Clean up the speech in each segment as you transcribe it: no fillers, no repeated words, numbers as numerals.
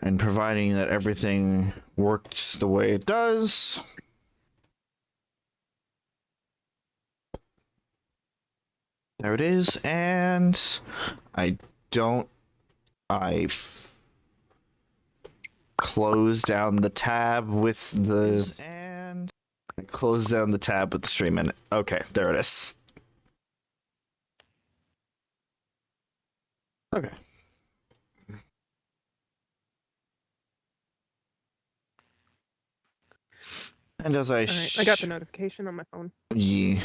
And providing that everything works the way it does. There it is, and I close down the tab with the and I close down the tab with the stream in it. Okay, there it is. Okay. And as I I got the notification on my phone. Yeah.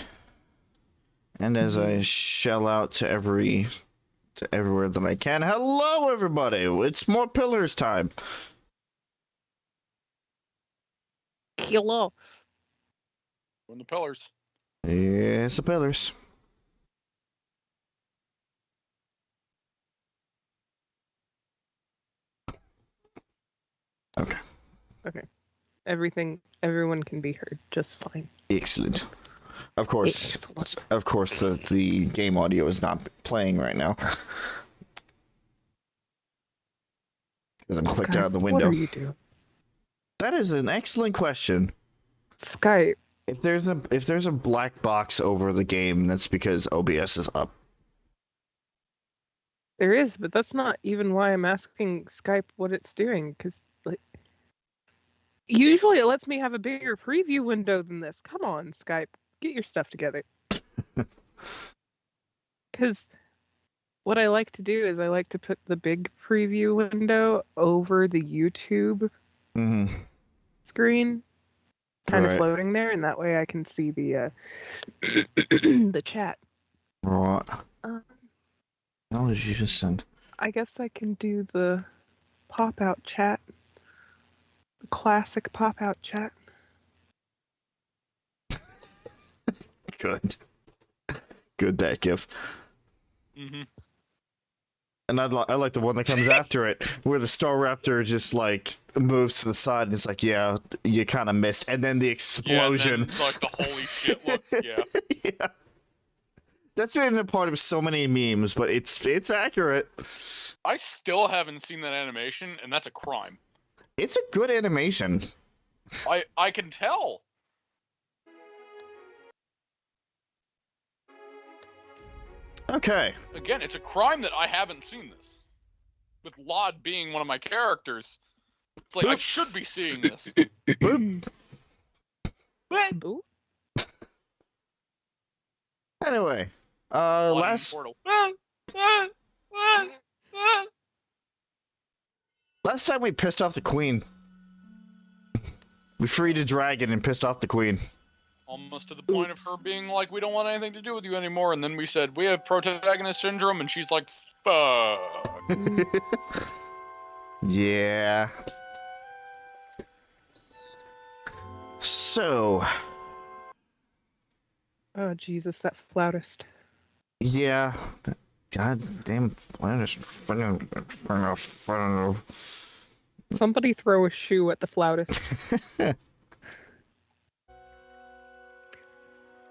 And as I shell out to everywhere that I can. Hello, everybody! It's more pillars time. Hello. On the pillars. It's the pillars. Okay. Okay. Everyone can be heard just fine. Excellent. Of course, Excellent. of course, the game audio is not playing right now. Because I'm clicked out of the window. What are you doing? That is an excellent question. Skype. If there's a black box over the game, that's because OBS is up. There is, but that's not even why I'm asking Skype what it's doing, because like, usually it lets me have a bigger preview window than this. Come on, Skype. Get your stuff together. Because what I like to do is I like to put the big preview window over the YouTube screen, kind of floating there, and that way I can see the the chat. Right. How did you just send? I guess I can do the pop-out chat, the classic pop-out chat. Good. Good, that gif. And I like the one that comes after it, where the Star Raptor just like moves to the side and it's like, yeah, you kind of missed, and then the explosion. Yeah, and then, like the holy shit look. Yeah. Yeah. That's been a part of so many memes, but it's accurate. I still haven't seen that animation, and that's a crime. It's a good animation. I can tell. Okay. Again, it's a crime that I haven't seen this. With Lod being one of my characters. It's like, I should be seeing this. Boop. Boop. Anyway, last time we pissed off the queen. We freed a dragon and pissed off the queen. Almost to the point of her being like, we don't want anything to do with you anymore, and then we said, we have protagonist syndrome, and she's like, fuck. Yeah. So. Oh, Jesus, that flautist. Yeah. God damn flautist. Somebody throw a shoe at the flautist.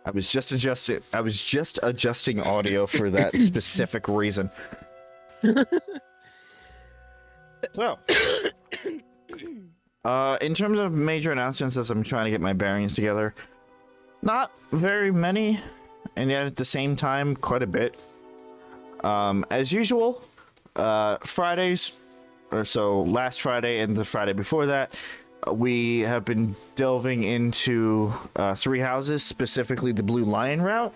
I was just adjusting audio for that specific reason. So, in terms of major announcements, as I'm trying to get my bearings together, not very many, and yet at the same time, quite a bit. As usual, Fridays, or so last Friday and the Friday before that, we have been delving into 3 houses, specifically the Blue Lion route.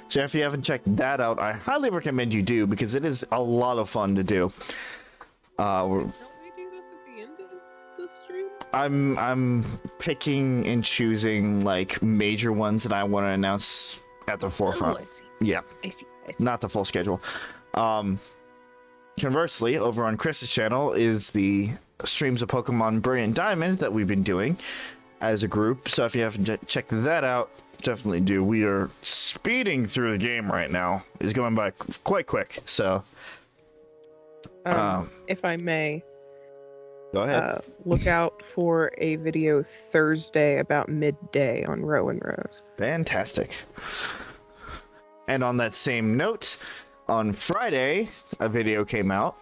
So if you haven't checked that out, I highly recommend you do, because it is a lot of fun to do. Don't we do this at the end of the stream? I'm picking and choosing like major ones that I want to announce at the forefront. Oh, I see. Yeah. I see. Not the full schedule. Conversely, over on Chris's channel is the streams of Pokemon Brilliant Diamond that we've been doing as a group. So if you haven't checked that out, definitely do. We are speeding through the game right now. It's going by quite quick. So, if I may, go ahead. Look out for a video Thursday about midday on Row and Rose. Fantastic. And on that same note, on Friday, a video came out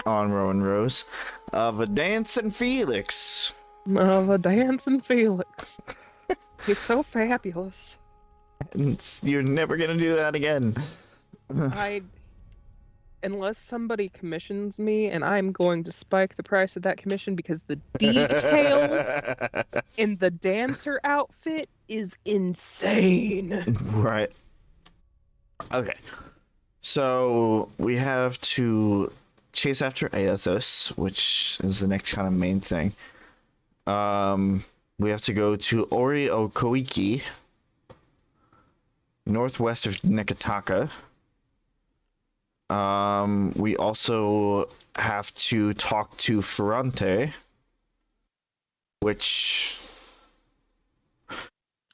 on Rowan Rose of a dancing Felix. Of a dancing Felix. He's so fabulous. And you're never gonna do that again. Unless somebody commissions me, and I'm going to spike the price of that commission because the details in the dancer outfit is insane. Right. Okay. So we have to chase after Aethys, which is the next kind of main thing. We have to go to Ori Okoiki, northwest of Nekataka. We also have to talk to Ferrante, which...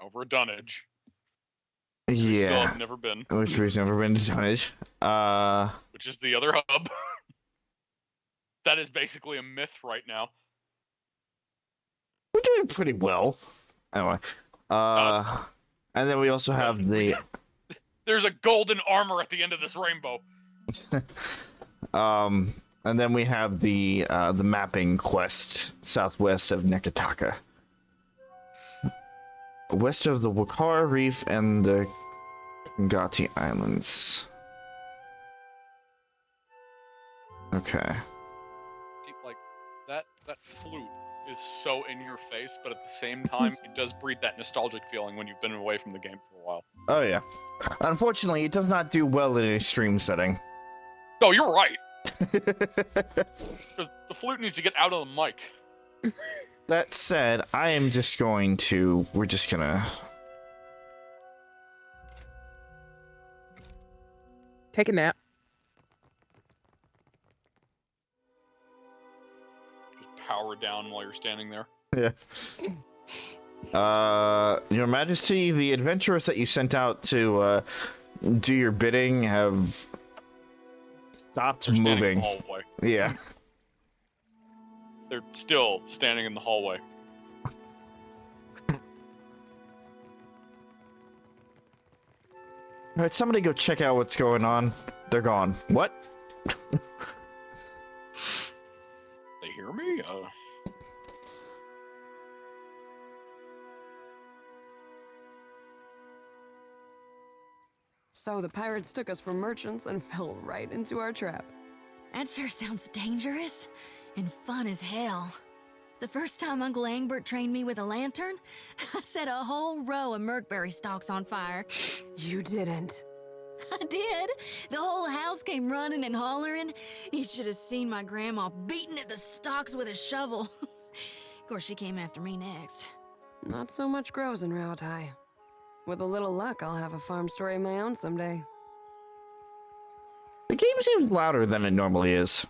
Over at Dunnage. Yeah. Still have never been. Which we've never been to Dunnage. Which is the other hub. That is basically a myth right now. We're doing pretty well. Anyway. And then we also have the... There's a golden armor at the end of this rainbow. And then we have the mapping quest southwest of Nekataka. West of the Wakara Reef and the Ngati Islands. Okay. See, like, that flute is so in your face, but at the same time, it does breed that nostalgic feeling when you've been away from the game for a while. Oh yeah. Unfortunately, it does not do well in a stream setting. No, you're right. The flute needs to get out of the mic. That said, I am just going to... We're just gonna... Take a nap. Just power down while you're standing there. Yeah. Your Majesty, the adventurers that you sent out to do your bidding have stopped moving. In the hallway. Yeah. They're still standing in the hallway. Alright, somebody go check out what's going on. They're gone. What? They hear me? So the pirates took us for merchants and fell right into our trap. That sure sounds dangerous and fun as hell. The first time Uncle Angbert trained me with a lantern, I set a whole row of Merkberry stalks on fire. You didn't. I did. The whole house came running and hollering. You should have seen my grandma beating at the stalks with a shovel. Of course, she came after me next. Not so much grows in Rautai. With a little luck, I'll have a farm story of my own someday. The game seems louder than it normally is.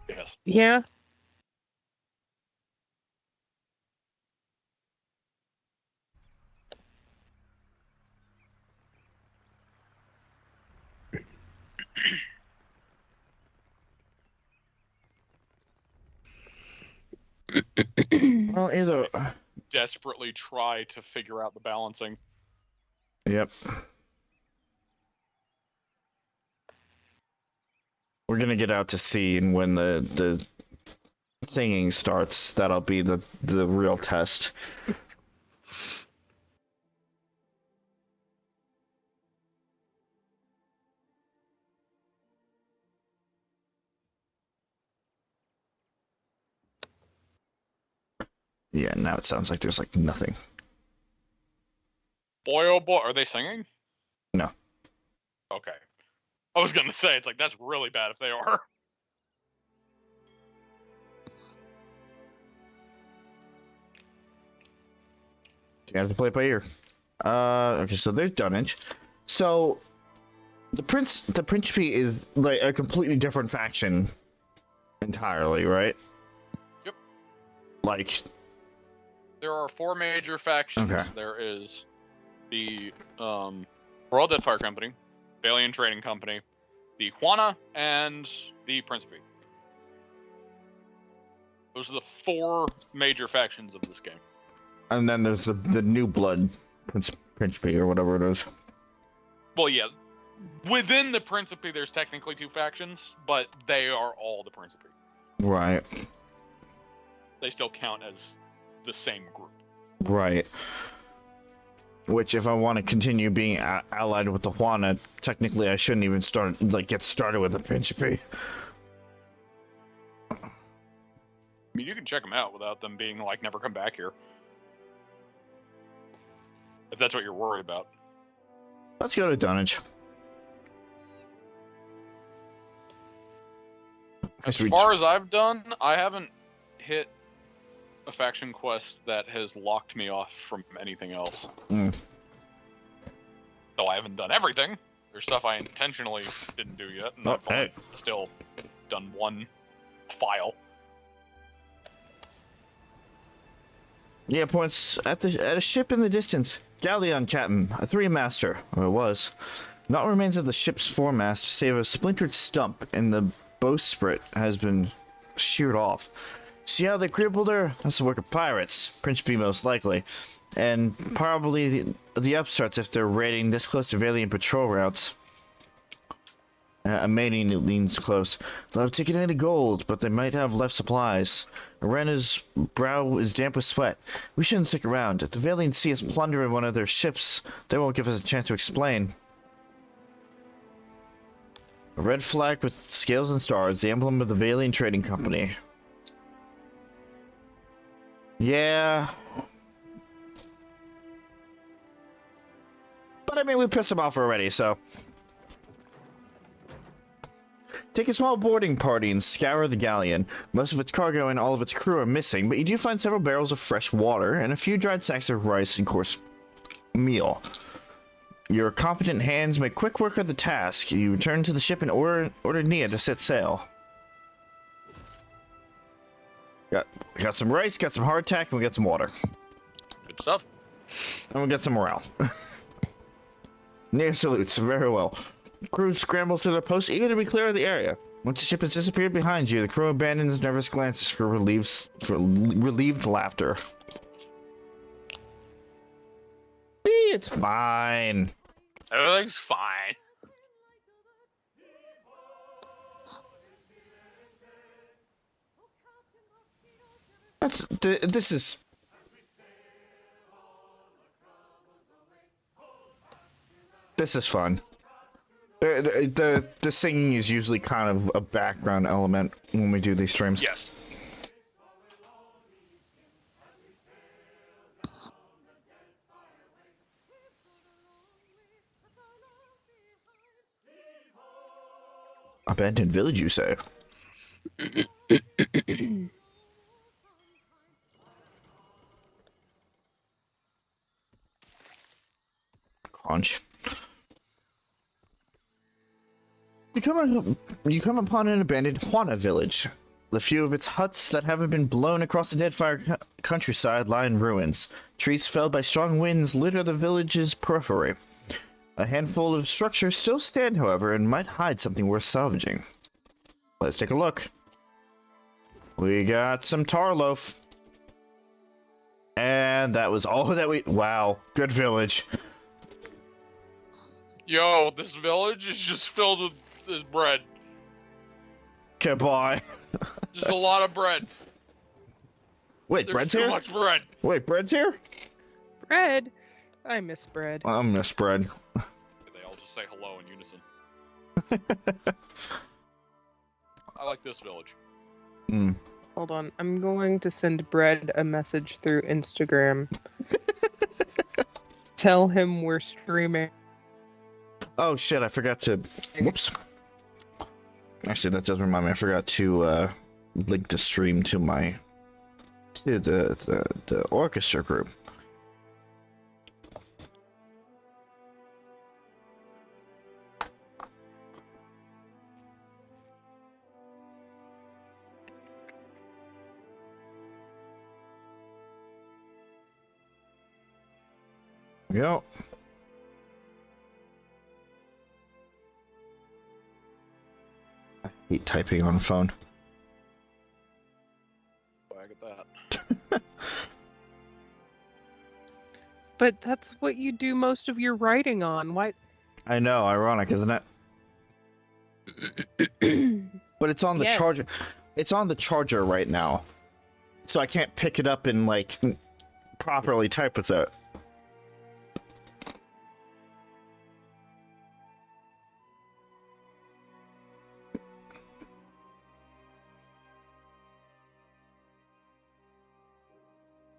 Yes. Yeah. Well, either... Desperately try to figure out the balancing. Yep. We're gonna get out to sea, and when the singing starts, that'll be the real test. Yeah, now it sounds like there's like nothing. Boy, oh boy, are they singing? No. Okay. I was gonna say, it's like, that's really bad if they are. You have to play it by ear. Okay, so there's Dunnage. So, the Principe is like a completely different faction entirely, right? Yep. Like... There are 4 major factions. Okay. There is the Royal Deadfire Company, Balian Trading Company, the Juana, and the Principe. Those are the 4 major factions of this game. And then there's the New Blood Principe or whatever it is. Well, yeah, Within the Principe, there's technically 2 factions, but they are all the Principe. Right. They still count as the same group. Right. Which, if I want to continue being allied with the Juana, technically I shouldn't even get started with the Principe. I mean, you can check them out without them being like, never come back here. If that's what you're worried about. Let's go to Dunnage. As far as I've done, I haven't hit a faction quest that has locked me off from anything else. Mm. Though I haven't done everything. There's stuff I intentionally didn't do yet, and I've only still done 1 file. Yeah, points at a ship in the distance. Galleon captain, a 3-master, or it was. Not remains of the ship's foremast, save a splintered stump, and the bowsprit has been sheared off. See how they crippled her? That's the work of pirates. Principe most likely. And probably the upstarts if they're raiding this close to Valiant patrol routes. A maiden leans close. They'll have taken any gold, but they might have left supplies. Arena's brow is damp with sweat. We shouldn't stick around. If the Valiant see us plundering one of their ships, they won't give us a chance to explain. A red flag with scales and stars, the emblem of the Valiant Trading Company. Yeah. But I mean, we pissed them off already, so. Take a small boarding party and scour the galleon. Most of its cargo and all of its crew are missing, but you do find several barrels of fresh water and a few dried sacks of rice and coarse meal. Your competent hands make quick work of the task. You return to the ship and order Nia to set sail. Got some rice, got some hardtack, and we got some water. Good stuff. And we got some morale. Nia salutes very well. Crew scrambles to their posts, eager to be clear of the area. Once the ship has disappeared behind you, the crew abandons nervous glances for relieved laughter. It's fine. Everything's fine. This is fun. The singing is usually kind of a background element when we do these streams. Yes. Abandoned village, you say? Crunch. You come upon an abandoned Juana village. The few of its huts that haven't been blown across the Deadfire countryside lie in ruins. Trees felled by strong winds litter the village's periphery. A handful of structures still stand, however, and might hide something worth salvaging. Let's take a look. We got some tar loaf. And that was all that we... Wow, good village. Yo, this village is just filled with this bread. Goodbye. Just a lot of bread. Wait, There's bread's too here? much bread. Wait, bread's here? Bread? I miss bread. I miss bread. They all just say hello in unison. I like this village. Mm. Hold on, I'm going to send Bread a message through Instagram. Tell him we're streaming. Oh shit, I forgot to... Whoops. Actually, that does remind me, I forgot to link the stream to my... to the orchestra group. Go. I hate typing on a phone. Wag at that. But that's what you do most of your writing on. Why? I know, ironic, isn't it? But it's on the Yes. charger. It's on the charger right now, so I can't pick it up and like properly type with it.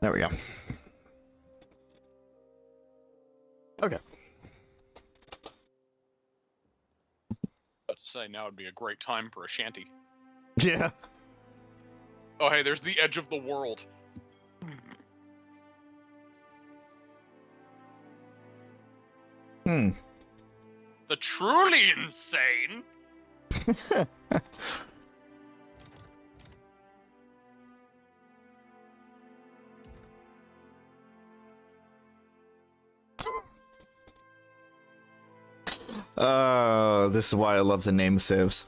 There we go. Okay. About to say now would be a great time for a shanty. Yeah. Oh hey, there's the edge of the world. Hmm. The truly insane. This is why I love the name saves.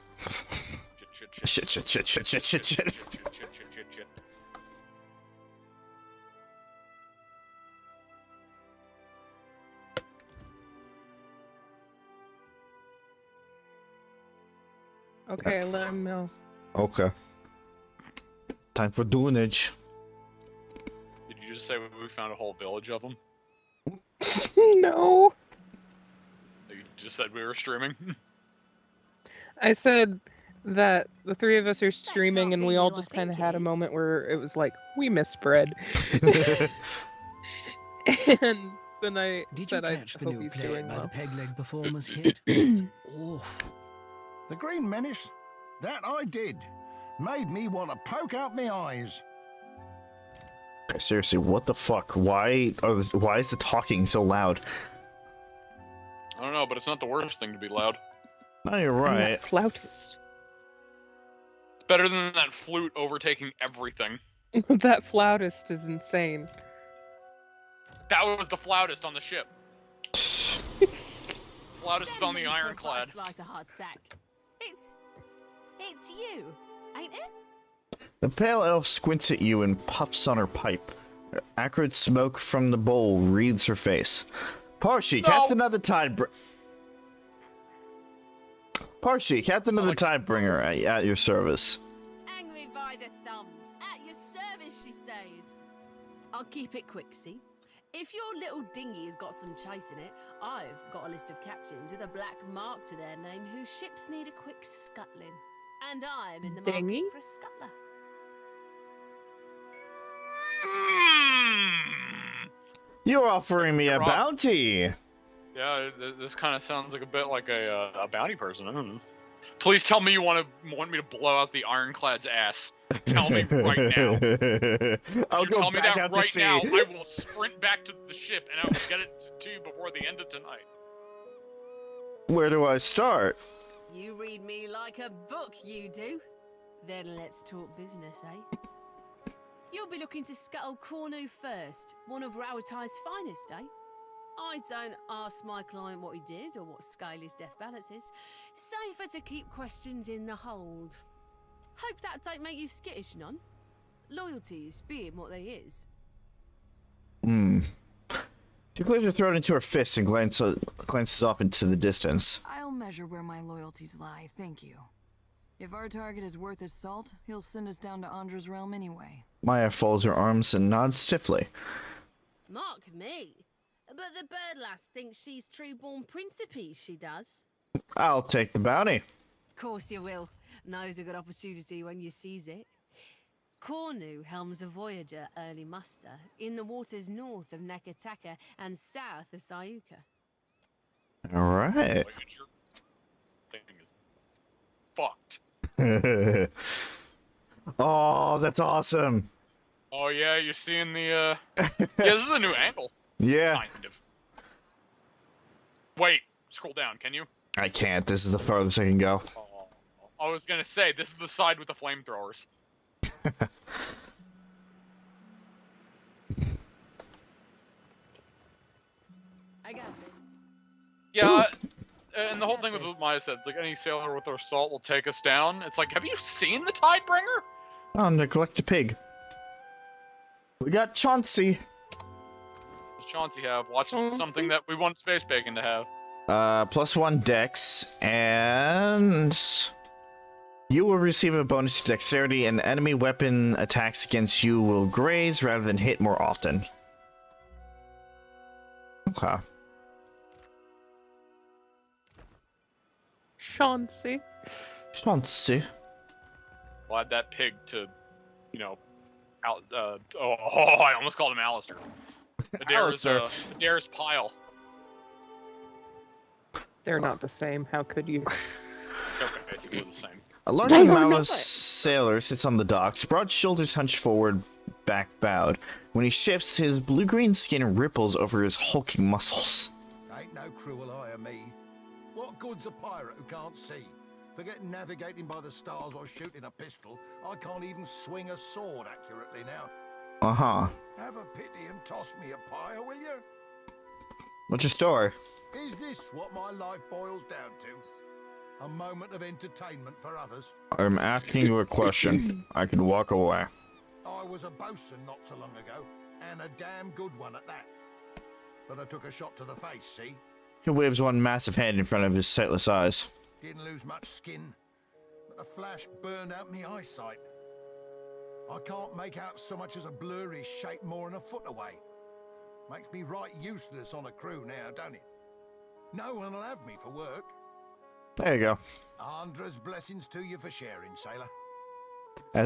Shit. Shit. Okay, I let him know. Okay. Time for doinage. Did you just say we found a whole village of them? No. You just said we were streaming? I said that the three of us are streaming can't and be we all who I just kind of think it had a is. moment where it was like, we miss bread. And then I Did you said I catch the hope new he's play doing by the well. Peg Leg performers yet? It's awful. The Green Menace? That I did. Made me want to poke out my eyes. Seriously, what the fuck? Why is the talking so loud? I don't know, but it's not the worst thing to be loud. No, you're I'm right. that flautist. It's better than that flute overtaking everything. That flautist is insane. That was the flautist on the ship. Flautist is on the ironclad. Slice of hard sack. It's you, ain't it? The pale elf squints at you and puffs on her pipe. Acrid smoke from the bowl wreathes her face. Parxi, No. captain of the Parxi, captain of the Tidebringer, at your service. Hang me by the thumbs. At your service, she says. I'll keep it quick, see? If your little dinghy has got some chase in it, I've got a list of captains with a black mark to their name whose ships need a quick scuttling. And I'm in the Dinghy? market for a scuttler. You're offering me a Rob. bounty. Yeah, this kind of sounds like a bit like a bounty person. I don't know. Please tell me you want me to blow out the ironclad's ass. Tell me right now. I'll You go tell me back that out to right sea. now. I will sprint back to the ship and I will get it to you before the end of tonight. Where do I start? You read me like a book, you do. Then let's talk business, eh? You'll be looking to scuttle Cornu first, one of Rauatai's finest, eh? I don't ask my client what he did or what scale his death balance is. Safer to keep questions in the hold. Hope that don't make you skittish, none. Loyalties being what they is. She clears her throat into her fist and glances off into the distance. I'll measure where my loyalties lie, thank you. If our target is worth his salt, he'll send us down to Andra's realm anyway. Maya folds her arms and nods stiffly. Mark me. But the bird lass thinks she's true-born principe, she does. I'll take the bounty. Course you will. Knows a good opportunity when you seize it. Cornu helms a voyager early muster in the waters north of Nakataka and south of Sayuka. All right. Voyager thing is fucked. Oh, that's awesome. Oh yeah, you're seeing the yeah, this is a new angle. Yeah. Kind of. Wait, scroll down, can you? I can't. This is the farthest I can go. Oh, I was gonna say, this is the side with the flamethrowers. I got it. Yeah, and the whole thing with what Maya said, like any sailor with their salt will take us down. It's like, have you seen the Tidebringer? Oh, neglect a pig. We got Chauncey. What does Chauncey have? Watch Chauncey? something that we want Space Bacon to have. +1 dex, and you will receive a bonus to dexterity, and enemy weapon attacks against you will graze rather than hit more often. Okay. Chauncey. Fancy. We'll add that pig to, you know, I almost called him Alistair. Adair's pile. They're not the same. How could you? They're basically the same. A large They are Maoist not. sailor sits on the docks, broad shoulders hunched forward, back bowed. When he shifts, his blue-green skin ripples over his hulking muscles. Ain't no cruel eye of me. What good's a pirate who can't see? Forget navigating by the stars or shooting a pistol. I can't even swing a sword accurately now. Uh-huh. Have a pity and toss me a pie, will you? What's your story? Is this what my life boils down to? A moment of entertainment for others? I'm asking you a question. I can walk away. I was a bosun not so long ago, and a damn good one at that. But I took a shot to the face, see? He waves one massive hand in front of his sightless eyes. Didn't lose much skin, but the flash burned out me eyesight. I can't make out so much as a blurry shape more than a foot away. Makes me right useless on a crew now, don't it? No one will have me for work. There you go. Andra's blessings to you for sharing, sailor.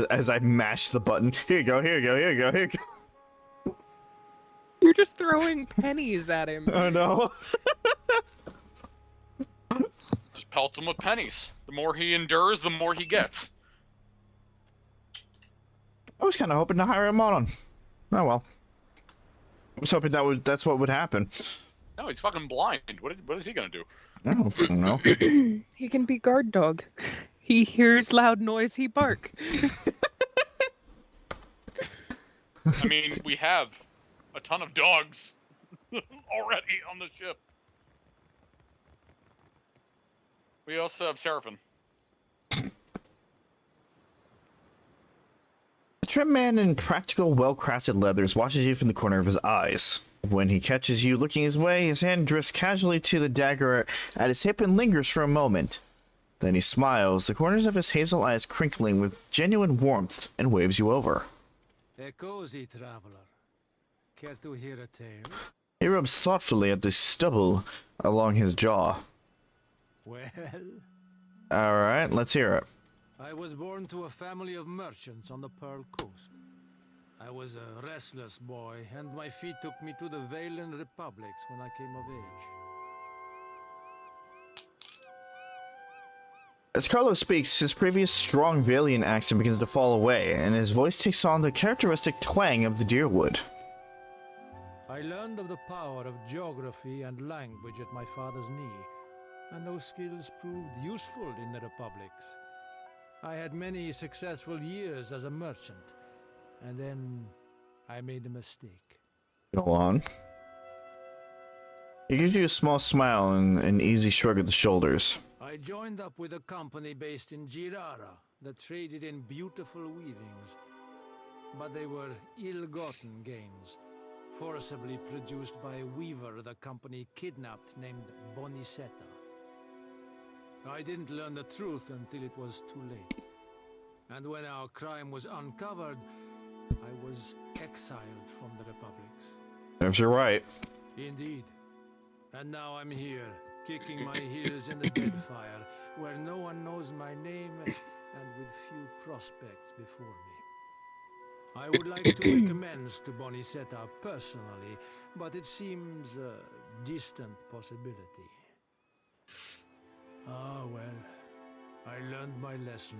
As I mash the button. Here you go, here you go, here you go, here you go. You're just throwing pennies at him. Oh no. Just pelt him with pennies. The more he endures, the more he gets. I was kind of hoping to hire him on. Oh well. I was hoping that's what would happen. No, he's fucking blind. What is he gonna do? I don't know. He can be guard dog. He hears loud noise, he bark. I mean, we have a ton of dogs already on the ship. We also have Seraphim. The trim man in practical, well-crafted leathers watches you from the corner of his eyes. When he catches you looking his way, his hand drifts casually to the dagger at his hip and lingers for a moment. Then he smiles, the corners of his hazel eyes crinkling with genuine warmth, and waves you over. A cozy traveler. Care to hear a tale? He rubs thoughtfully at the stubble along his jaw. Well, Alright, let's hear it. I was born to a family of merchants on the Pearl Coast. I was a restless boy, and my feet took me to the Valen Republics when I came of age. As Carlos speaks, his previous strong Valian accent begins to fall away, and his voice takes on the characteristic twang of the Deerwood. I learned of the power of geography and language at my father's knee, and those skills proved useful in the Republics. I had many successful years as a merchant, and then I made a mistake. Go on. He gives you a small smile and an easy shrug of the shoulders. I joined up with a company based in Girara that traded in beautiful weavings. But they were ill-gotten gains, forcibly produced by a weaver the company kidnapped named Bonicetta. I didn't learn the truth until it was too late. And when our crime was uncovered, I was exiled from the Republics. If you're right. Indeed. And now I'm here, kicking my heels in the Deadfire, where no one knows my name and with few prospects before me. I would like to make amends to Bonicetta personally, but it seems a distant possibility. Ah, well, I learned my lesson.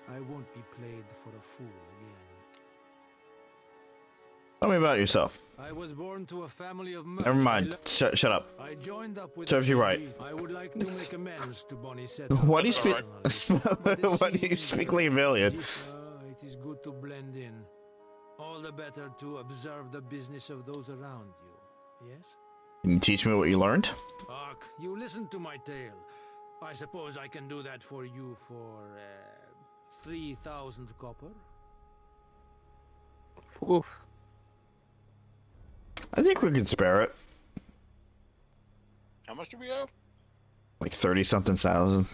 I won't be played for a fool again. Tell me about yourself. I was born to a family of merchants. Never mind. Shut up. I joined up with Serves you right. I would like to make amends to Bonicetta. Why do you speak? personally, but Why do you seems speak like a Valian? It is good to blend in. All the better to observe the business of those around you. Yes? Can you teach me what you learned? Ark, you listen to my tale. I suppose I can do that for you for 3,000 copper. Oof. I think we can spare it. How much do we have? Like 30-something thousand.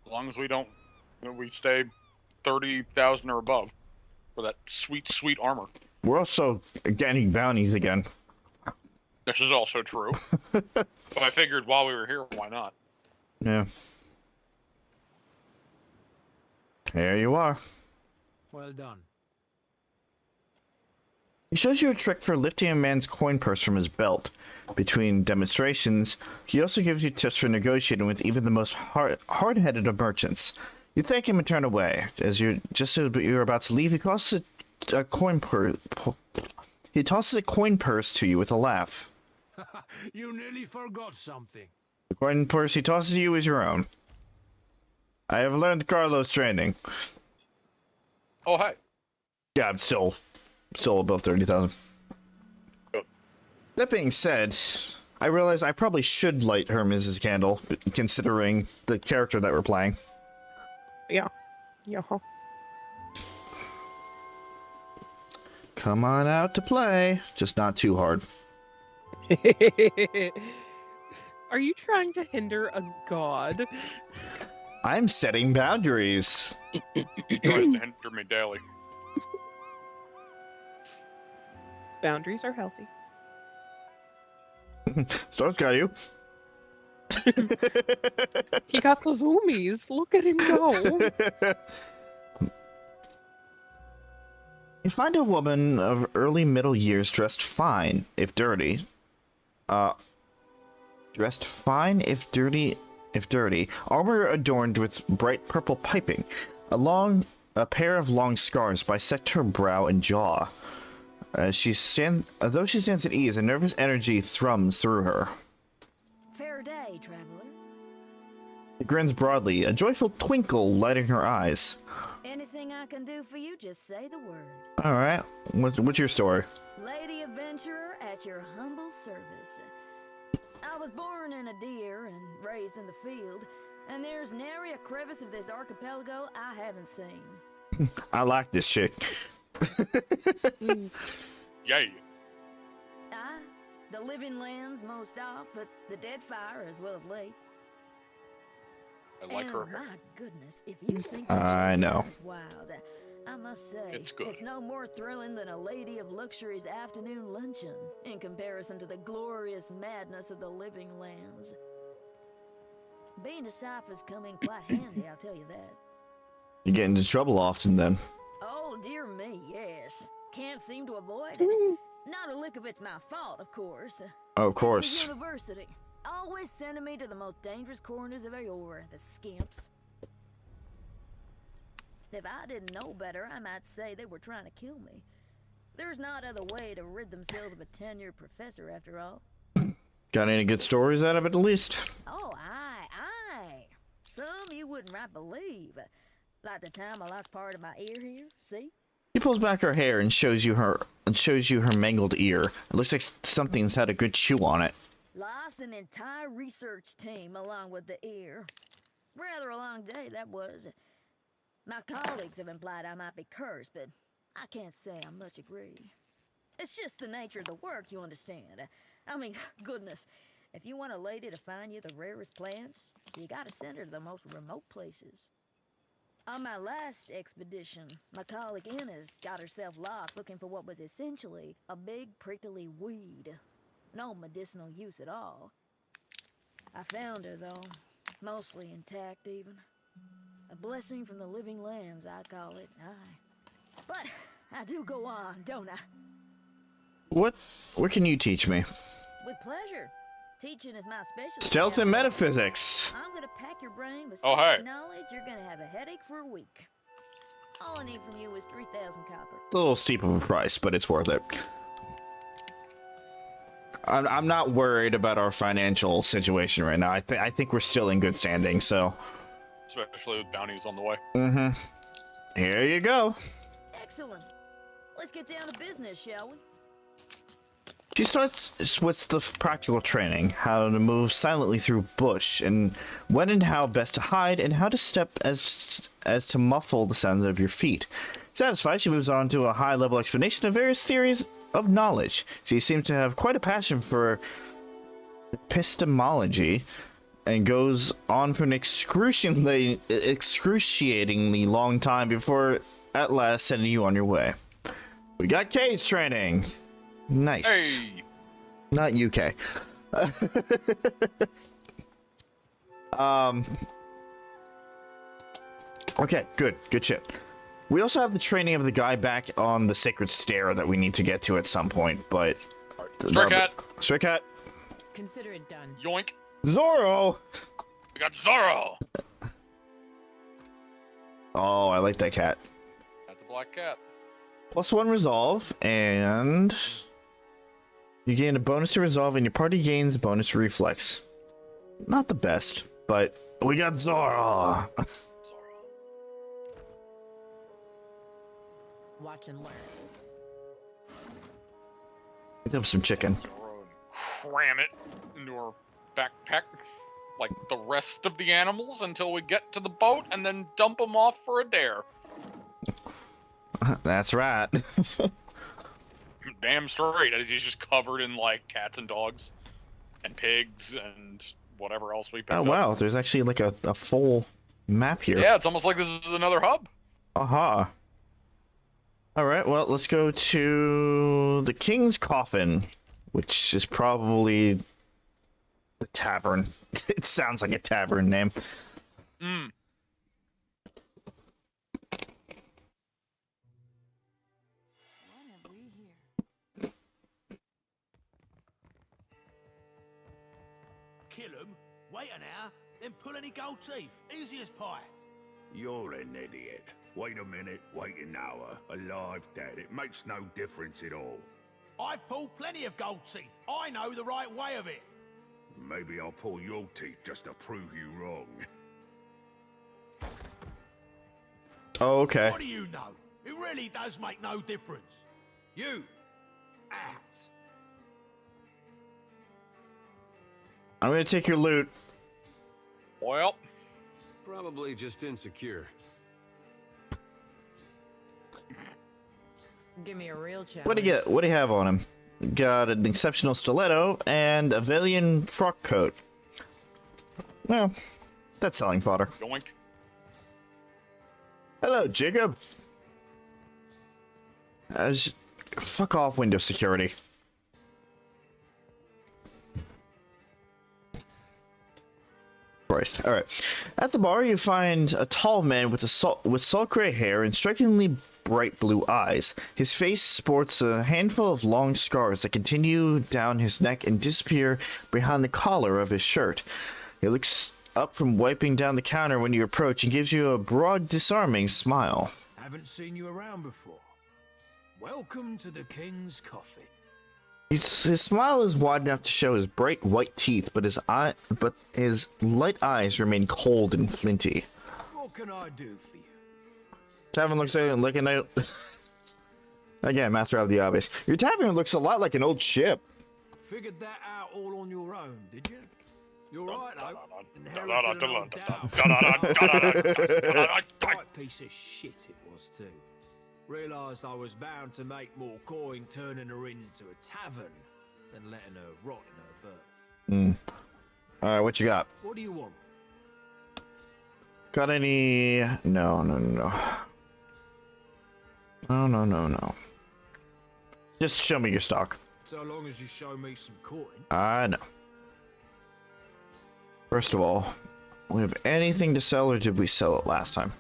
As long as we don't, we stay 30,000 or above for that sweet, sweet armor. We're also getting bounties again. This is also true. But I figured while we were here, why not? Yeah. There you are. Well done. He shows you a trick for lifting a man's coin purse from his belt. Between demonstrations, he also gives you tips for negotiating with even the most hard-headed of merchants. You thank him and turn away. As you're about to leave, he tosses a coin purse. He tosses a coin purse to you with a laugh. You nearly forgot something. The coin purse he tosses you is your own. I have learned Carlos training. Oh, hey. Yeah, I'm still above 30,000. Good. That being said, I realize I probably should light her Mrs. Candle, considering the character that we're playing. Yeah. Come on out to play, just not too hard. Are you trying to hinder a god? I'm setting boundaries. He tries to hinder me daily. Boundaries are healthy. Star's got you. He got the zoomies. Look at him go. You find a woman of early middle years dressed fine, if dirty. Dressed fine, if dirty. Armor adorned with bright purple piping. A pair of long scars bisect her brow and jaw. Though she stands at ease, a nervous energy thrums through her. Fair day, traveler. She grins broadly, a joyful twinkle lighting her eyes. Anything I can do for you, just say the word. Alright, what's your story? Lady adventurer at your humble service. I was born in a deer and raised in the field, and there's nary a crevice of this archipelago I haven't seen. I like this chick. Yay. The living lands most off, but the Deadfire as well of late. I like her hair. My goodness, if you think I know. Wild, I must say, It's good. It's no more thrilling than a lady of luxury's afternoon luncheon in comparison to the glorious madness of the living lands. Being a cipher's come in quite handy, I'll tell you that. You get into trouble often then. Oh, dear me, yes. Can't seem to avoid it. Not a lick of it's my fault, of course. Oh, of It's course. the university. Always sending me to the most dangerous corners of Eora, the skimps. If I didn't know better, I might say they were trying to kill me. There's not other way to rid themselves of a tenured professor, after all. Got any good stories out of it, at least? Oh, aye. Some you wouldn't right believe. Like the time I lost part of my ear here, see? She pulls back her hair and shows you her mangled ear. It looks like something's had a good chew on it. Lost an entire research team along with the ear. Rather a long day, that was. My colleagues have implied I might be cursed, but I can't say I much agree. It's just the nature of the work, you understand. I mean, goodness, if you want a lady to find you the rarest plants, you gotta send her to the most remote places. On my last expedition, my colleague Inez got herself lost looking for what was essentially a big prickly weed. No medicinal use at all. I found her, though, mostly intact even. A blessing from the living lands, I call it, aye. But I do go on, don't I? What can you teach me? With pleasure. Teaching is my specialty. Stealth and metaphysics. I'm gonna pack your brain with Oh, so much hey. knowledge you're gonna have a headache for a week. All I need from you is 3,000 copper. It's a little steep of a price, but it's worth it. I'm not worried about our financial situation right now. I think we're still in good standing, so. Especially with bounties on the way. Mm-hmm. Here you go. Excellent. Let's get down to business, shall we? She starts with the practical training, how to move silently through bush, and when and how best to hide, and how to step as to muffle the sounds of your feet. Satisfied, she moves on to a high-level explanation of various theories of knowledge. She seems to have quite a passion for epistemology and goes on for an excruciatingly long time before at last sending you on your way. We got case training. Nice. Hey. Not UK. Okay, good shit. We also have the training of the guy back on the sacred stair that we need to get to at some point, but Stray cat. Stray cat. Consider it done. Yoink. Zorro. We got Zorro. Oh, I like that cat. That's a black cat. +1 resolve, and you gain a bonus to resolve, and your party gains a bonus to reflex. Not the best, but we got Zorro. Watch and learn. Pick up some chicken. Zorro and cram it into our backpack like the rest of the animals until we get to the boat and then dump them off for a dare. That's right. Damn straight, as he's just covered in like cats and dogs and pigs and whatever else we picked Oh up. wow, there's actually like a full map here. Yeah, it's almost like this is another hub. Aha. Alright, well, let's go to the King's Coffin, which is probably the tavern. It sounds like a tavern name. Mm. What have we here? Kill 'em, wait an hour, then pull any gold teeth. Easy as pie. You're an idiot. Wait a minute, wait an hour. Alive, dead, it makes no difference at all. I've pulled plenty of gold teeth. I know the right way of it. Maybe I'll pull your teeth just to prove you wrong. Oh, okay. What do you know? It really does make no difference. You, out. I'm gonna take your loot. Well, Probably just insecure. Give me a real challenge. What do you get? What do you have on him? Got an exceptional stiletto and a Valian frock coat. Well, that's selling fodder. yoink. Hello, Jacob. Fuck off, Windows security. Christ. Alright. At the bar, you find a tall man with salt gray hair and strikingly bright blue eyes. His face sports a handful of long scars that continue down his neck and disappear behind the collar of his shirt. He looks up from wiping down the counter when you approach and gives you a broad, disarming smile. Haven't seen you around before. Welcome to the King's Coffin. His smile is wide enough to show his bright white teeth, but his light eyes remain cold and flinty. What can I do for you? Tavern looks like an old... Again, master of the obvious. Your tavern looks a lot like an old ship. Figured that out all on your own, did you? You're right, though. Inherited an old down. Right piece of shit it was, too. Realised I was bound to make more coin turning her into a tavern than letting her rot in her berth. Alright, what you got? What do you want? Got any... No. No. Just show me your stock. So long as you show me some coin. I know. First of all, we have anything to sell, or did we sell it last time?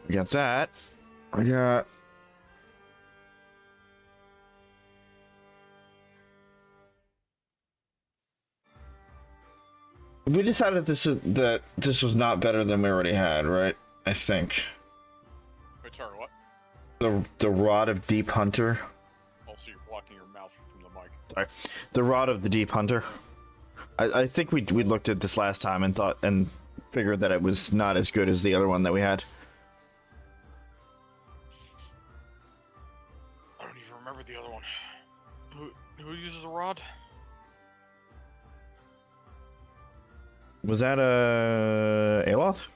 We got that. We got... We decided that this was not better than we already had, right? I think. Wait, sorry, what? The Rod of Deep Hunter. Oh, so you're blocking your mouth from the mic. Sorry. The Rod of the Deep Hunter. I think we looked at this last time and figured that it was not as good as the other one that we had. I don't even remember the other one. Who uses a rod? Was that a Aloth?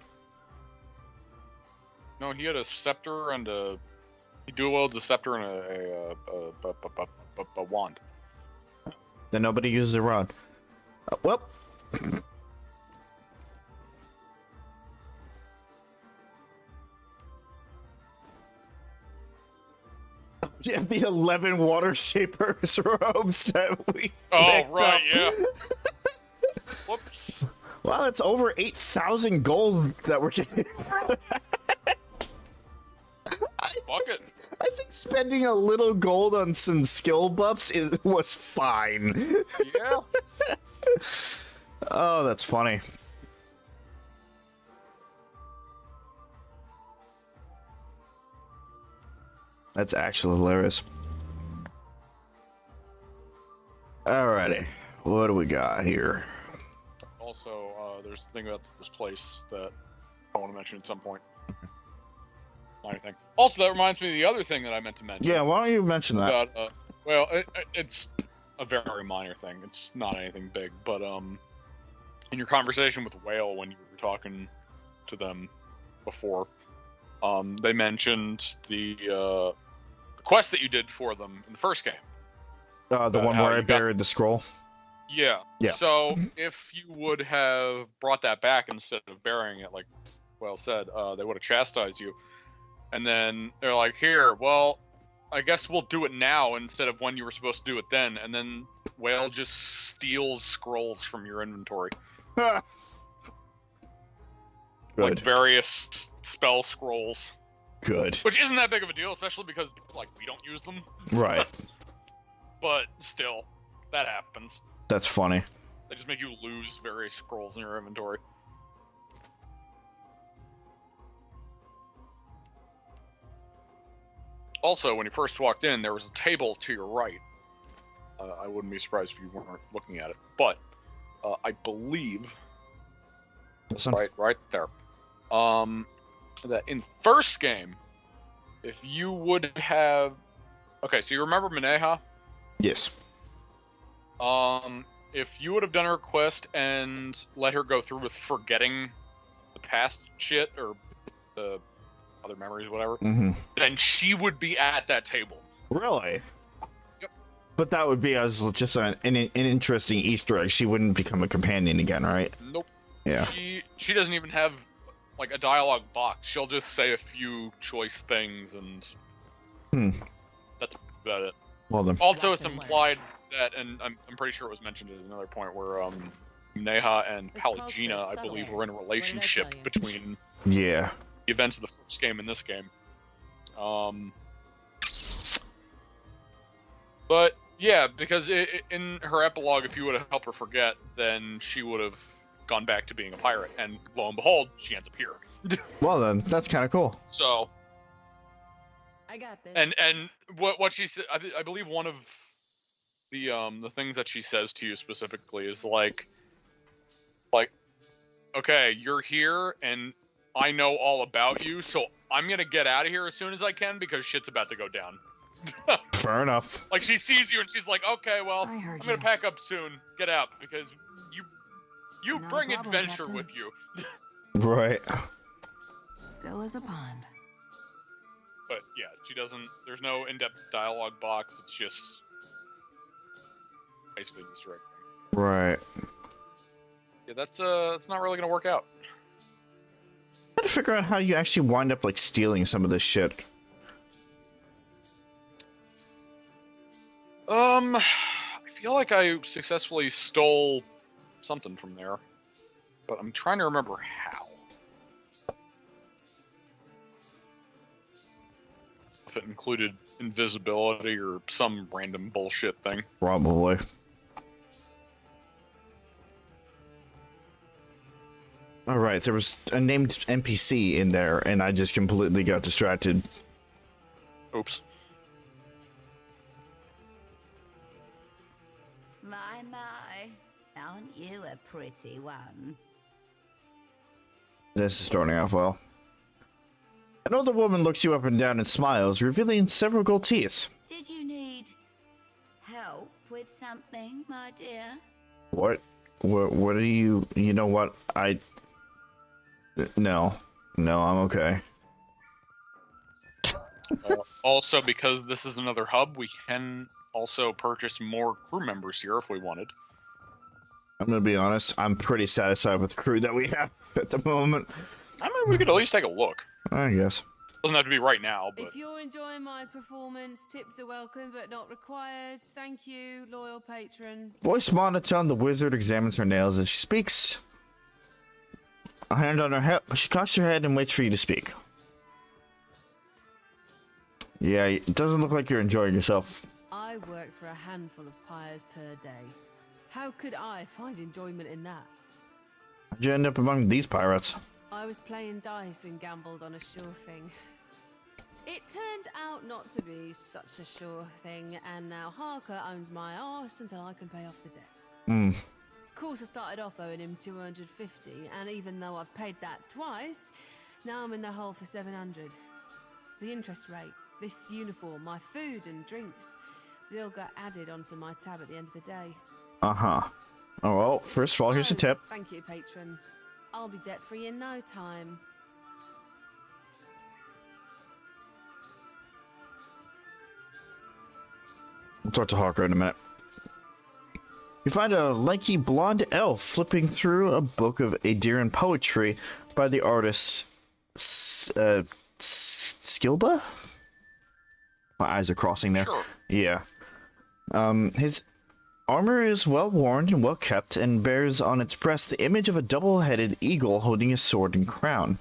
No, he had a scepter and a He dual wields a scepter and a wand. Then nobody uses a rod. Well. Yeah, the 11 water shapers robes that we picked right, up. yeah. Whoops. Well, it's over 8,000 gold that we're getting. Fuck it. I think spending a little gold on some skill buffs was fine. Yeah. Oh, that's funny. That's actually hilarious. Alrighty, what do we got here? Also, there's a thing about this place that I want to mention at some point. Minor thing. Also, that reminds me of the other thing that I meant to mention. Yeah, why don't you mention that? About, well, it's a very minor thing. It's not anything big, but in your conversation with Whale when you were talking to them before, they mentioned the quest that you did for them in the first game. The one where I buried the scroll? Yeah. Yeah. So, if you would have brought that back instead of burying it, like Whale said, they would have chastised you. And then they're like, here, well, I guess we'll do it now instead of when you were supposed to do it then. And then Whale just steals scrolls from your inventory. Good. Like various spell scrolls. Good. Which isn't that big of a deal, especially because, like, we don't use them. Right. But still, that happens. That's funny. They just make you lose various scrolls in your inventory. Also, when you first walked in, there was a table to your right. I wouldn't be surprised if you weren't looking at it. But, I believe... Listen. Right there. That in first game, if you would have... Okay, so you remember Mineha? Yes. If you would have done her quest and let her go through with forgetting the past shit, or the other memories, whatever, then she would be at that table. Really? Yep. But that would be as just an interesting Easter egg. She wouldn't become a companion again, right? Nope. Yeah. She doesn't even have, like, a dialogue box. She'll just say a few choice things, and that's about it. Well then. Also, it's implied that, and I'm pretty sure it was mentioned at another point, where Neha and Pallegina, I believe, were in a relationship between the events of the first game and this game. But yeah, because in her epilogue, if you would have helped her forget, then she would have gone back to being a pirate, and lo and behold, she ends up here. Well then, that's kind of cool. So, I got this. and what she said, I believe one of the things that she says to you specifically is like, okay, you're here, and I know all about you, so I'm gonna get out of here as soon as I can because shit's about to go down. Fair enough. Like, she sees you and she's like, okay, well, I'm gonna pack up soon. Get out, because you bring adventure with you. Right. Still is a pond. But yeah, she doesn't. There's no in-depth dialogue box. It's just basically Easter egg thing. Right. Yeah, that's it's not really gonna work out. I'm trying to figure out how you actually wind up like stealing some of this shit. I feel like I successfully stole something from there, but I'm trying to remember how. If it included invisibility or some random bullshit thing. Probably. Alright, there was a named NPC in there, and I just completely got distracted. Oops. My, aren't you a pretty one? This is starting off well. An older woman looks you up and down and smiles, revealing several gold teeth. Did you need help with something, my dear? What are you know what, No, I'm okay. Also, because this is another hub, we can also purchase more crew members here if we wanted. I'm gonna be honest, I'm pretty satisfied with the crew that we have at the moment. I mean, we could at least take a look. I guess. Doesn't have to be right now, but... If you're enjoying my performance, tips are welcome but not required. Thank you, loyal patron. Voice monotone, the wizard examines her nails as she speaks. A hand on her head, she cocks her head and waits for you to speak. Yeah, it doesn't look like you're enjoying yourself. I work for a handful of pyres per day. How could I find enjoyment in that? How'd you end up among these pirates? I was playing dice and gambled on a sure thing. It turned out not to be such a sure thing, and now Harker owns my arse until I can pay off the debt. Of course, I started off owing him 250, and even though I've paid that twice, now I'm in the hole for 700. The interest rate, this uniform, my food and drinks, they all got added onto my tab at the end of the day. Uh-huh. Oh, well, first of all, here's a tip. Thank you, patron. I'll be debt-free in no time. We'll talk to Harker in a minute. You find a lanky blonde elf flipping through a book of Adirian poetry by the artist Skilba? My eyes are crossing there. Sure. Yeah. His armor is well worn and well kept and bears on its breast the image of a double-headed eagle holding a sword and crown.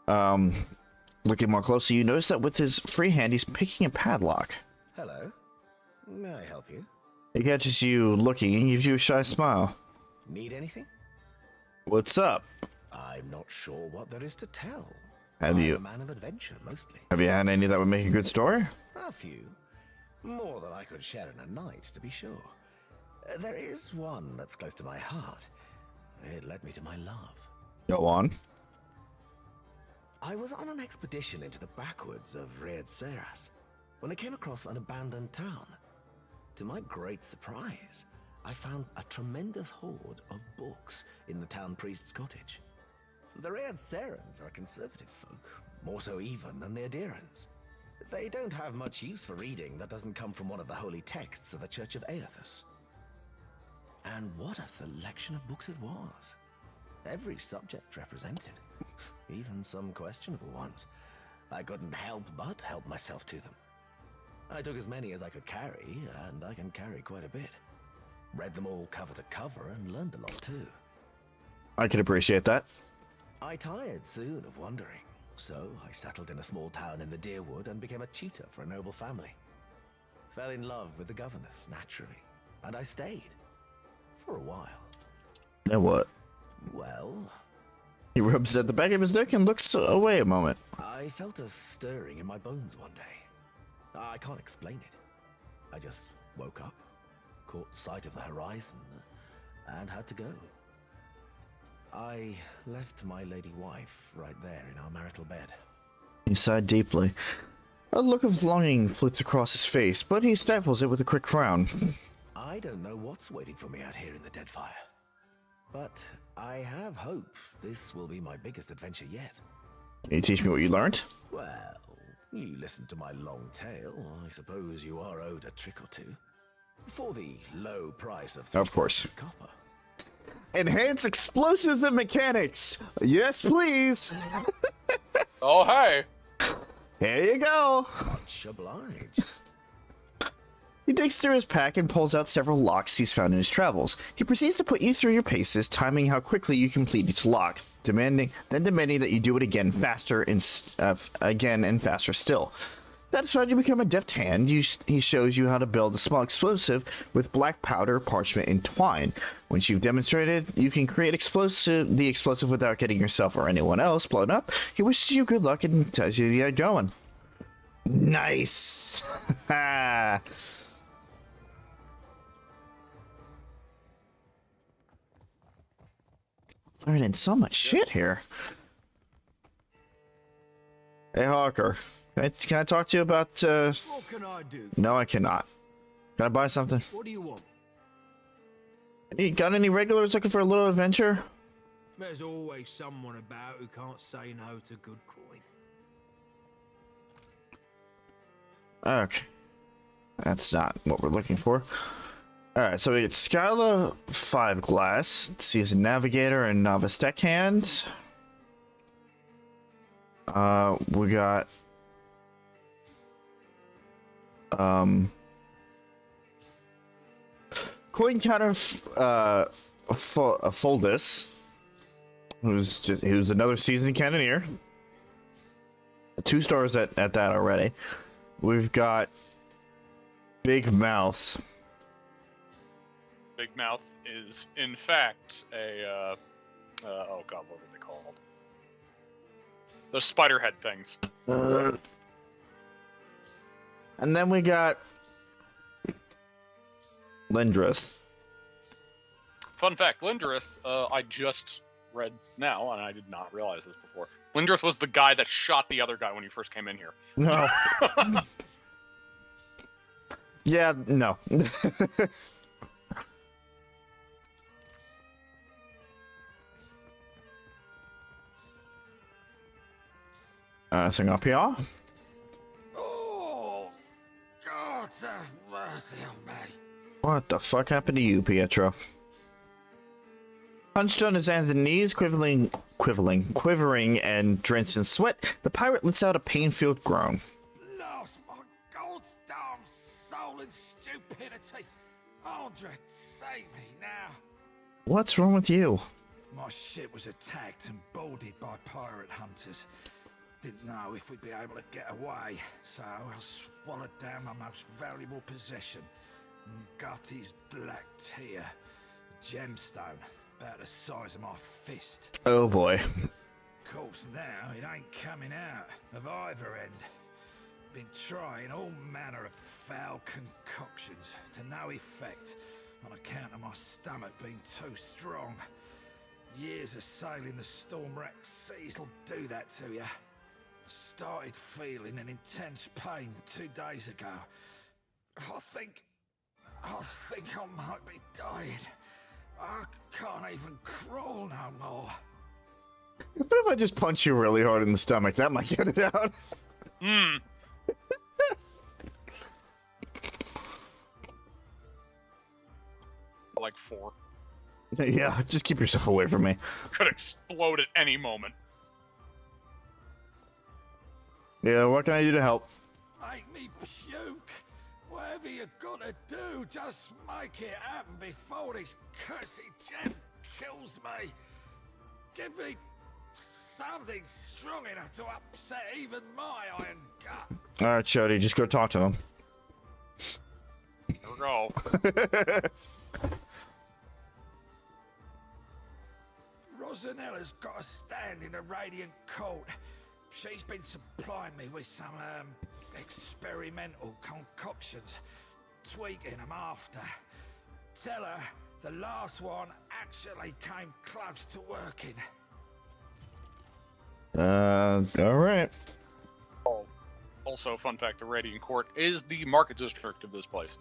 Looking more closely, you notice that with his free hand he's picking a padlock. Hello. May I help you? He catches you looking and gives you a shy smile. Need anything? What's up? I'm not sure what there is to tell. I'm a man of adventure, mostly. Have you had any that would make a good story? A few. More than I could share in a night, to be sure. There is one that's close to my heart. It led me to my love. Go on. I was on an expedition into the backwoods of Read Seras when I came across an abandoned town. To my great surprise, I found a tremendous hoard of books in the town priest's cottage. The Read Serans are conservative folk, more so even than the Adirans. They don't have much use for reading that doesn't come from one of the holy texts of the Church of Aethys. And what a selection of books it was. Every subject represented, even some questionable ones. I couldn't help but help myself to them. I took as many as I could carry, and I can carry quite a bit. Read them all cover to cover and learned a lot too. I can appreciate that. I tired soon of wandering, so I settled in a small town in the Deerwood and became a tutor for a noble family. Fell in love with the governess, naturally, and I stayed. For a while. Then what? Well... He rubs at the back of his neck and looks away a moment. I felt a stirring in my bones one day. I can't explain it. I just woke up, caught sight of the horizon, and had to go. I left my lady wife right there in our marital bed. He sighed deeply. A look of longing flits across his face, but he stifles it with a quick frown. I don't know what's waiting for me out here in the Deadfire. But I have hope this will be my biggest adventure yet. Can you teach me what you learned? Well, you listened to my long tale. I suppose you are owed a trick or two. For the low price of course. Copper. Enhance explosives and mechanics! Yes, please! Oh, hey! Here you go! Much obliged. He digs through his pack and pulls out several locks he's found in his travels. He proceeds to put you through your paces, timing how quickly you complete each lock, demanding that you do it again faster and faster still. Satisfied you become a deft hand, he shows you how to build a small explosive with black powder, parchment, and twine. Once you've demonstrated you can create the explosive without getting yourself or anyone else blown up, he wishes you good luck and tells you to get going. Nice! Learning so much shit here. Hey, Hawker. Can I talk to you about, What can I do? No, I cannot. Can I buy something? What do you want? You got any regulars looking for a little adventure? There's always someone about who can't say no to good coin. Okay. That's not what we're looking for. Alright, so we get Skyla 5 Glass, Seasoned Navigator, and Novice Deckhand. We got... Coin Counter Foldus, who's another seasoned cannoneer. 2 stars at that already. We've got Big Mouth. Big Mouth is, in fact, a, oh god, what were they called? The spider head things. And then we got Lindrith. Fun fact, Lindrith, I just read now, and I did not realize this before. Lindrith was the guy that shot the other guy when he first came in here. No. Yeah, no. Thing up here. Oh, God have mercy on me. What the fuck happened to you, Pietro? Hunched on his hands and knees, quivering and drenched in sweat, the pirate lets out a pain-filled groan. Lost my God's damn soul and stupidity. Andra, save me now. What's wrong with you? My ship was attacked and boarded by pirate hunters. Didn't know if we'd be able to get away, so I swallowed down my most valuable possession, Ngati's black tear, a gemstone about the size of my fist. Oh boy. Of course now it ain't coming out of either end. Been trying all manner of foul concoctions to no effect on account of my stomach being too strong. Years of sailing the storm-racked seas will do that to you. Started feeling an intense pain 2 days ago. I think I might be dying. I can't even crawl no more. What if I just punch you really hard in the stomach? That might get it out. Hmm. Like 4. Yeah, just keep yourself away from me. Could explode at any moment. Yeah, what can I do to help? Make me puke. Whatever you gotta do, just make it happen before this cursed gem kills me. Give me something strong enough to upset even my iron gut. Alright, Shody, just go talk to him. There we go. Rosanella's got a stand in the Radiant Court. She's been supplying me with some, experimental concoctions, tweaking them after. Tell her the last one actually came close to working. Alright. Also, fun fact, the Radiant Court is the market district of this place.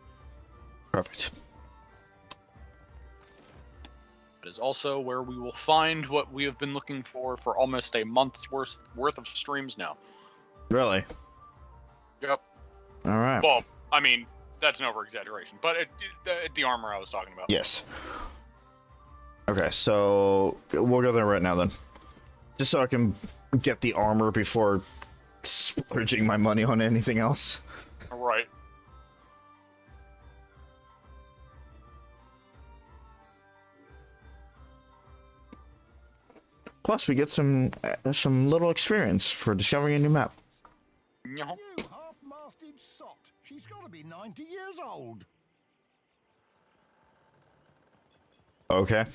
Perfect. It is also where we will find what we have been looking for almost a month's worth of streams now. Really? Yep. Alright. Well, I mean, that's an over-exaggeration, but the armor I was talking about. Yes. Okay, so we'll go there right now then. Just so I can get the armor before splurging my money on anything else. Right. Plus, we get some little experience for discovering a new map. You half-masted sot. She's got to be 90 years old. Okay.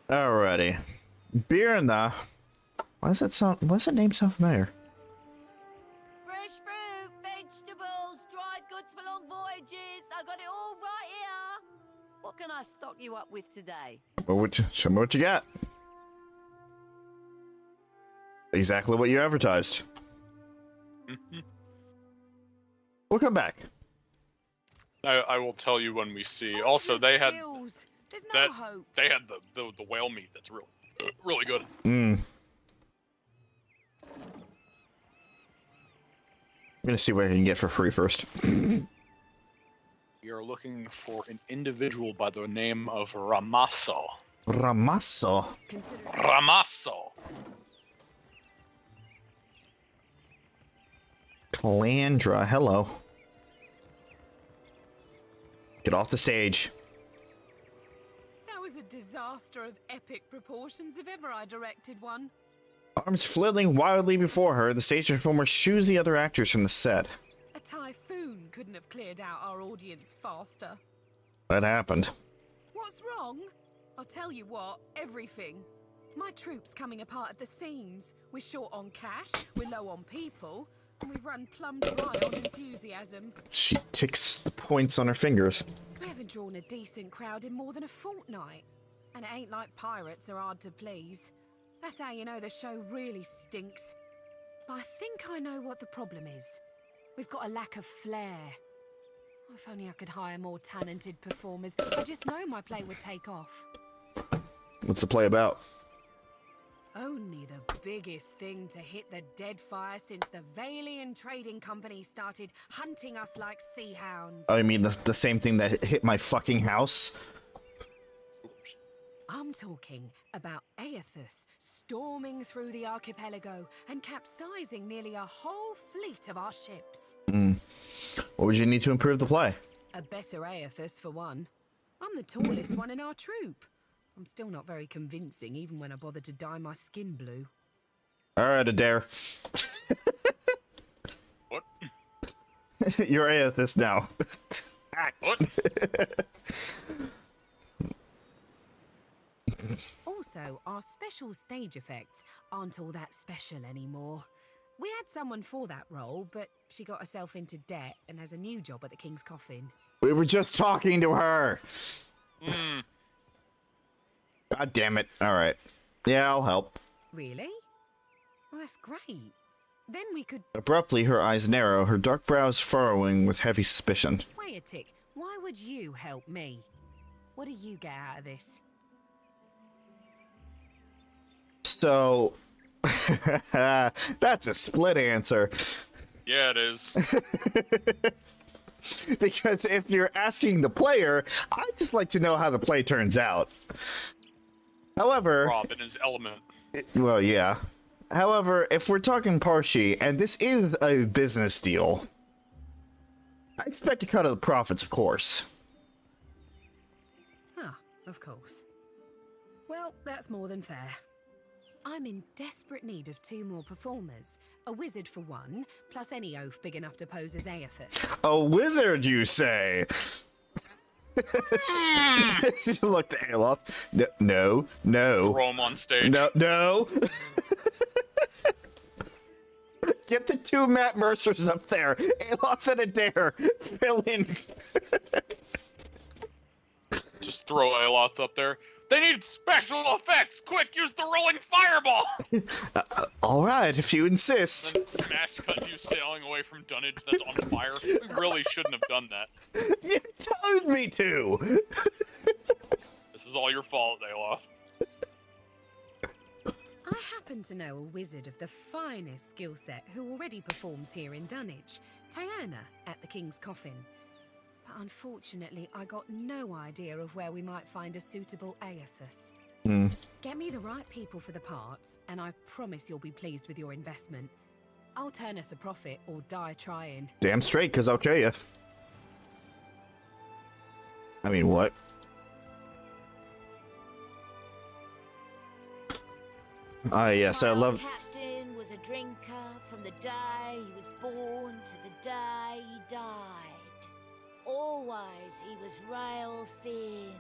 Alrighty. Beer in the... Why does that name sound familiar? Fresh fruit, vegetables, dried goods for long voyages. I got it all right here. What can I stock you up with today? Well, show me what you got. Exactly what you advertised. We'll come back. I will tell you when we see. Also, they had There's no that. hope. They had the whale meat that's really good. Mm. gonna see what I can get for free first. You're looking for an individual by the name of Ramasso. Ramasso. Ramasso. Andra, hello. Get off the stage. That was a disaster of epic proportions if ever I directed one. Arms flailing wildly before her, the stage performer shoos the other actors from the set. A typhoon couldn't have cleared out our audience faster. That happened. What's wrong? I'll tell you what, everything. My troop's coming apart at the seams. We're short on cash, we're low on people, and we've run plumb dry on enthusiasm. She ticks the points on her fingers. We haven't drawn a decent crowd in more than a fortnight. And it ain't like pirates are hard to please. That's how you know the show really stinks. But I think I know what the problem is. We've got a lack of flair. If only I could hire more talented performers. I just know my play would take off. What's the play about? Only the biggest thing to hit the Deadfire since the Valian Trading Company started hunting us like sea hounds. Oh, you mean the same thing that hit my fucking house? I'm talking about Aethus storming through the archipelago and capsizing nearly a whole fleet of our ships. What would you need to improve the play? A better Aethus, for one. I'm the tallest one in our troop. I'm still not very convincing, even when I bother to dye my skin blue. Alright, Adair. What? You're Aethys now. Act. What? Also, our special stage effects aren't all that special anymore. We had someone for that role, but she got herself into debt and has a new job at the King's Coffin. We were just talking to her. God damn it. Alright. Yeah, I'll help. Really? Well, that's great. Then we could... Abruptly, her eyes narrow, her dark brows furrowing with heavy suspicion. Wait a tick. Why would you help me? What do you get out of this? So... that's a split answer. Yeah, it is. Because if you're asking the player, I'd just like to know how the play turns out. However... Rob in his element. Well, yeah. However, if we're talking Parxi, and this is a business deal, I expect a cut of the profits, of course. Ah, of course. Well, that's more than fair. I'm in desperate need of 2 more performers. A wizard for one, plus any oaf big enough to pose as Aethys. A wizard, you say? She looked at Alof. No. Throw him on stage. No. Get the 2 Matt Mercers up there. Alof and Adair. Fill in. Just throw Aloth up there. They need special effects! Quick, use the rolling fireball! Alright, if you insist. And then smash cut you sailing away from dunnage that's on fire. We really shouldn't have done that. You told me to! This is all your fault, Aloth. I happen to know a wizard of the finest skill set who already performs here in Dunnage, Tiana at the King's Coffin. But unfortunately, I got no idea of where we might find a suitable Aethys. Get me the right people for the parts, and I promise you'll be pleased with your investment. I'll turn us a profit or die trying. Damn straight, because I'll kill you. I mean, what? Yes, I love... Captain was a drinker from the day he was born to the day he died. Always he was rail thin.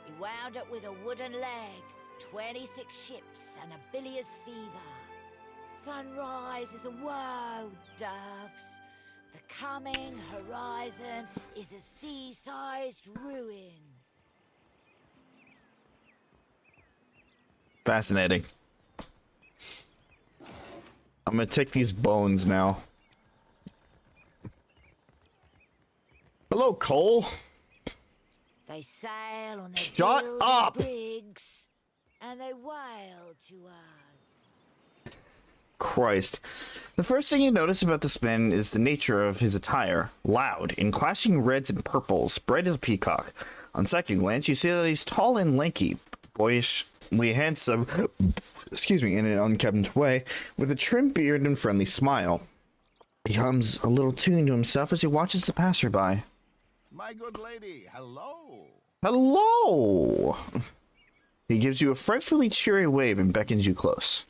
He wound up with a wooden leg, 26 ships, and a bilious fever. Sunrise is a woe, doves. The coming horizon is a sea-sized ruin. Fascinating. I'm gonna take these bones now. Hello, Cole. They sail on their Shut gilded up! brigs, and they wail to us. Christ. The first thing you notice about this man is the nature of his attire. Loud, in clashing reds and purples, bright as a peacock. On second glance, you see that he's tall and lanky, boyishly handsome, excuse me, in an unkempt way, with a trim beard and friendly smile. He hums a little tune to himself as he watches the passerby. My good lady, hello. Hello! He gives you a frightfully cheery wave and beckons you close.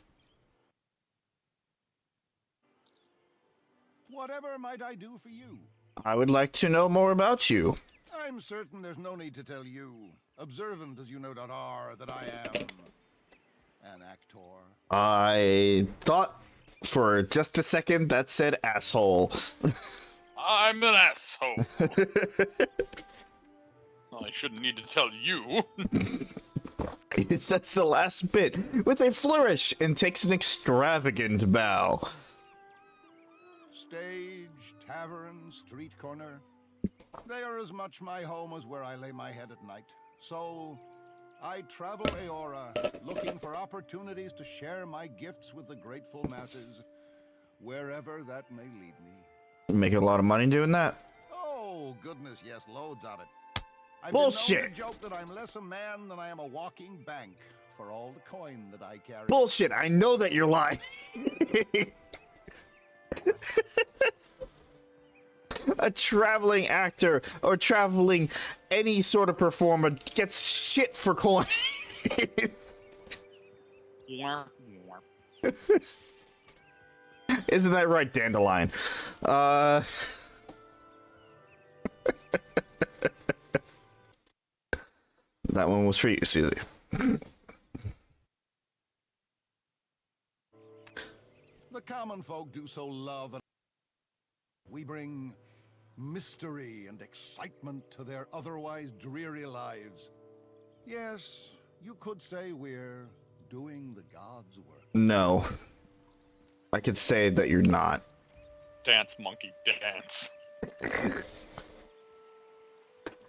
Whatever might I do for you? I would like to know more about you. I'm certain there's no need to tell you, observant as you no doubt are, that I am an actor. I thought for just a second that said asshole. I'm an asshole. I shouldn't need to tell you. He says the last bit with a flourish and takes an extravagant bow. Stage, tavern, street corner. They are as much my home as where I lay my head at night. So, I travel Aora, looking for opportunities to share my gifts with the grateful masses, wherever that may lead me. Making a lot of money doing that? Oh, goodness, yes, loads of it. I've Bullshit! been known to joke that I'm less a man than I am a walking bank for all the coin that I carry. Bullshit, I know that you're lying. A traveling actor or traveling any sort of performer gets shit for coin. Isn't that right, Dandelion? That one was for you, Suzie. The common folk do so love and we bring mystery and excitement to their otherwise dreary lives. Yes, you could say we're doing the gods' work. No. I could say that you're not. Dance, monkey, dance.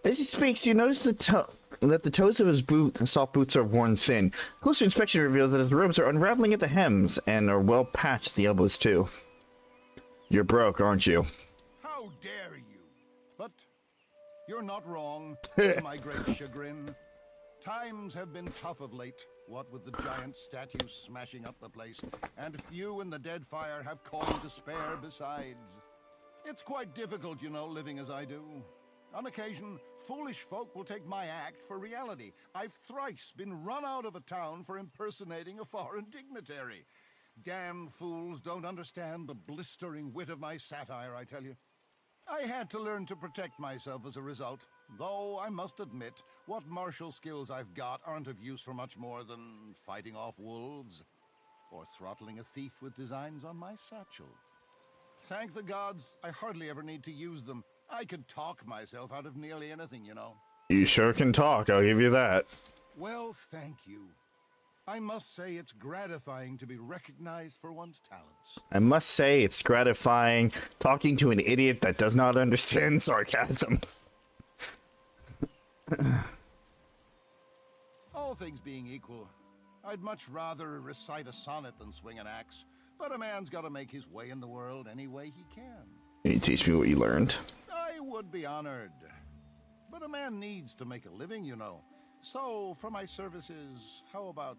As he speaks, you notice that the toes of his soft boots are worn thin. Closer inspection reveals that his robes are unraveling at the hems and are well patched at the elbows too. You're broke, aren't you? How dare you? But you're not wrong, to my great chagrin. Times have been tough of late, what with the giant statues smashing up the place, and few in the Deadfire have coin to spare besides. It's quite difficult, you know, living as I do. On occasion, foolish folk will take my act for reality. I've thrice been run out of a town for impersonating a foreign dignitary. Damn fools don't understand the blistering wit of my satire, I tell you. I had to learn to protect myself as a result, though I must admit, what martial skills I've got aren't of use for much more than fighting off wolves or throttling a thief with designs on my satchel. Thank the gods, I hardly ever need to use them. I can talk myself out of nearly anything, you know. You sure can talk, I'll give you that. Well, thank you. I must say it's gratifying to be recognized for one's talents. I must say it's gratifying talking to an idiot that does not understand sarcasm. All things being equal, I'd much rather recite a sonnet than swing an axe, but a man's got to make his way in the world any way he can. Can you teach me what you learned? I would be honored. But a man needs to make a living, you know. So, for my services, how about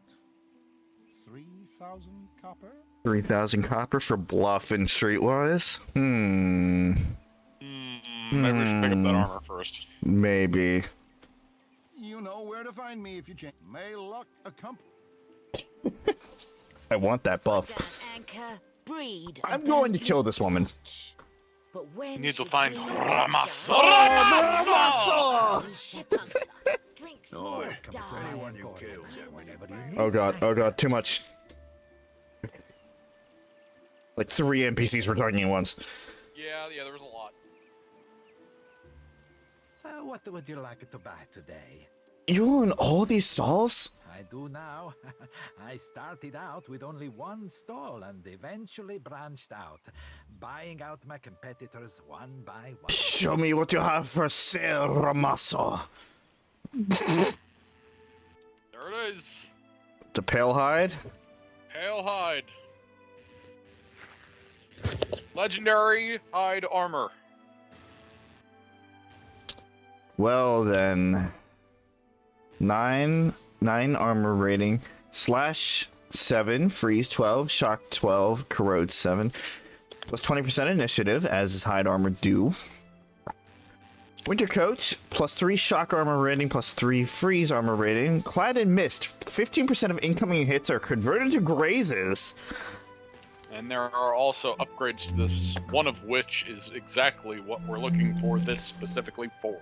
3,000 copper? 3,000 copper for bluff and streetwise? Maybe we should pick up that armor first. Maybe. You know where to find me if you change. May luck accompany. I want that buff. Anchor, breed, I'm going to kill this woman. But when You need to should find we Ramasa. Drinks Oh, more, die. anyone you kill, whenever you need. Oh god, too much. Like 3 NPCs were talking at once. Yeah, there was a lot. What would you like to buy today? You own all these stalls? I do now. I started out with only one stall and eventually branched out, buying out my competitors one by one. Show me what you have for sale, Ramasso. There it is. The pale hide? Pale hide. Legendary hide armor. Well then, 9 armor rating, slash 7, freeze 12, shock 12, corrode 7, plus 20% initiative, as is hide armor do. Winter coat, plus 3 shock armor rating, plus 3 freeze armor rating. Clad in mist, 15% of incoming hits are converted to grazes. And there are also upgrades to this, one of which is exactly what we're looking for this specifically for.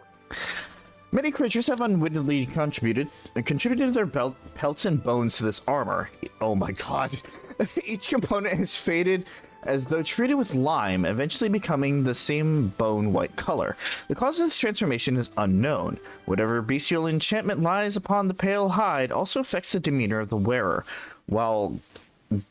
Many creatures have unwittingly contributed their pelts and bones to this armor. Oh my god. Each component has faded as though treated with lime, eventually becoming the same bone white color. The cause of this transformation is unknown. Whatever bestial enchantment lies upon the pale hide also affects the demeanor of the wearer. While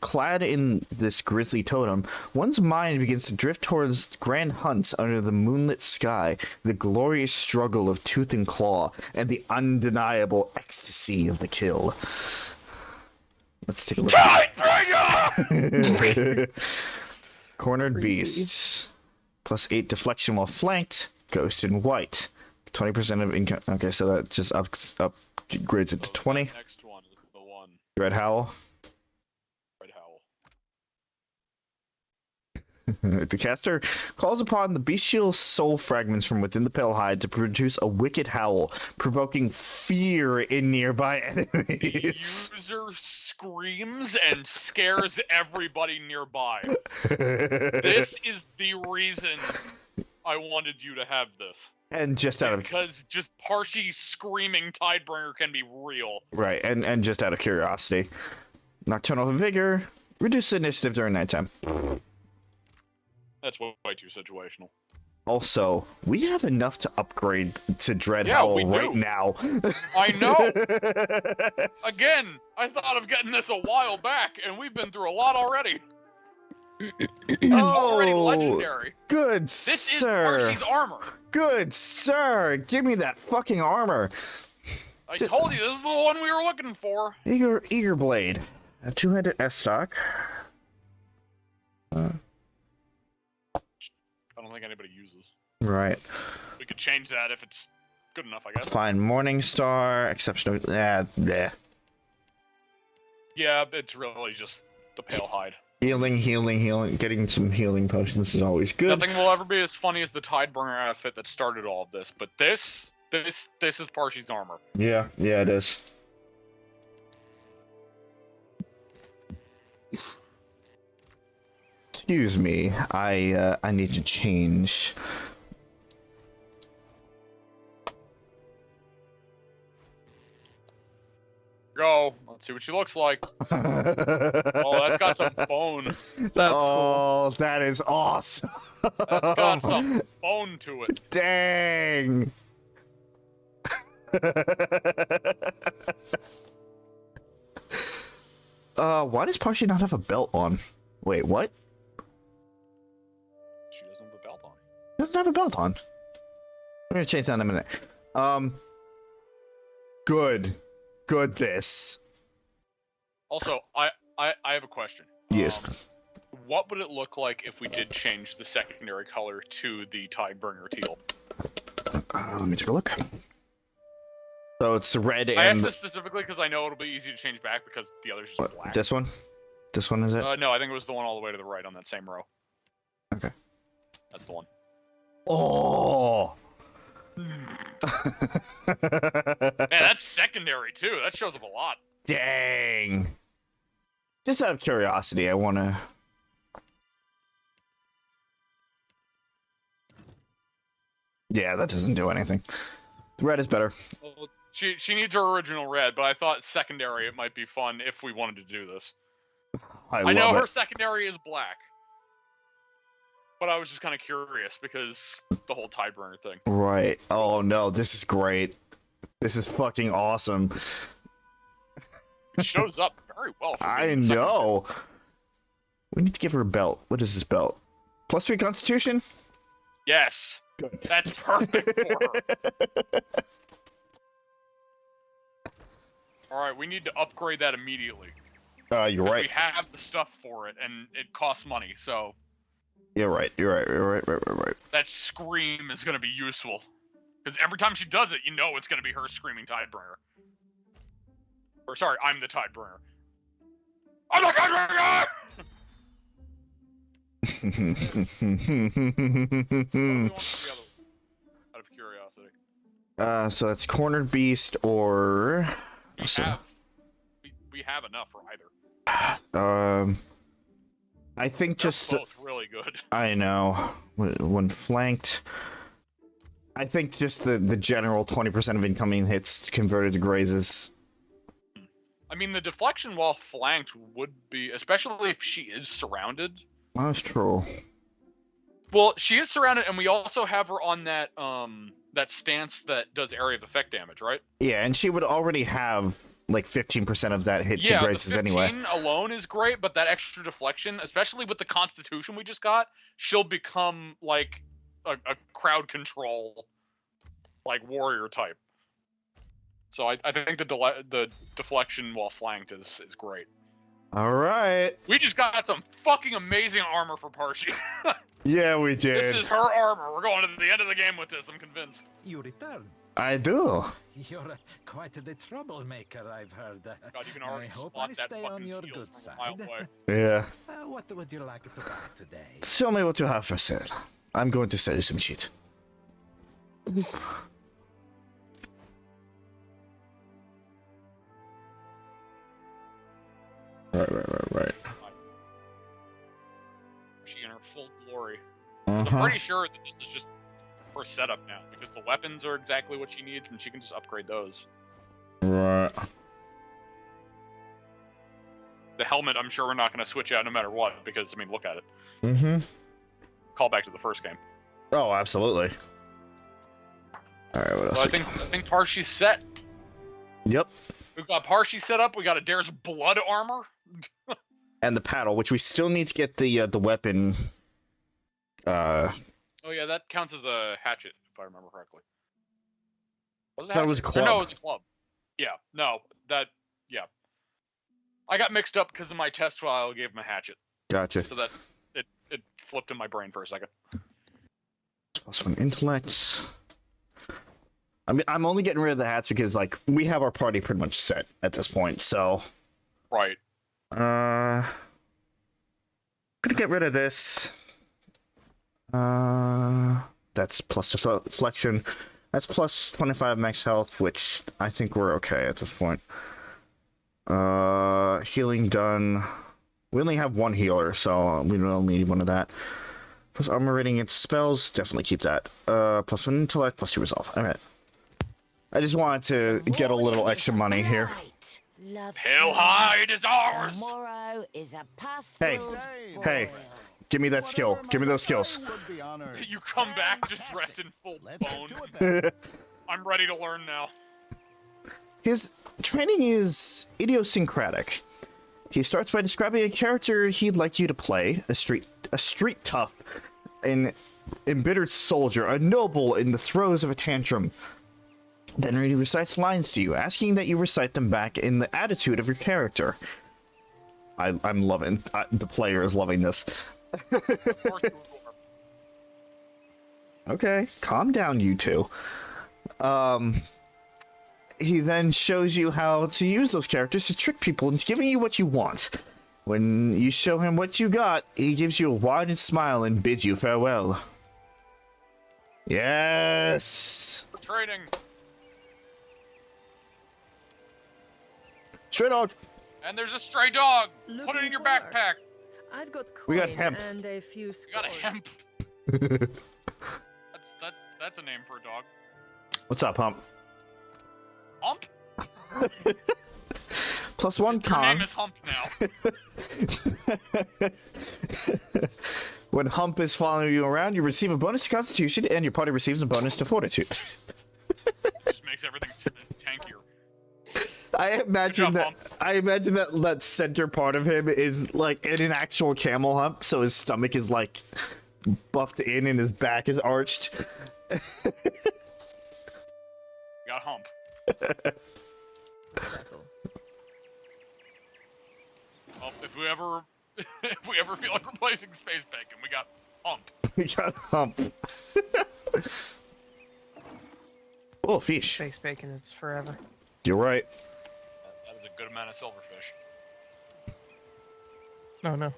clad in this grisly totem, one's mind begins to drift towards grand hunts under the moonlit sky, the glorious struggle of tooth and claw, and the undeniable ecstasy of the kill. Let's take a look. Tidebringer! Cornered beasts. Plus 8 deflection while flanked. Ghost in white. 20% of income. Okay, so that just upgrades it to 20. Next one is the one. Red Howl. Red Howl. The caster calls upon the bestial soul fragments from within the pale hide to produce a wicked howl, provoking fear in nearby enemies. The user screams and scares everybody nearby. This is the reason I wanted you to have this. And just out of because just Parxi screaming Tidebringer can be real. Right, and just out of curiosity. Nocturnal Vigor, reduce initiative during nighttime. That's way too situational. Also, we have enough to upgrade to Dread Howl right now. I know! Again, I thought of getting this a while back, and we've been through a lot already. It's already legendary. Good this sir. This is Parxi's armor. Good sir. Give me that fucking armor. I told you, this is the one we were looking for. Eager Blade. A 200 S-stock. I don't think anybody uses. Right. We could change that if it's good enough, I guess. Fine. Morning Star. Exceptional. Yeah. Yeah, it's really just the pale hide. Healing. Getting some healing potions is always good. Nothing will ever be as funny as the Tidebringer outfit that started all of this, but this is Parxi's armor. Yeah, it is. Excuse me, I need to change. Go. Let's see what she looks like. Oh, that's got some bone. That's cool. That is awesome. That's got some bone to it. Dang. Why does Parxi not have a belt on? Wait, what? She doesn't have a belt on. She doesn't have a belt on. I'm gonna change that in a minute. Good this. Also, I have a question. Yes. What would it look like if we did change the secondary color to the Tidebringer teal? Let me take a look. So it's red and... I asked this specifically because I know it'll be easy to change back because the other's just black. This one? This one is it? No, I think it was the one all the way to the right on that same row. Okay. That's the one. Oh! Man, that's secondary too. That shows up a lot. Dang. Just out of curiosity, I wanna... Yeah, that doesn't do anything. The red is better. Well, she needs her original red, but I thought secondary it might be fun if we wanted to do this. I know her secondary is black. But I was just kind of curious because the whole Tidebringer thing. Right. Oh no, this is great. This is fucking awesome. It shows up very well. I know. We need to give her a belt. What is this belt? +3 Constitution? Yes. Good. That's perfect for her. Alright, we need to upgrade that immediately. You're right. We have the stuff for it, and it costs money, so... You're right. You're right. You're right. Right. That scream is gonna be useful. Because every time she does it, you know it's gonna be her screaming Tidebringer. Or sorry, I'm the Tidebringer. I'm the Tidebringer! Out of curiosity. So that's Cornered Beast or... We have enough for either. I think They're just... both really good. I know. When flanked... I think just the general 20% of incoming hits converted to grazes. I mean, the deflection while flanked would be... Especially if she is surrounded. That's true. Well, she is surrounded, and we also have her on that that stance that does area of effect damage, right? Yeah, and she would already have like 15% of that hit to grazes the 15 anyway. alone is great, but that extra deflection, especially with the Constitution we just got, she'll become like a crowd control, like warrior type. So I think the deflection while flanked is great. All right. We just got some fucking amazing armor for Parxi. Yeah, we did. This is her armor. We're going to the end of the game with this, I'm convinced. You return. I do. You're quite the troublemaker, I've heard. God, you can already I hope spot I that stay fucking on your teal good from a mile side. away. Yeah. What would you like to buy today? Show me what you have for sale. I'm going to sell you some shit. Right. She in her full glory. Uh-huh. I'm pretty sure that this is just her setup now, because the weapons are exactly what she needs, and she can just upgrade those. Right. The helmet, I'm sure we're not going to switch out no matter what, because, I mean, look at it. Mm-hmm. Call back to the first game. Oh, absolutely. Alright, what else? So I think Parxi's set. Yep. We've got Parxi set up, we got Adair's blood armor. And the paddle, which we still need to get the weapon. Oh yeah, that counts as a hatchet, if I remember correctly. Was it Thought it was a club. No, it was a club. Yeah, no, yeah. I got mixed up because of my test file gave him a hatchet. Gotcha. So that it flipped in my brain for a second. +1 intellect. I mean, I'm only getting rid of the hats because, like, we have our party pretty much set at this point, so... Right. Gonna get rid of this. That's plus deflection. That's plus 25 max health, which I think we're okay at this point. Healing done. We only have one healer, so we don't need one of that. Plus armor rating its spells, definitely keep that. +1 intellect, +2 resolve. Alright. I just wanted to get a little extra money here. Pale hide is ours! Tomorrow is a Hey, give me that skill. Give me those skills. You come back just dressed in full bone. I'm ready to learn now. His training is idiosyncratic. He starts by describing a character he'd like you to play, a street tough, an embittered soldier, a noble in the throes of a tantrum. Then he recites lines to you, asking that you recite them back in the attitude of your character. I'm loving... the player is loving this. Okay, calm down, you two. He then shows you how to use those characters to trick people into giving you what you want. When you show him what you got, he gives you a wide smile and bids you farewell. Yes! Trading. Stray dog! And there's a stray dog! Put it in your backpack! I've got We got coin hemp. and a few scores. You got a hemp. That's a name for a dog. What's up, Hump? Hump? +1 Your con. name is Hump now. When Hump is following you around, you receive a bonus to Constitution, and your party receives a bonus to Fortitude. Just makes everything tankier. I imagine that center part of him is like in an actual camel hump, so his stomach is like buffed in and his back is arched. Got Hump. Well, if we ever feel like replacing Space Bacon, we got hump. We got a hump. Oh, fish. Space bacon is forever. You're right. That is a good amount of silverfish. Oh no.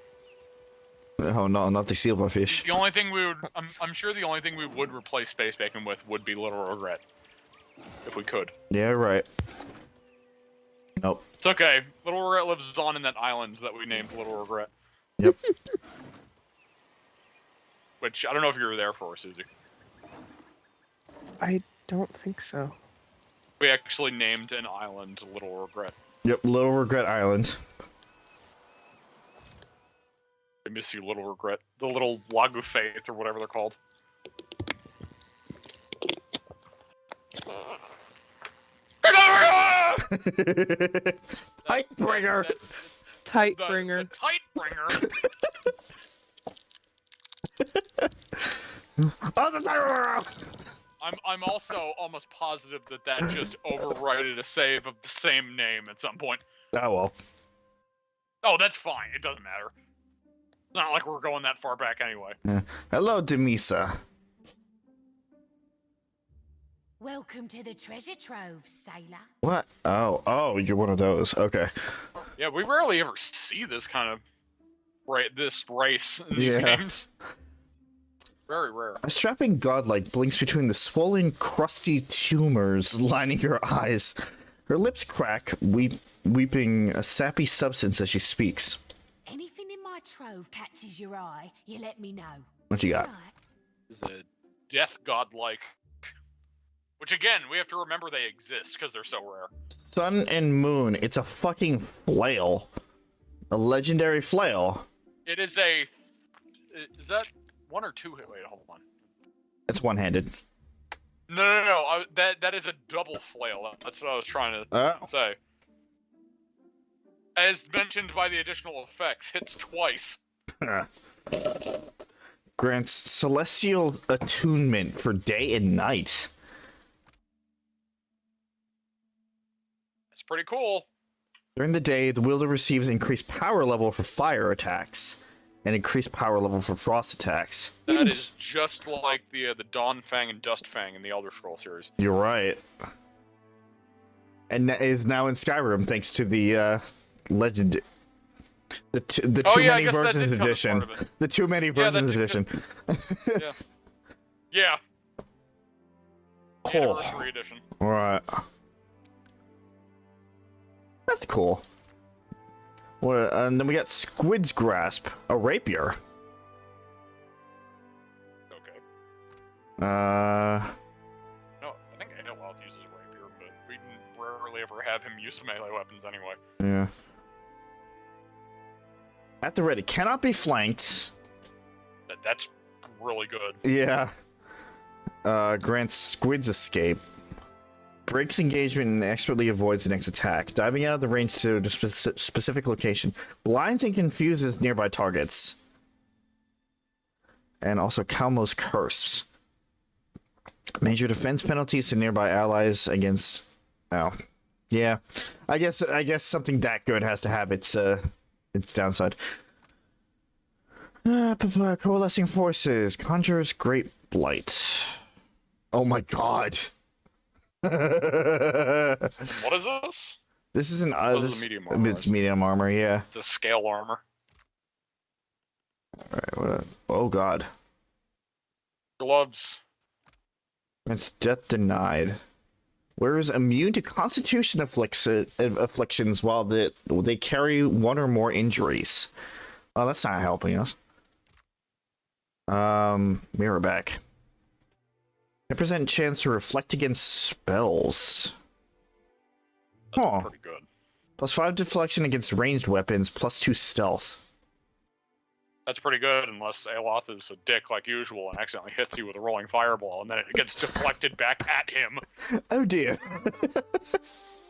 Oh no, not the silverfish. The only thing we would, I'm sure the only thing we would replace space bacon with would be Little Regret, if we could. Yeah, right. Nope. It's okay. Little Regret lives on in that island that we named Little Regret. Yep. Which I don't know if you were there for, Suzie. I don't think so. We actually named an island Little Regret. Yep, Little Regret Island. I miss you, Little Regret. The little Log of Faith, or whatever they're called. Tidebringer! Tidebringer. The Tidebringer! Oh, the Tidebringer! I'm also almost positive that just overrided a save of the same name at some point. Oh well. Oh, that's fine. It doesn't matter. It's not like we're going that far back anyway. Hello, Demisa. Welcome to the treasure trove, sailor. What? Oh, you're one of those. Okay. Yeah, we rarely ever see this kind of this race in these games. Very rare. A strapping godlike blinks between the swollen, crusty tumors lining her eyes. Her lips crack, weeping a sappy substance as she speaks. Anything in my trove catches your eye, you let me know. What you got? This is a death godlike. Which again, we have to remember they exist because they're so rare. Sun and Moon. It's a fucking flail. A legendary flail. It is a... Is that one or two? Wait, hold on. It's one-handed. No. That is a double flail. That's what I was trying to say. As mentioned by the additional effects, hits twice. Grants celestial attunement for day and night. It's pretty cool. During the day, the wielder receives increased power level for fire attacks and increased power level for frost attacks. That is just like the Dawn Fang and Dust Fang in the Elder Scrolls series. You're right. And that is now in Skyrim thanks to the legend. The too many versions edition. The too many versions edition. Yeah. Cool. Anniversary edition. Alright. That's cool. What? And then we got Squid's Grasp, a rapier. Okay. No, I think Aeloth uses a rapier, but we rarely ever have him use melee weapons anyway. Yeah. At the ready, cannot be flanked. That's really good. Yeah. Grants Squid's escape. Breaks engagement and expertly avoids the next attack, diving out of the range to a specific location. Blinds and confuses nearby targets. And also Calmo's Curse. Major defense penalties to nearby allies against... Oh. Yeah. I guess something that good has to have its downside. Coalescing forces. Conjures Great Blight. Oh my god. What is this? This is an this medium armor. It's medium armor, yeah. It's a scale armor. Alright, oh god. Gloves. It's death denied. Whereas immune to constitution afflictions while they carry one or more injuries. Oh, that's not helping us. Mirror back. 10% chance to reflect against spells. That's pretty good. Plus 5 deflection against ranged weapons, plus 2 stealth. That's pretty good, unless Aeloth is a dick like usual and accidentally hits you with a rolling fireball, and then it gets deflected back at him. Oh dear.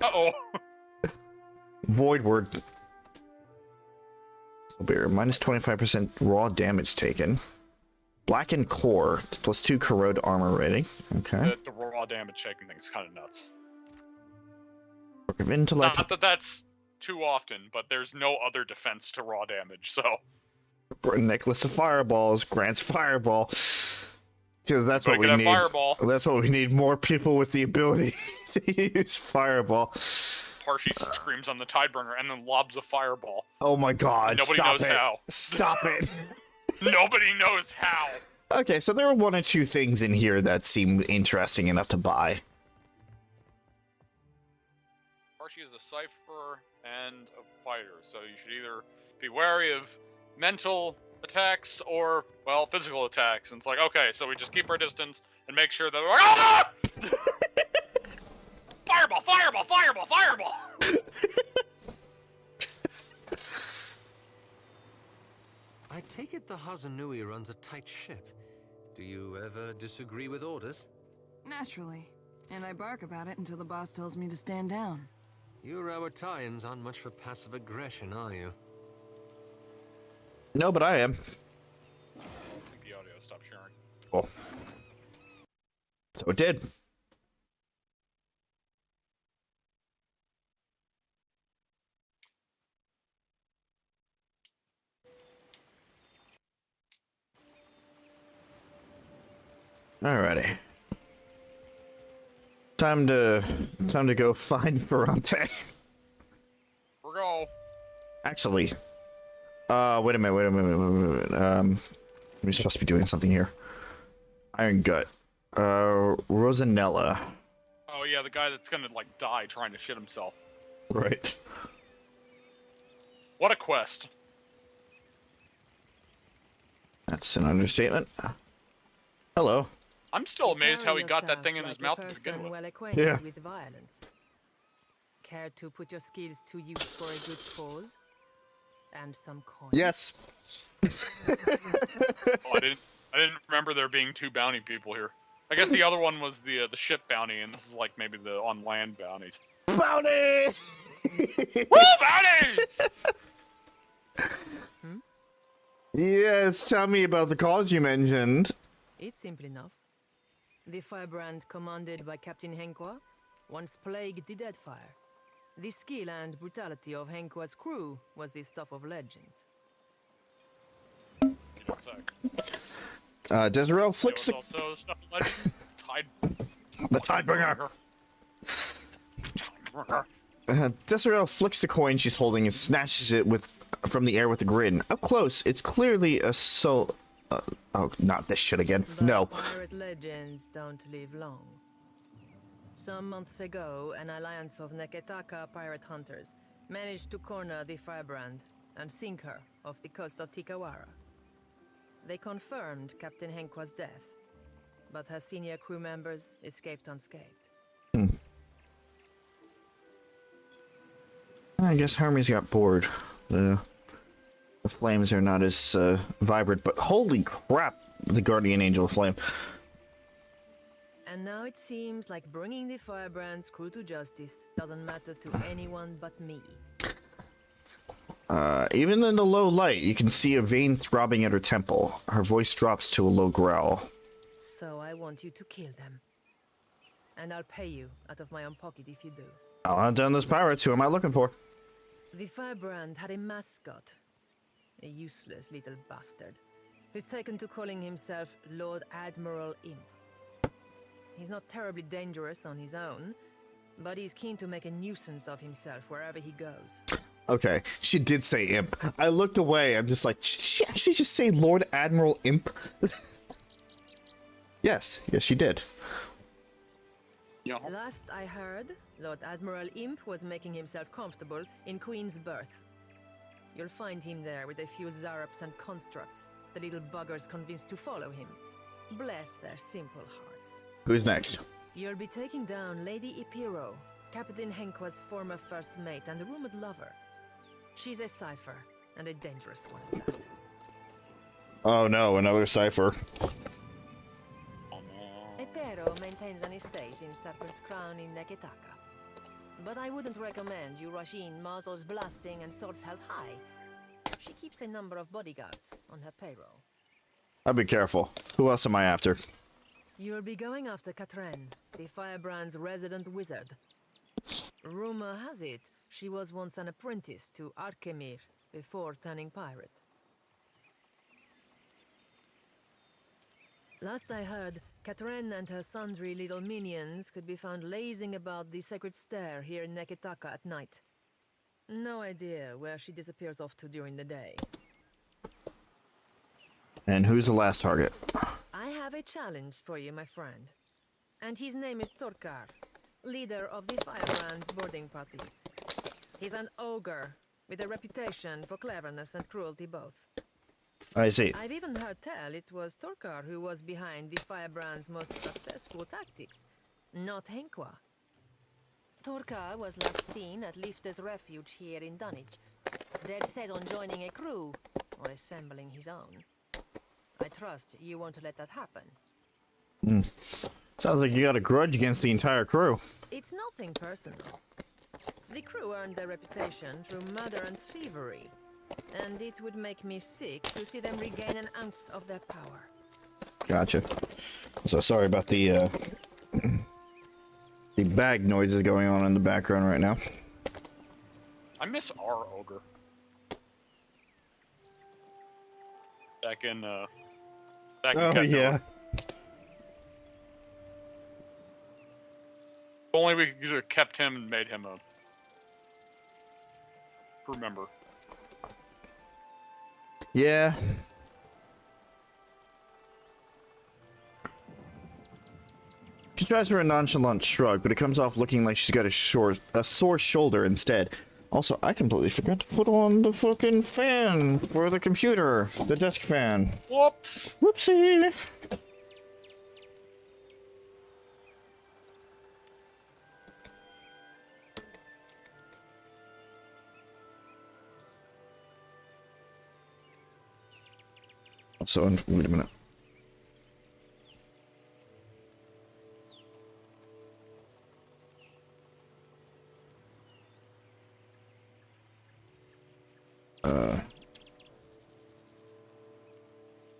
Uh-oh. Void word. Minus 25% raw damage taken. Blackened core, plus 2 corrode armor rating. Okay. The raw damage taking thing is kind of nuts. Work of intellect. Not that that's too often, but there's no other defense to raw damage, so... For a necklace of fireballs grants fireball. Because that's what we need. Fireball. That's what we need. More people with the ability to use fireball. Parxi screams on the Tidebringer and then lobs a fireball. Oh my god, Nobody knows how. Stop it. Nobody knows how. Okay, so there are one or two things in here that seem interesting enough to buy. Parxi is a cipher and a fighter, so you should either be wary of mental attacks or, well, physical attacks. And it's like, okay, so we just keep our distance and make sure that we're like, ah! Fireball, fireball, fireball, fireball! I take it the Hazanui runs a tight ship. Do you ever disagree with orders? Naturally. And I bark about it until the boss tells me to stand down. You Rawatayans aren't much for passive aggression, are you? No, but I am. I think the audio stopped sharing. Oh. So it did. Alrighty. Time to go find Ferrante. We're go. Actually, wait a minute. We're supposed to be doing something here. Iron Gut. Rosanella. Oh yeah, the guy that's gonna like die trying to shit himself. Right. What a quest. That's an understatement. Hello. I'm still amazed how he got that thing in his mouth to begin with. Well acquainted Yeah. with violence. Care to put your skills to use for a good cause? And some coin. Yes. Oh, I didn't remember there being two bounty people here. I guess the other one was the ship bounty, and this is like maybe the on land bounties. Bounties! Woo, bounties! Yes, tell me about the cause you mentioned. It's simple enough. The firebrand commanded by Captain Henqua once plagued the Deadfire. The skill and brutality of Henqua's crew was the stuff of legends. Desiree flicks the... Also stuff of legends. The Tidebringer. Desiree flicks the coin she's holding and snatches it from the air with a grin. Up close, it's clearly a soul... oh, not this shit again. But No. pirate legends don't live long. Some months ago, an alliance of Neketaka pirate hunters managed to corner the firebrand and sink her off the coast of Tikawara. They confirmed Captain Henqua's death, but her senior crew members escaped unscathed. I guess Hermes got bored. The flames are not as vibrant, but holy crap, the Guardian Angel of Flame. And now it seems like bringing the firebrand's crew to justice doesn't matter to anyone but me. Even in the low light, you can see a vein throbbing at her temple. Her voice drops to a low growl. So I want you to kill them. And I'll pay you out of my own pocket if you do. I'll hunt down those pirates. Who am I looking for? The firebrand had a mascot. A useless little bastard, who's taken to calling himself Lord Admiral Imp. He's not terribly dangerous on his own, but he's keen to make a nuisance of himself wherever he goes. Okay, she did say imp. I looked away. I'm just like, did she actually just say Lord Admiral Imp? Yes, she did. Last I heard, Lord Admiral Imp was making himself comfortable in Queen's Berth. You'll find him there with a few Zarups and constructs, the little buggers convinced to follow him. Bless their simple hearts. Who's next? You'll be taking down Lady Ipiro, Captain Henqua's former first mate and a rumored lover. She's a cipher, and a dangerous one at that. Oh no, another cipher. Ipiro maintains an estate in Serpent's Crown in Neketaka. But I wouldn't recommend you rush in muzzles blasting and swords held high. She keeps a number of bodyguards on her payroll. I'll be careful. Who else am I after? You'll be going after Katren, the firebrand's resident wizard. Rumor has it, she was once an apprentice to Arkemir before turning pirate. Last I heard, Katrin and her sundry little minions could be found lazing about the sacred stair here in Neketaka at night. No idea where she disappears off to during the day. And who's the last target? I have a challenge for you, my friend. And his name is Torkar, leader of the Firebrand's boarding parties. He's an ogre, with a reputation for cleverness and cruelty both. I see. I've even heard tell it was Torkar who was behind the Firebrand's most successful tactics, not Henkwa. Torkar was last seen at Lifter's refuge here in Dunwich. Dead set on joining a crew, or assembling his own. I trust you won't let that happen. Sounds like you got a grudge against the entire crew. It's nothing personal. The crew earned their reputation through murder and thievery, and it would make me sick to see them regain an ounce of their power. Gotcha. So sorry about the the bag noises going on in the background right now. I miss our ogre. Back in Oh Ketno. yeah. If only we could have kept him and made him a crew member. Yeah. She tries for a nonchalant shrug, but it comes off looking like she's got a sore shoulder instead. Also, I completely forgot to put on the fucking fan for the computer, the desk fan. Whoops! Whoopsie! So, wait a minute.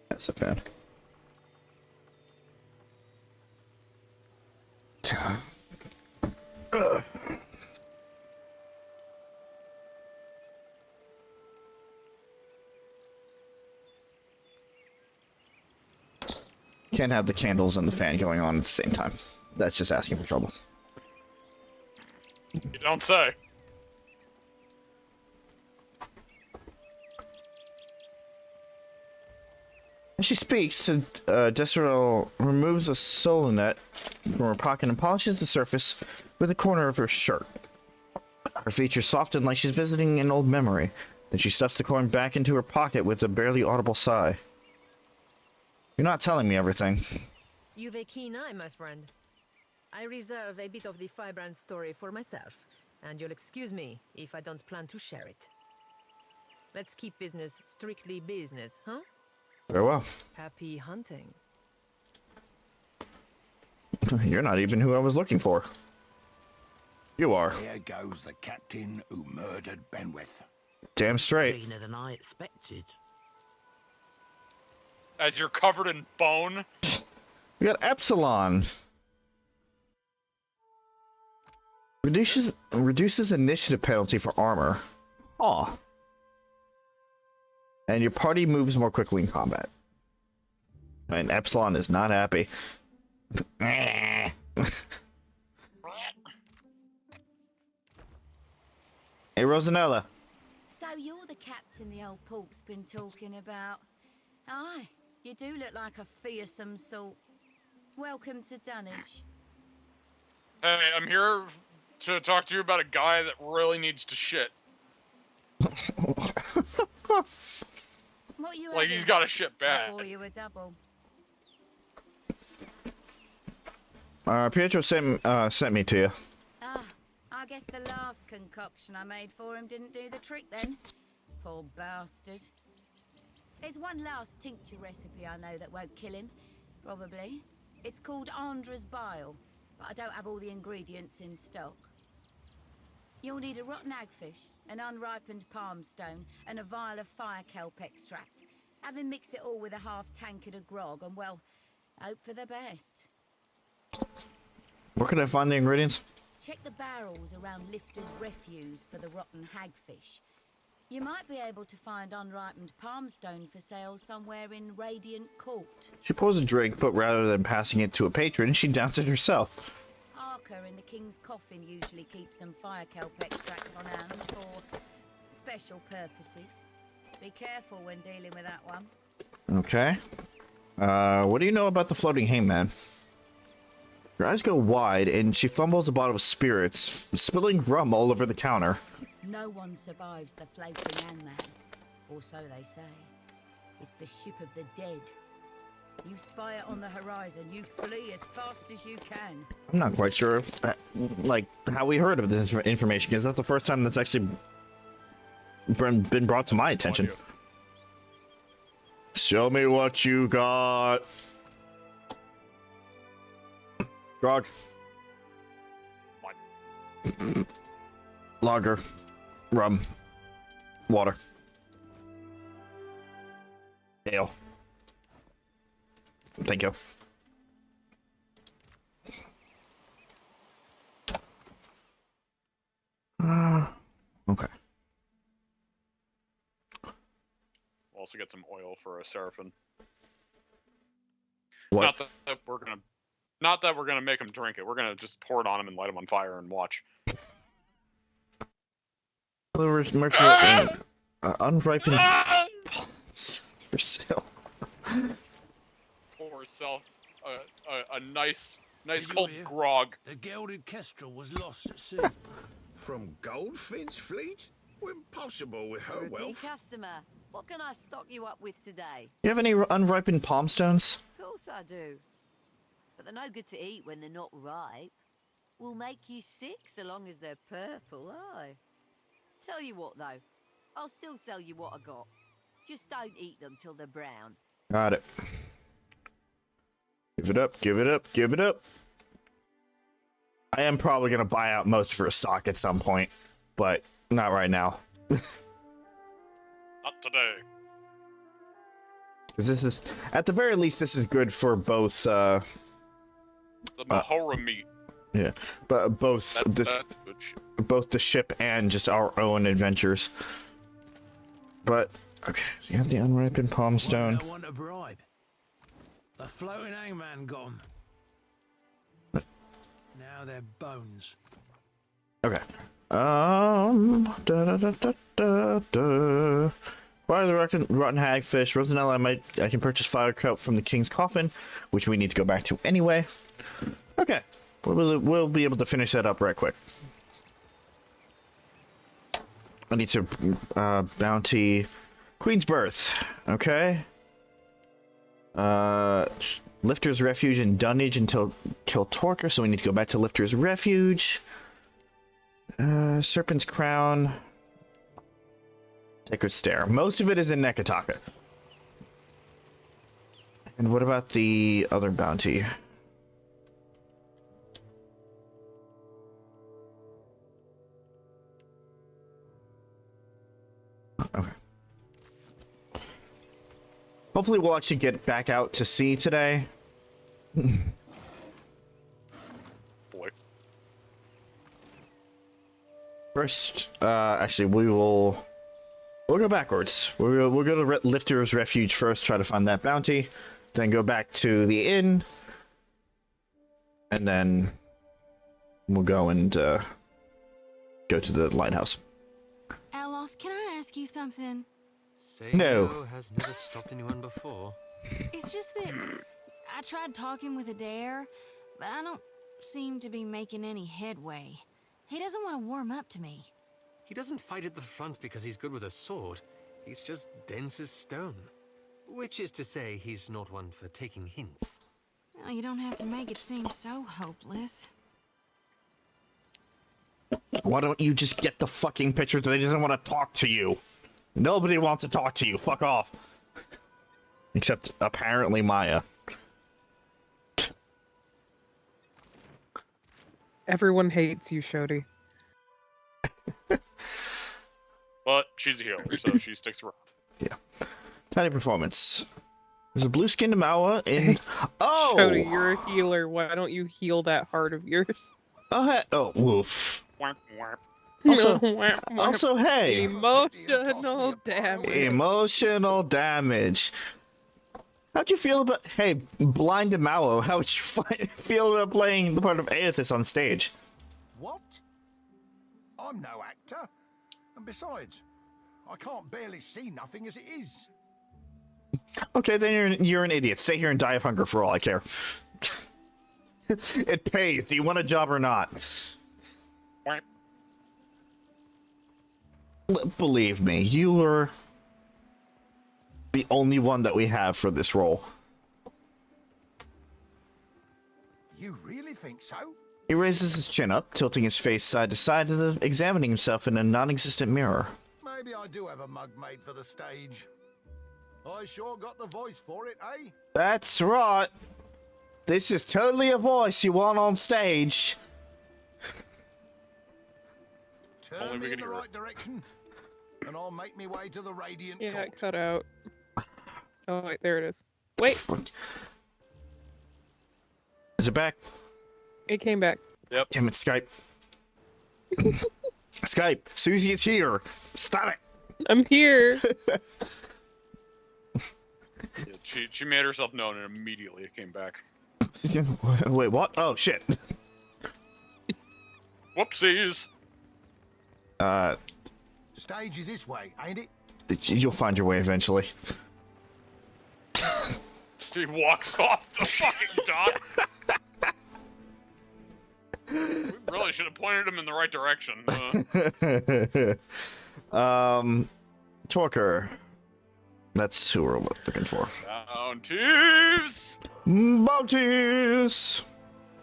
That's a fan. Can't have the candles and the fan going on at the same time. That's just asking for trouble. You don't say. As she speaks, Desiree removes a solo net from her pocket and polishes the surface with a corner of her shirt. Her features soften like she's visiting an old memory. Then she stuffs the coin back into her pocket with a barely audible sigh. You're not telling me everything. You've a keen eye, my friend. I reserve a bit of the Firebrand story for myself, and you'll excuse me if I don't plan to share it. Let's keep business strictly business, huh? Very well. Happy hunting. You're not even who I was looking for. You are. There goes the captain who murdered Benwith. Damn straight. Cleaner than I expected. As you're covered in bone. We got Epsilon. Reduces initiative penalty for armor. Aw. And your party moves more quickly in combat. And Epsilon is not happy. Hey, Rosanella. So you're the captain the old pork's been talking about. Aye, you do look like a fearsome sort. Welcome to Dunwich. Hey, I'm here to talk to you about a guy that really needs to shit. What you like he's got a shit bad. Or you a double. Pietro sent me to you. Ah, I guess the last concoction I made for him didn't do the trick then. Poor bastard. There's one last tincture recipe I know that won't kill him, probably. It's called Andra's Bile, but I don't have all the ingredients in stock. You'll need a rotten hagfish, an unripened palm stone, and a vial of fire kelp extract. Have him mix it all with a half tankard of grog, and well, hope for the best. Where can I find the ingredients? Check the barrels around Lifter's refuse for the rotten hagfish. You might be able to find unripened palmstone for sale somewhere in Radiant Court. She pours a drink, but rather than passing it to a patron, she downs it herself. Harker in the King's Coffin usually keeps some fire kelp extract on hand for special purposes. Be careful when dealing with that one. Okay. What do you know about the floating hangman? Her eyes go wide, and she fumbles a bottle of spirits, spilling rum all over the counter. No one survives the floating hangman, or so they say. It's the ship of the dead. You spy it on the horizon, you flee as fast as you can. I'm not quite sure, like, how we heard of this information. Is that the first time that's actually been brought to my attention? Show me what you got. Grog. What? Lager. Rum. Water. Ale. Thank you. Okay. We'll also get some oil for a seraphim. What? Not that we're gonna make him drink it. We're gonna just pour it on him and light him on fire and watch. Unripened palms for sale. Pour herself a nice Did you cold hear? grog. The gilded kestrel was lost at sea. From Goldfinch Fleet? Impossible with her Repeat wealth. customer. What can I stock you up with today? You have any unripened palm stones? Of course I do. But they're no good to eat when they're not ripe. Will make you sick so long as they're purple, aye. Tell you what though, I'll still sell you what I got. Just don't eat them till they're brown. Got it. Give it up, give it up, give it up. I am probably gonna buy out most for a stock at some point, but not right now. Not today. Because this is, at the very least, this is good for both, The Mahora meat. yeah, but both That's good shit. both the ship and just our own adventures. But, okay, so you have the unripened palm stone. I want a bribe. The floating hangman gone. Now they're bones. Okay. Da da da da da da. Buy the rotten hagfish. Rosanella, I can purchase fire kelp from the King's Coffin, which we need to go back to anyway. Okay. We'll be able to finish that up right quick. I need to bounty Queen's Birth. Okay. Lifter's Refuge and Dunnage until kill Torker, so we need to go back to Lifter's Refuge. Serpent's Crown. Sacred Stair. Most of it is in Nekataka. And what about the other bounty? Okay. Hopefully we'll actually get back out to sea today. Boy. First, actually, we'll go backwards. We'll go to Lifter's Refuge first, try to find that bounty, then go back to the inn, and then we'll go and go to the lighthouse. Aloth, can I ask you something? Saying No. no has never stopped anyone before. It's just that I tried talking with Adair, but I don't seem to be making any headway. He doesn't want to warm up to me. He doesn't fight at the front because he's good with a sword. He's just dense as stone. Which is to say, he's not one for taking hints. Oh, you don't have to make it seem so hopeless. Why don't you just get the fucking pictures? They just don't want to talk to you. Nobody wants to talk to you. Fuck off. Except, apparently, Maya. Everyone hates you, Shodi. But she's a healer, so she sticks around. Yeah. Tiny performance. There's a blue-skinned Mawa in... Oh! Shodi, you're a healer. Why don't you heal that heart of yours? Oh, woof. Wharp, wharp. Also, hey. Emotional damage. Emotional damage. How'd you feel about, hey, Blind and Mallow, how would you feel about playing the part of Aethys on stage? What? I'm no actor. And besides, I can't barely see nothing as it is. Okay, then you're an idiot. Stay here and die of hunger for all I care. It pays. Do you want a job or not? Believe me, you were the only one that we have for this role. You really think so? He raises his chin up, tilting his face side to side as if examining himself in a non-existent mirror. Maybe I do have a mug made for the stage. I sure got the voice for it, eh? That's right. This is totally a voice you want on stage. Turn me in the right direction, and I'll make me way to the Radiant Yeah, Court. it cut out. Oh, wait, there it is. Wait! Is it back? It came back. Yep. Damn it, Skype. Skype, Suzie is here. Stop it. I'm here. Yeah, she made herself known and immediately it came back. Wait, what? Oh, shit. Whoopsies. Stage is this way, ain't it? You'll find your way eventually. She walks off the fucking dock. We really should have pointed him in the right direction. Torker. That's who we're looking for. Bounties! Bounties!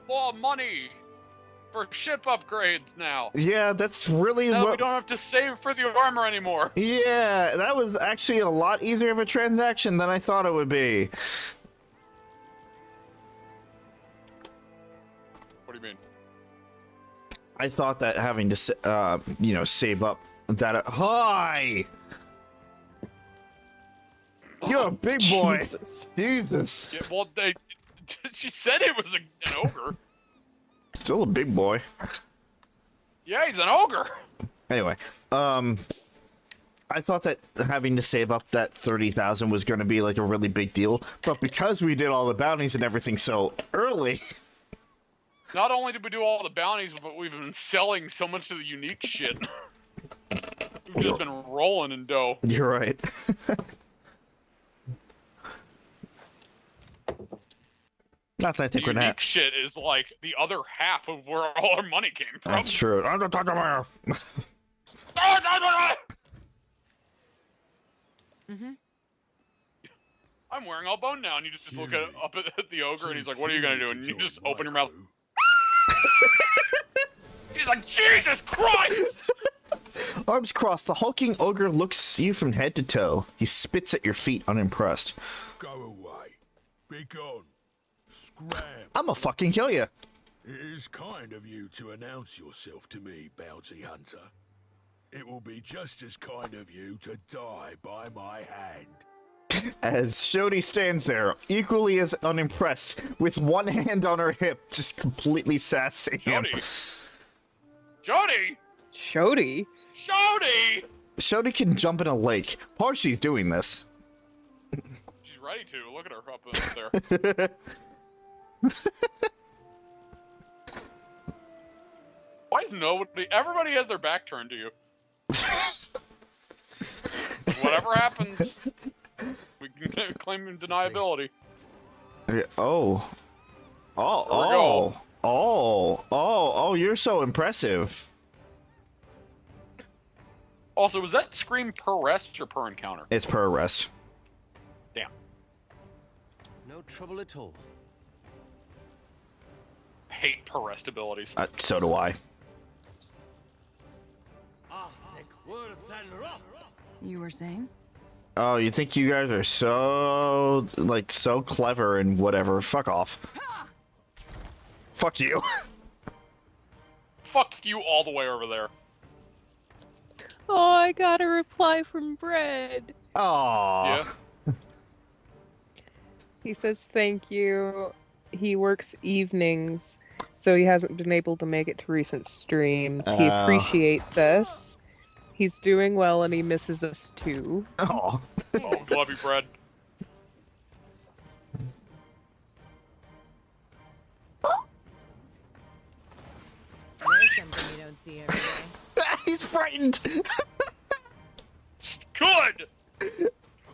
More money! For ship upgrades now! Yeah, that's really now what... we don't have to save for the armor anymore! Yeah, that was actually a lot easier of a transaction than I thought it would be. What do you mean? I thought that having to, you know, save up that... Hi! You're a big boy! Jesus! Yeah, well, she said it was an ogre. Still a big boy. Yeah, he's an ogre! Anyway, I thought that having to save up that 30,000 was going to be like a really big deal, but because we did all the bounties and everything so early... Not only did we do all the bounties, but we've been selling so much of the unique shit. We've just been rolling in dough. You're right. Not that I think the we're unique not. shit is like the other half of where all our money came from. That's true. I'm wearing all bone now, and you just look up at the ogre, and he's like, "What are you gonna do?" And you just open your mouth. She's like, "Jesus Christ!" Arms crossed, the hulking ogre looks you from head to toe. He spits at your feet, unimpressed. Go away. Be gone. Scram. I'ma fucking kill you. It is kind of you to announce yourself to me, bounty hunter. It will be just as kind of you to die by my hand. As Shodi stands there, equally as unimpressed, with one hand on her hip, just completely sassing him. Jody! Shodi? Shodi! Shodi can jump in a lake. Parxi's doing this. She's ready to. Look at her up there. Why is nobody... Everybody has their back turned to you. Whatever happens, we can claim deniability. Oh, you're so impressive. Also, was that scream per rest or per encounter? It's per arrest. Damn. No trouble at all. Hate per rest abilities. So do I. You were saying? Oh, you think you guys are so, like, so clever and whatever. Fuck off. Fuck you. Fuck you all the way over there. Oh, I got a reply from Bread. Aww. Yeah. He says thank you. He works evenings. So he hasn't been able to make it to recent streams. He appreciates us. He's doing well and he misses us too. Oh. Oh, love you, bread. There's something you don't see every day. He's frightened. Good.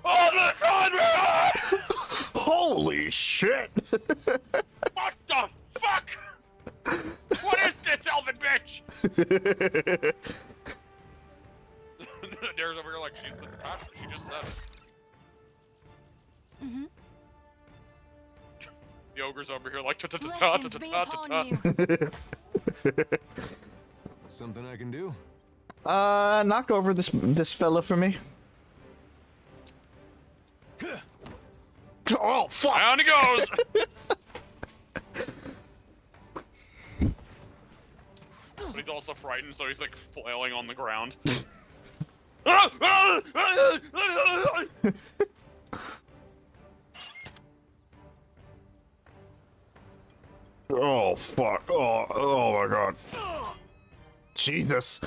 Oh, the Conrad! Holy shit! What the fuck? What is this, elven bitch? There's over here like she just said it. Mm-hmm. The ogre's over here like ta-ta-ta-ta-ta-ta-ta-ta. Something I can do? Knock over this fella for me. Oh fuck! Down he goes. But he's also frightened, so he's like flailing on the ground. Oh fuck! Oh my god! Jesus!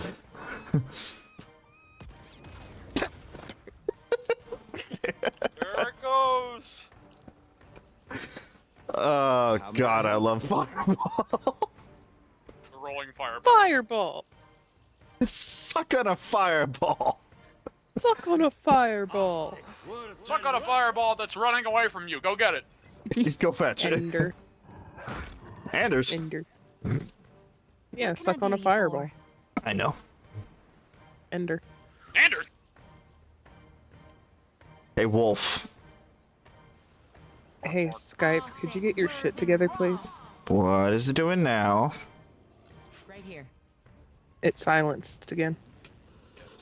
There it goes. Oh god, I love Fireball. The rolling fireball. Fireball. Suck on a fireball. Suck on a fireball. Suck on a fireball that's running away from you. Go get it. Go fetch it. Ender. Anders. Ender. Yeah, suck on a fireball. I know. Ender. Anders. Hey, Wolf. Hey, Skype, could you get your shit together, please? What is it doing now? Right here. It silenced again.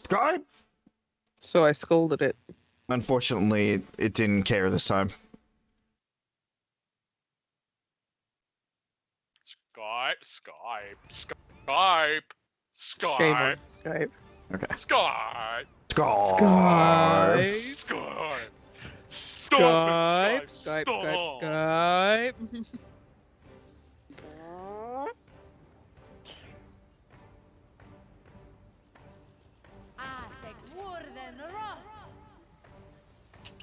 Skype? So I scolded it. Unfortunately, it didn't care this time. Skype. Shame on Skype. Okay. Skype. Skype. Skype. Skype. Skype. Skype.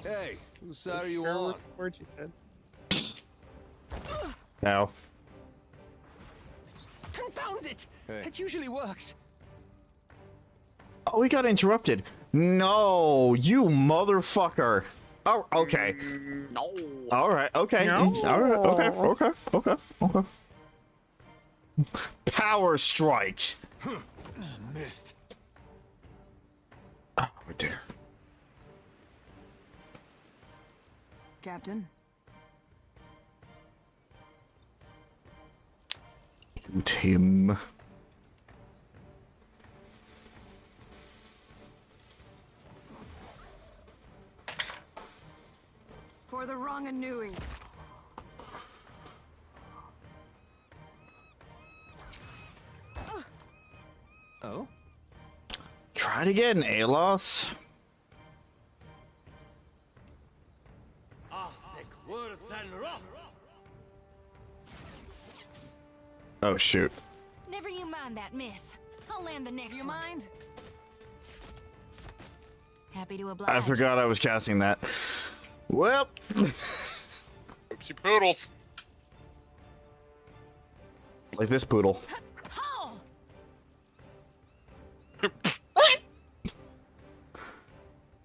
Hey, whose side are you on? Word you said. Now. Confound it! Hey. It usually works. Oh, we got interrupted. No, you motherfucker. Oh, okay. No. All right. Okay. No. All right. Okay. Power strike. Missed. Oh dear. Captain? Shoot him. For the wrong anewing. Oh? Try it again, Alos. Oh shoot. Never you mind that, miss. I'll land the next one. Do you mind? Happy to oblige. I forgot I was casting that. Well. Oopsie poodles. Like this poodle.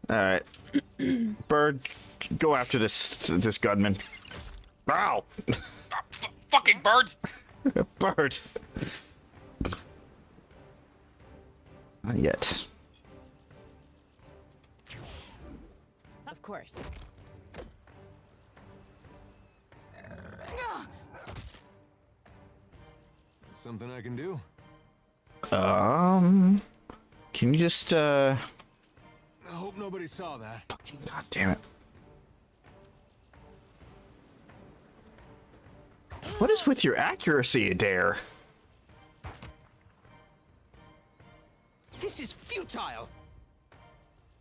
Alright. Bird, go after this gunman. Ow! Fucking birds! Bird! Not yet. Of course. Something I can do? Can you just, I hope nobody saw that. God damn it. What is with your accuracy, Adair? This is futile!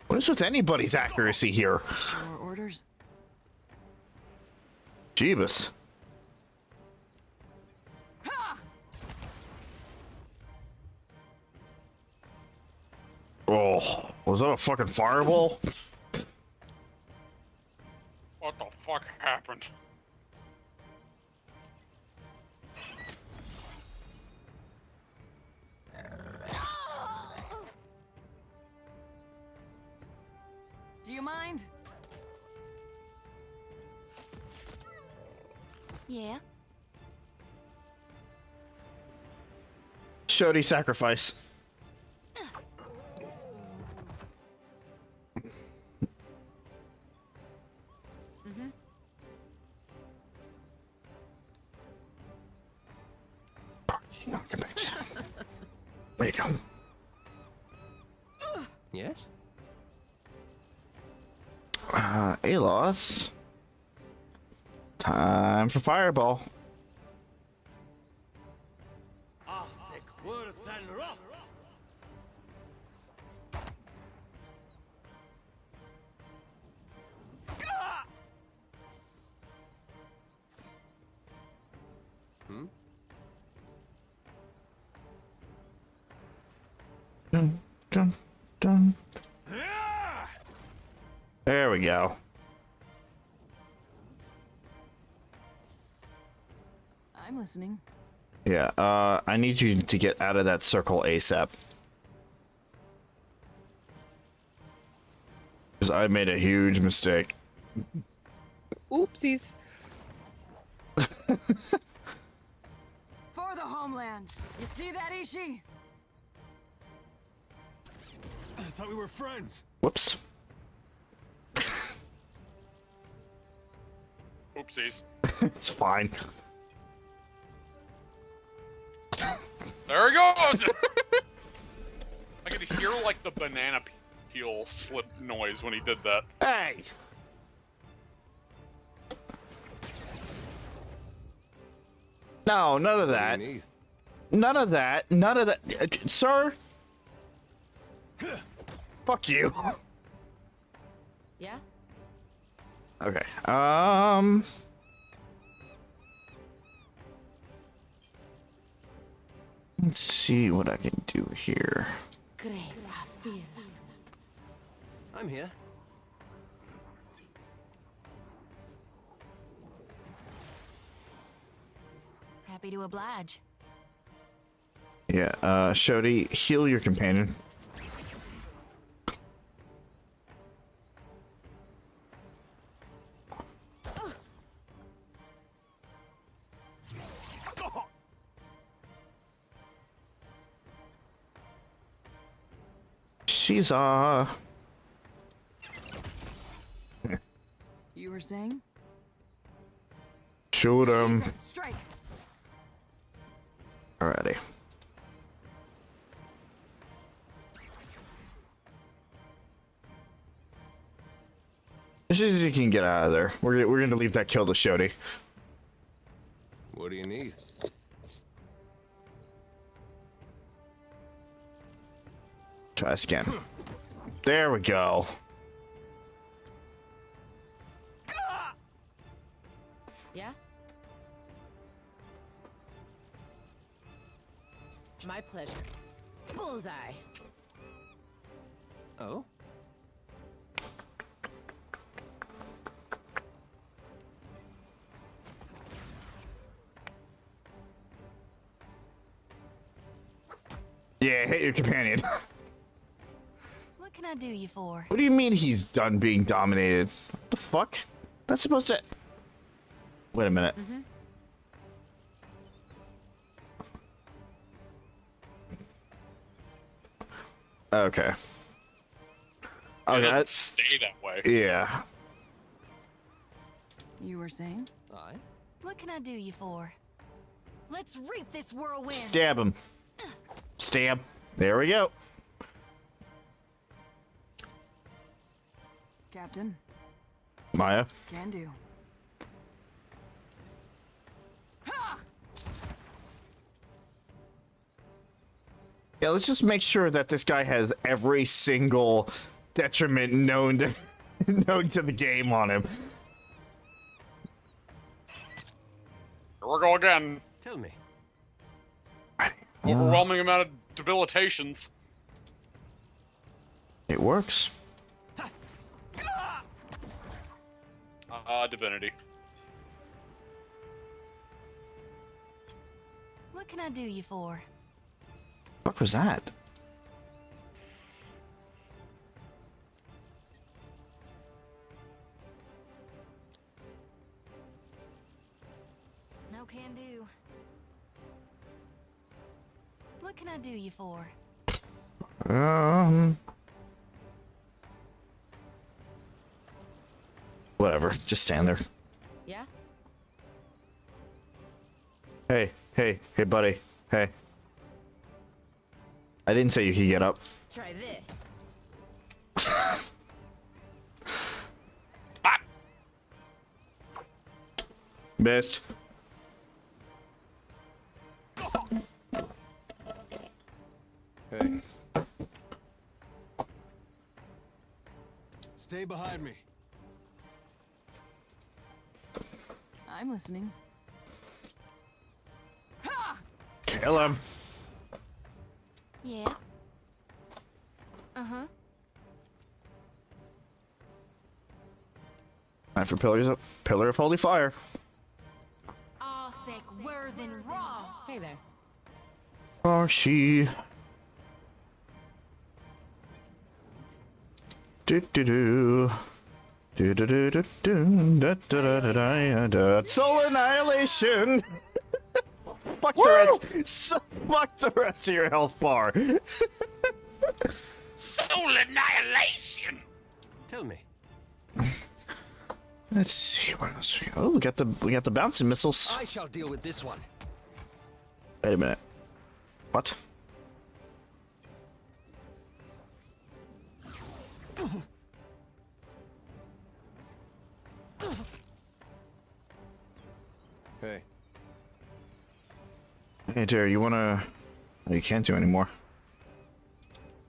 What is with anybody's accuracy here? More orders? Jeebus. Oh, was that a fucking fireball? What the fuck happened? Do you mind? Yeah. Shody sacrifice. Mm-hmm. There you go. Yes? Alos. Time for fireball. Hmm? Dun, dun, dun. There we go. I'm listening. Yeah, I need you to get out of that circle ASAP. Because I made a huge mistake. Oopsies. For the homeland. You see that, Ishi? I thought we were friends. Whoops. Oopsies. It's fine. There he goes! I could hear like the banana peel slip noise when he did that. Hey! No, none of that. None of that. None of that. Sir? Fuck you. Yeah? Okay. Let's see what I can do here. I'm here. Happy to oblige. Yeah, Shody, heal your companion. She's You were saying? Shoot him. Strike. Alrighty. As soon as you can get out of there, we're gonna leave that kill to Shody. What do you need? Try again. There we go. Yeah? My pleasure. Bullseye. Oh? Yeah, hit your companion. What can I do you for? What do you mean he's done being dominated? What the fuck? That's supposed to... Wait a minute. Mm-hmm. Okay. It Okay. doesn't stay that way. Yeah. You were saying? Aye. What can I do you for? Let's reap this whirlwind. Stab him. Stab. There we go. Captain. Maya. Can do. Yeah, let's just make sure that this guy has every single detriment known to the game on him. Here we go again. Tell me. Overwhelming amount of debilitations. It works. Divinity. What can I do you for? What was that? No can do. What can I do you for? Whatever. Just stand there. Yeah? Hey, buddy. Hey. I didn't say you could get up. Try this. Missed. Hey. Stay behind me. I'm listening. Kill him. Yeah. Uh-huh. Time for pillar of holy fire. Arthek Worthen Ross. Hey there. Parxi. Do. Soul annihilation. Fuck the rest. Fuck the rest of your health bar. Soul annihilation. Tell me. Let's see what else we got. Oh, we got the bouncing missiles. I shall deal with this one. Wait a minute. What? Hey. Hey, Jerry, you wanna... Oh, you can't do anymore.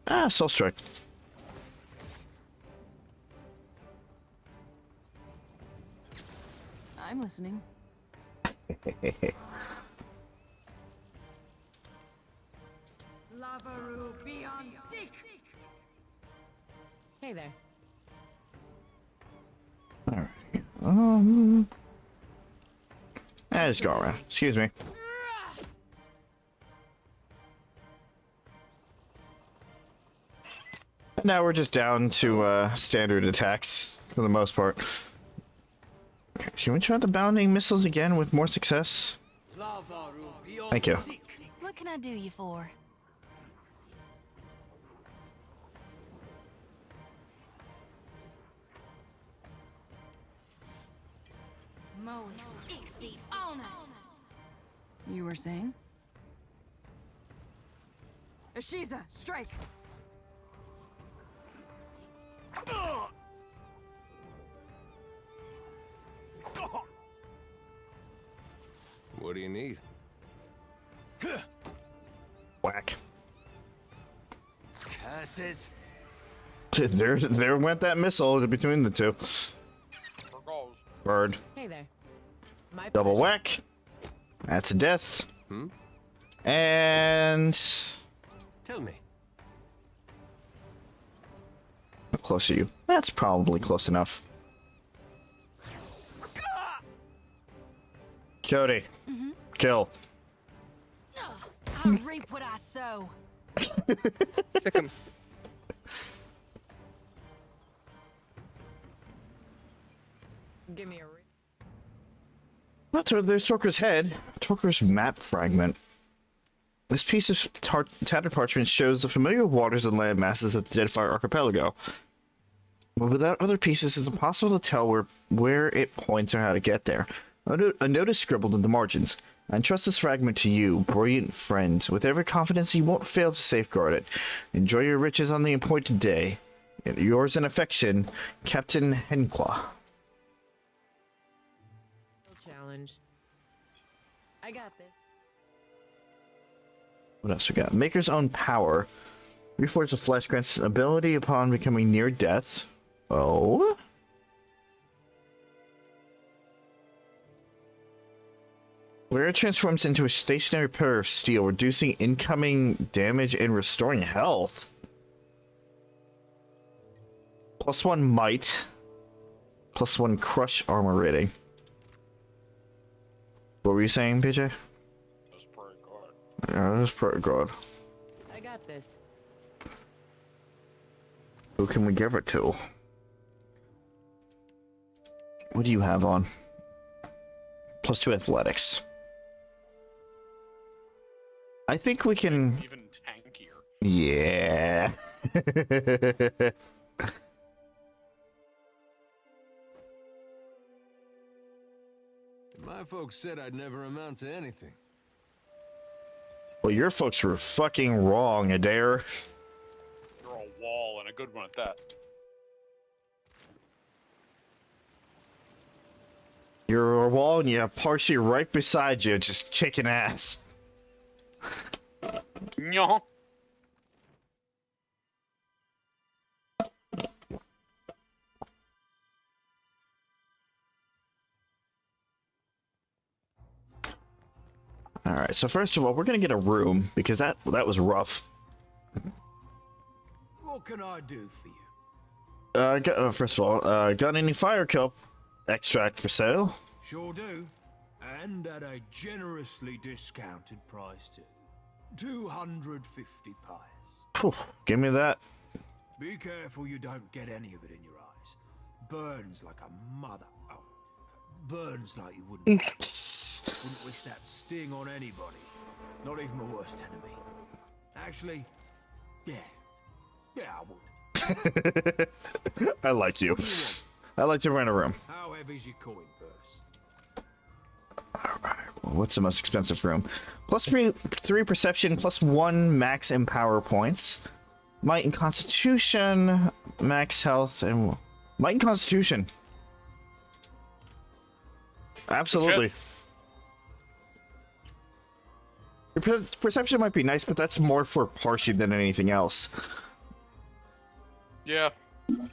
Ah, Soul Strike. I'm listening. Lavaru beyond sick. Hey there. Alright. Just go around. Excuse me. Now we're just down to standard attacks for the most part. Can we try the bounding missiles again with more success? Thank you. What can I do you for? You were saying? Ashiza, strike! What do you need? Whack. Curses. There went that missile between the two. Bird. Hey there. My Double pleasure. whack. That's a death. And... Tell me. How close are you? That's probably close enough. Jody. Kill. I reap what I sow. Sick 'em. Give me a Not to there's Torker's head. Torker's map fragment. This piece of tattered parchment shows the familiar waters and land masses of the Deadfire archipelago. But without other pieces, it's impossible to tell where it points or how to get there. A note is scribbled in the margins. I entrust this fragment to you, brilliant friend. With every confidence you won't fail to safeguard it. Enjoy your riches on the appointed day. Yours in affection, Captain Henclaw. challenge. I got this. What else we got? Maker's Own Power. Reforge the flesh grants ability upon becoming near death. Oh? Where it transforms into a stationary pillar of steel, reducing incoming damage and restoring health. +1 might. +1 crush armor rating. What were you saying, PJ? That's pretty good. Yeah, that's pretty good. I got this. Who can we give it to? What do you have on? +2 athletics. I think we can... Even tankier. Yeah. My folks said I'd never amount to anything. Well, your folks were fucking wrong, Adair. You're a wall and a good one at that. You're a wall and you have Parxi right beside you, just kicking ass. No. Alright, so first of all, we're gonna get a room, because that was rough. What can I do for you? First of all, got any fire kelp extract for sale? Sure do. And at a generously discounted price too. 250 pies. Phew, give me that. Be careful you don't get any of it in your eyes. Burns like a mother. Oh, burns like you wouldn't. Wouldn't wish that sting on anybody. Not even my worst enemy. Actually, yeah. Yeah, I would. I like you. I like to rent a room. How heavy's your coin purse? Alright, well, what's the most expensive room? +3 perception, +1 max empower points. Might and constitution, max health, and... Might and constitution. Absolutely. Your perception might be nice, but that's more for Parxi than anything else. Yeah. And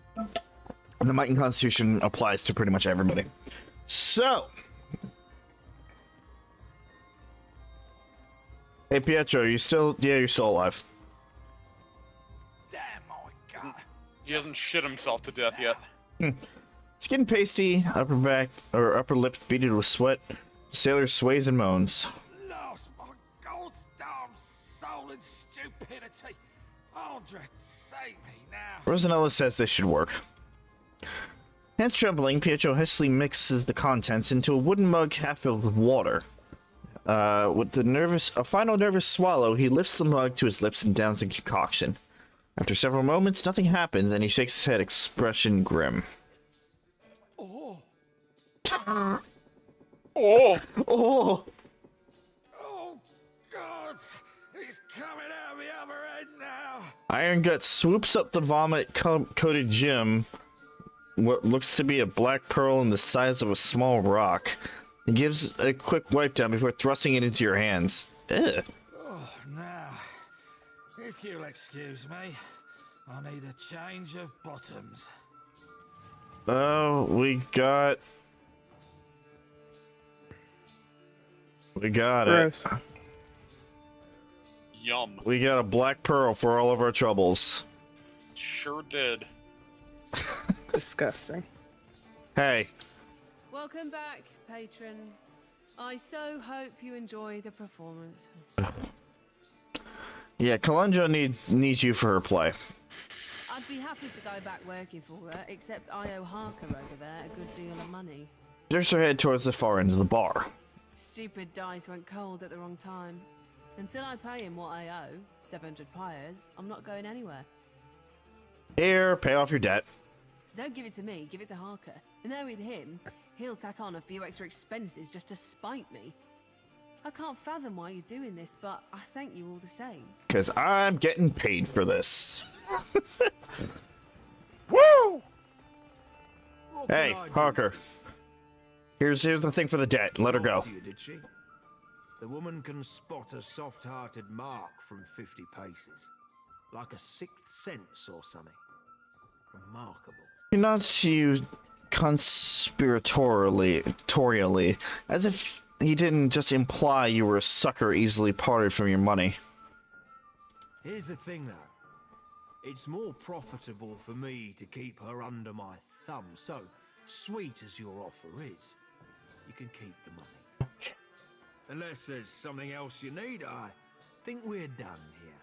the Might and Constitution applies to pretty much everybody. So... Hey, Pietro, you still... Yeah, you're still alive. Damn, my God. He hasn't shit himself to death yet. Skin pasty, upper back, or upper lip beaded with sweat. Sailor sways and moans. Lost my God's damn soul and stupidity. Andra, save me now. Rosanella says this should work. Hands trembling, Pietro hastily mixes the contents into a wooden mug half filled with water. With a final nervous swallow, he lifts the mug to his lips and downs the concoction. After several moments, nothing happens, and he shakes his head, expression grim. Oh. Oh. Oh. Oh, God. He's coming out the other end now. Iron Gut swoops up the vomit-coated gem, what looks to be a black pearl in the size of a small rock. He gives a quick wipe down before thrusting it into your hands. Ugh. Oh, now, if you'll excuse me, I need a change of bottoms. Oh, we got Gross. it. Yum. We got a black pearl for all of our troubles. Sure did. Disgusting. Hey. Welcome back, patron. I so hope you enjoy the performance. Yeah, Kalunja needs you for her play. I'd be happy to go back working for her, except I owe Harker over there a good deal of money. Jerks her head towards the far end of the bar. Stupid dice went cold at the wrong time. Until I pay him what I owe, 700 pyres, I'm not going anywhere. Here, pay off your debt. Don't give it to me, give it to Harker. Knowing him, he'll tack on a few extra expenses just to spite me. I can't fathom why you're doing this, but I thank you all the same. Because I'm getting paid for this. Woo! Hey, Harker. Here's the thing for the debt. Let her go. Did she? The woman can spot a soft-hearted mark from 50 paces. Like a sixth sense or something. Remarkable. He nods to you conspiratorially, as if he didn't just imply you were a sucker easily parted from your money. Here's the thing, though. It's more profitable for me to keep her under my thumb, so sweet as your offer is, you can keep the money. Unless there's something else you need, I think we're done here.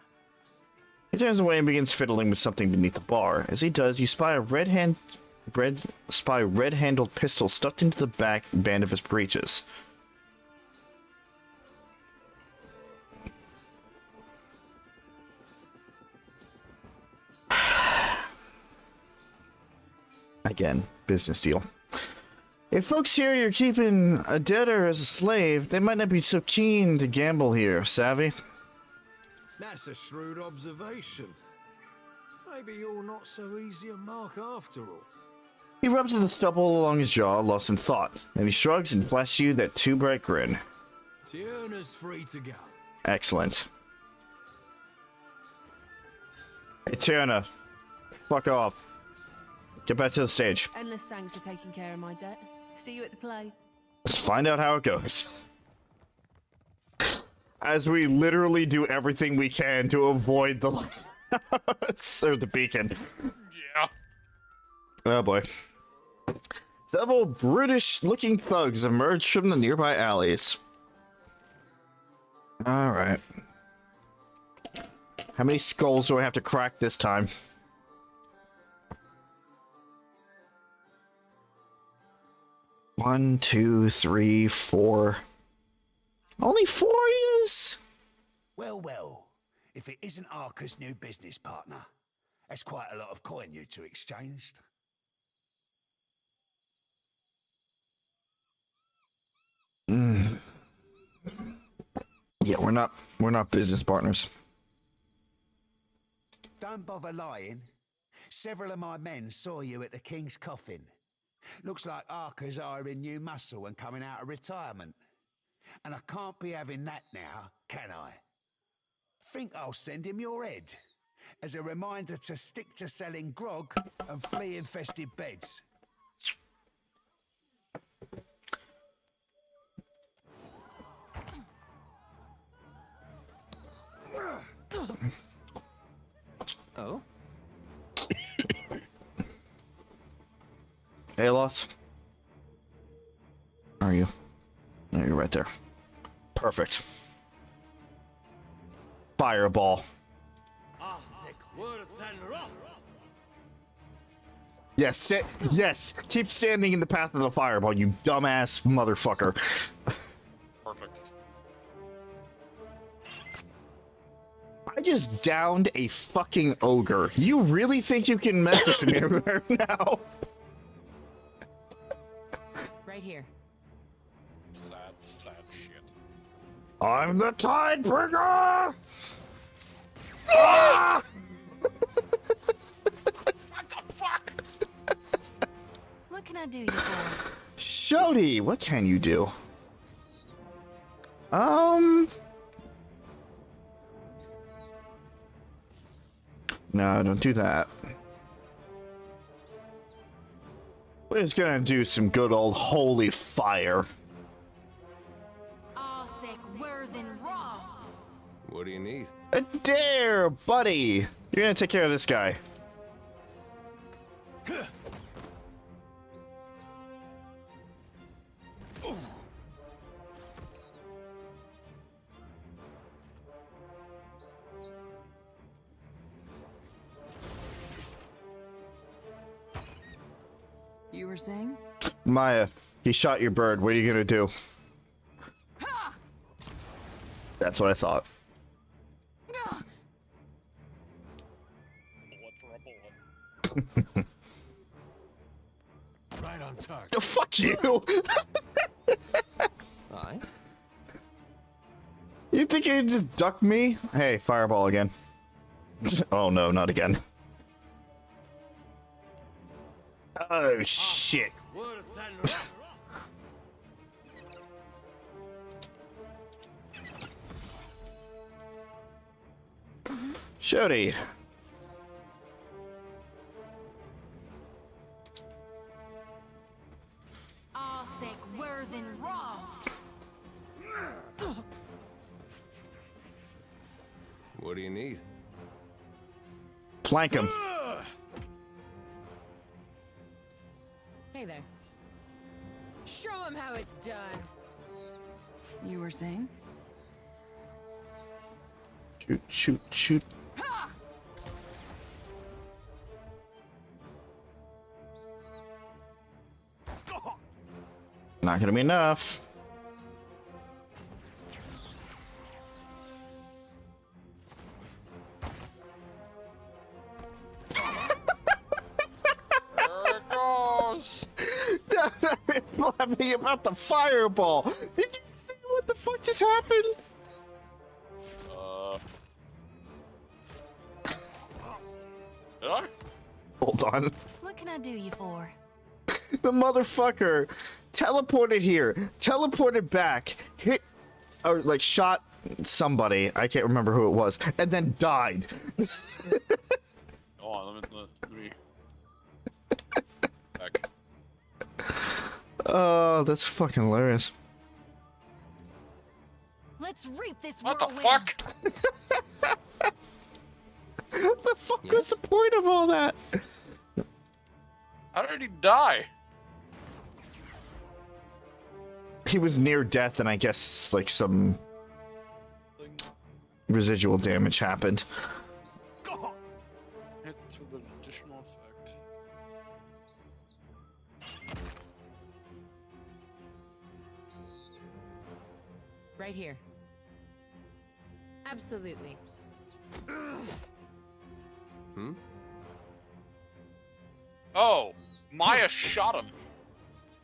He turns away and begins fiddling with something beneath the bar. As he does, you spy a red-handled pistol stuffed into the back band of his breeches. Again, business deal. If folks hear you're keeping a debtor as a slave, they might not be so keen to gamble here, savvy? That's a shrewd observation. Maybe you're not so easy a mark after all. He rubs the stubble along his jaw, lost in thought, and he shrugs and flashes you that too bright grin. Tiana's free to go. Excellent. Hey, Tiana, fuck off. Get back to the stage. Endless thanks for taking care of my debt. See you at the play. Let's find out how it goes. As we literally do everything we can to avoid the or the beacon. Yeah. Oh boy. Several brutish-looking thugs emerge from the nearby alleys. Alright. How many skulls do I have to crack this time? One, two, three, four. Only 4 years? Well, well. If it isn't Arca's new business partner, that's quite a lot of coin you two exchanged. Yeah, we're not business partners. Don't bother lying. Several of my men saw you at the King's Coffin. Looks like Arca's hiring new muscle and coming out of retirement. And I can't be having that now, can I? Think I'll send him your head, as a reminder to stick to selling grog and flea-infested beds. Oh? Hey, Loss. Where are you? No, you're right there. Perfect. Fireball. Yes, yes. Keep standing in the path of the fireball, you dumbass motherfucker. Perfect. I just downed a fucking ogre. You really think you can mess with me right now? Right here. Sad shit. I'm the Tidebringer! Ah! What the fuck? What can I do you for? Shody, what can you do? No, don't do that. We're just gonna do some good old holy fire. What do you need? A dare, buddy! You're gonna take care of this guy. You were saying? Maya, he shot your bird. What are you gonna do? That's what I thought. Bullet for a bullet. Right on target. Oh, fuck you! Aye. You think you can just duck me? Hey, fireball again. Oh no, not again. Oh shit. Shody. What do you need? Flank him. Hey there. Show him how it's done. You were saying? Shoot, shoot, shoot. Not gonna be enough. There it goes. Laughing about the fireball. Did you see what the fuck just happened? Did I? Hold on. What can I do you for? The motherfucker teleported here, teleported back, hit, or like shot somebody. I can't remember who it was, and then died. Hold on, let me. Back. Oh, that's fucking hilarious. Let's reap this What the whirlwind. fuck? What the fuck was the point of all that? How did he die? He was near death, and I guess like some residual damage happened. Hit with an additional effect. Right here. Absolutely. Hmm? Oh, Maya shot him.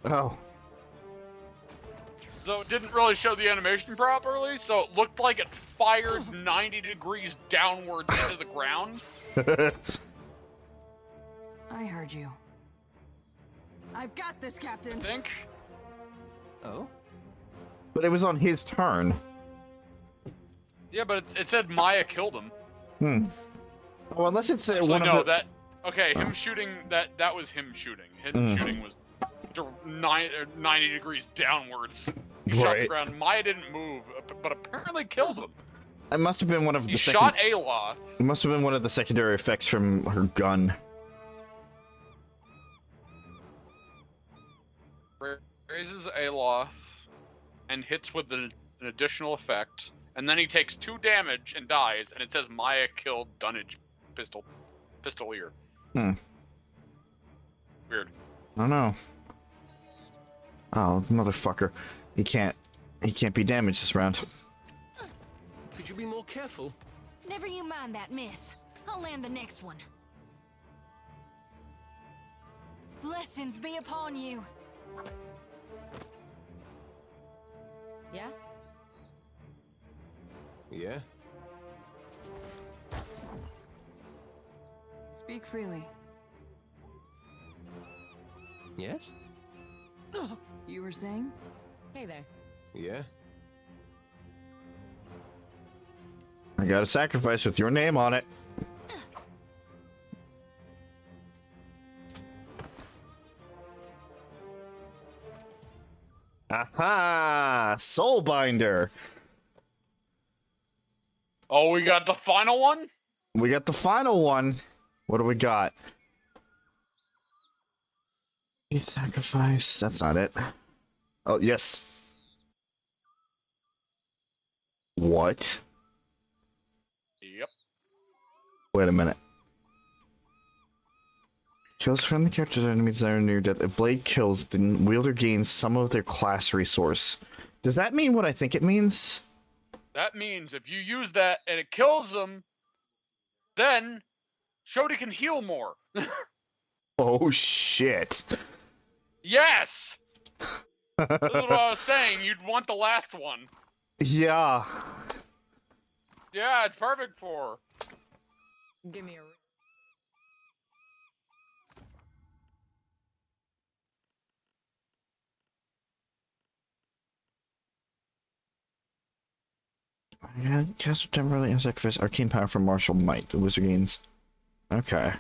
Oh. So it didn't really show the animation properly, so it looked like it fired 90 degrees downwards into the ground. I heard you. I've got this, Captain. Think? Oh? But it was on his turn. Yeah, but it said Maya killed him. Hmm. Oh, unless it's Actually, one no, of the... that... Okay, him shooting, that was him shooting. Him shooting was 90 degrees downwards. He shot the Right. ground. Maya didn't move, but apparently killed him. It must have been one of He the shot Aloth. It must have been one of the secondary effects from her gun. Raises Aloth and hits with an additional effect, and then he takes 2 damage and dies, and it says Maya killed Dunnage Pistolier. Hmm. Weird. I don't know. Oh, motherfucker. He can't be damaged this round. Could you be more careful? Never you mind that, miss. I'll land the next one. Blessings be upon you. Yeah? Yeah? Speak freely. Yes? You were saying? Hey there. Yeah? I got a sacrifice with your name on it. Aha! Soulbinder! Oh, we got the final one? We got the final one. What do we got? A sacrifice. That's not it. Oh, yes. What? Yep. Wait a minute. Kills friendly characters or enemies that are near death. If blade kills, the wielder gains some of their class resource. Does that mean what I think it means? That means if you use that and it kills them, then Shodi can heal more. Oh shit. Yes! This is what I was saying. You'd want the last one. Yeah. Yeah, it's perfect for her. Give me a... Yeah, cast temporarily and sacrifice arcane power from martial might. The wizard gains. Okay.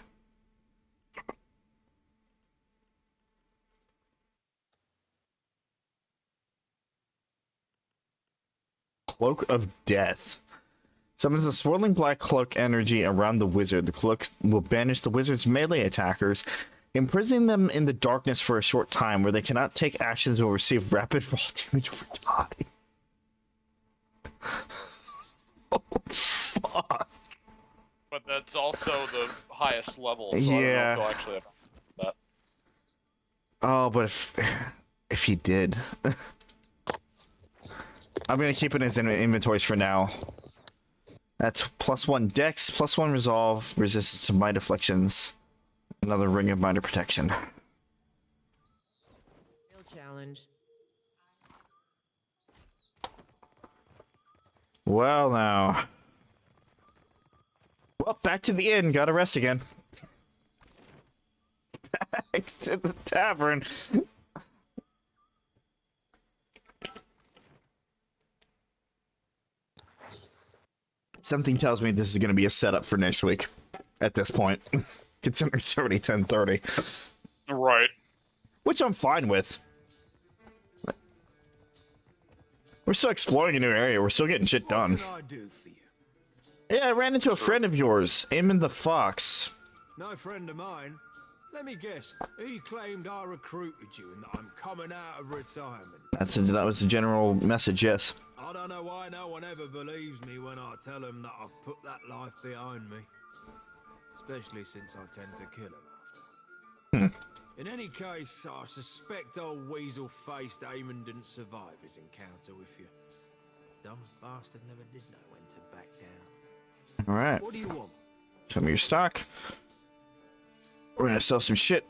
Cloak of Death. Summons a swirling black cloak energy around the wizard. The cloak will banish the wizard's melee attackers, imprisoning them in the darkness for a short time, where they cannot take actions or receive rapid fall damage over time. Oh, fuck. But that's also the highest level, so Yeah. I don't know if they'll actually have that. Oh, but if he did, I'm gonna keep it in his inventories for now. That's +1 Dex, +1 Resolve, resistance to Might Afflictions, another Ring of Minor Protection. Real challenge. Well, now. Well, back to the inn. Gotta rest again. Back to the tavern. Something tells me this is going to be a setup for next week. At this point, considering it's already 10:30. Right. Which I'm fine with. We're still exploring a new area. We're still getting shit done. What can I do for you? Yeah, I ran into a friend of yours, Eamon the Fox. No friend of mine. Let me guess. He claimed I recruited you and that I'm coming out of retirement. That was the general message, yes. I don't know why no one ever believes me when I tell them that I've put that life behind me. Especially since I tend to kill him after. In any case, I suspect old weasel-faced Eamon didn't survive his encounter with you. Dumb bastard never did know when to back down. Alright. What do you want? Show me your stock. We're gonna sell some shit.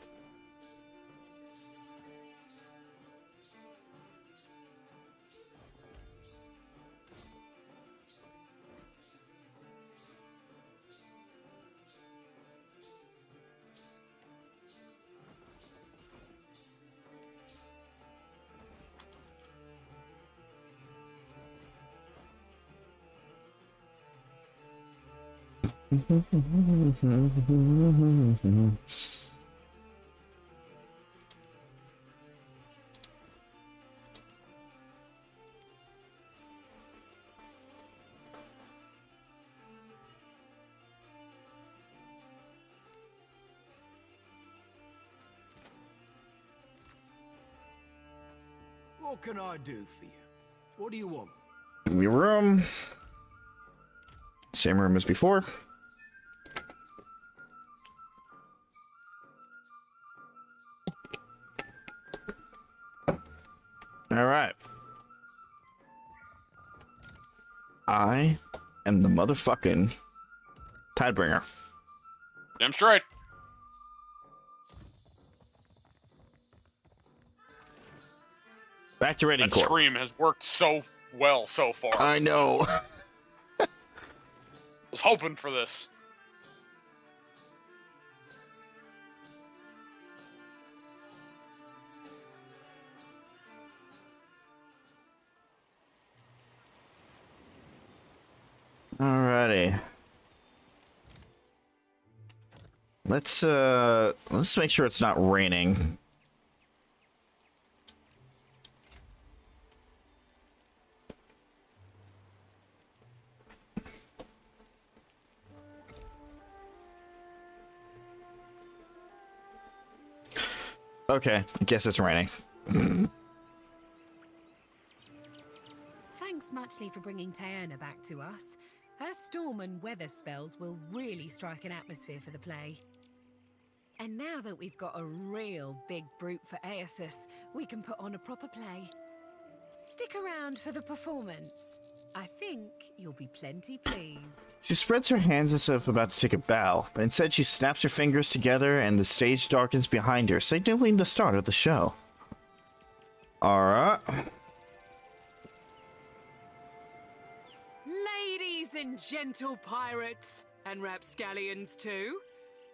What can I do for you? What do you want? New room. Same room as before. Alright. I am the motherfucking Tidebringer. Damn straight. Back to Raiding That Corps. scream has worked so well so far. I know. Was hoping for this. Alrighty. Let's make sure it's not raining. Okay, I guess it's raining. Thanks muchly for bringing Tiana back to us. Her storm and weather spells will really strike an atmosphere for the play. And now that we've got a real big brute for Aethys, we can put on a proper play. Stick around for the performance. I think you'll be plenty pleased. She spreads her hands as if about to take a bow, but instead she snaps her fingers together and the stage darkens behind her, signaling the start of the show. Alright. Ladies and gentle pirates, and rapscallions too,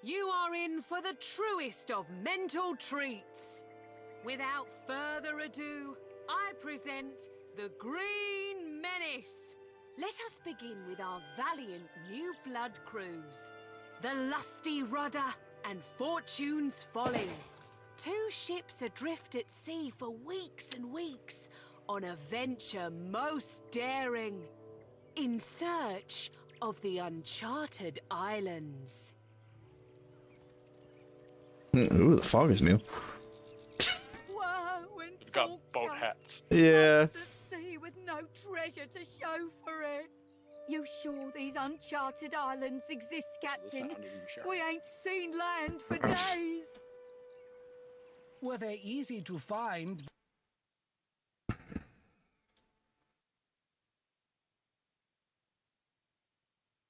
you are in for the truest of mental treats. Without further ado, I present the Green Menace. Let us begin with our valiant new blood crews. The Lusty Rudder and Fortune's Folly. Two ships adrift at sea for weeks and weeks on a venture most daring. In search of the Uncharted Islands. Ooh, the fog is new. Whoa, and They've got boat hats. Yeah. It's a sea with no treasure to show for it. You sure these uncharted islands exist, Captain? We ain't seen land for days. Well, they're easy to find.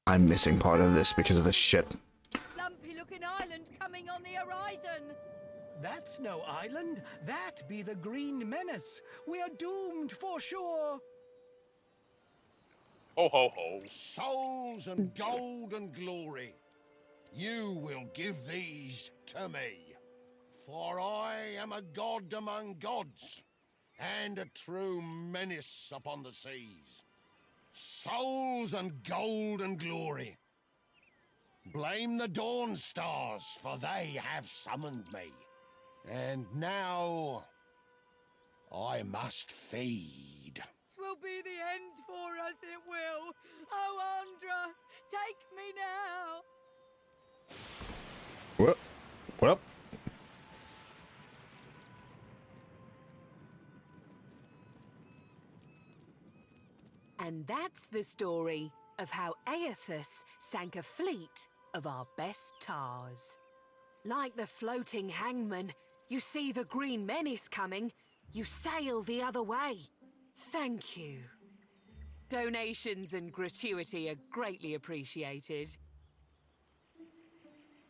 I'm missing part of this because of this shit. Lumpy-looking island coming on the horizon. That's no island. That be the Green Menace. We are doomed for sure. Ho ho ho. Souls and gold and glory, you will give these to me. For I am a god among gods, and a true menace upon the seas. Souls and gold and glory. Blame the dawn stars, for they have summoned me. And now I must feed. Twill be the end for us, it will. Oh, Andra, take me now. Well. And that's the story of how Aethys sank a fleet of our best tars. Like the floating hangman, you see the Green Menace coming, you sail the other way. Thank you. Donations and gratuity are greatly appreciated.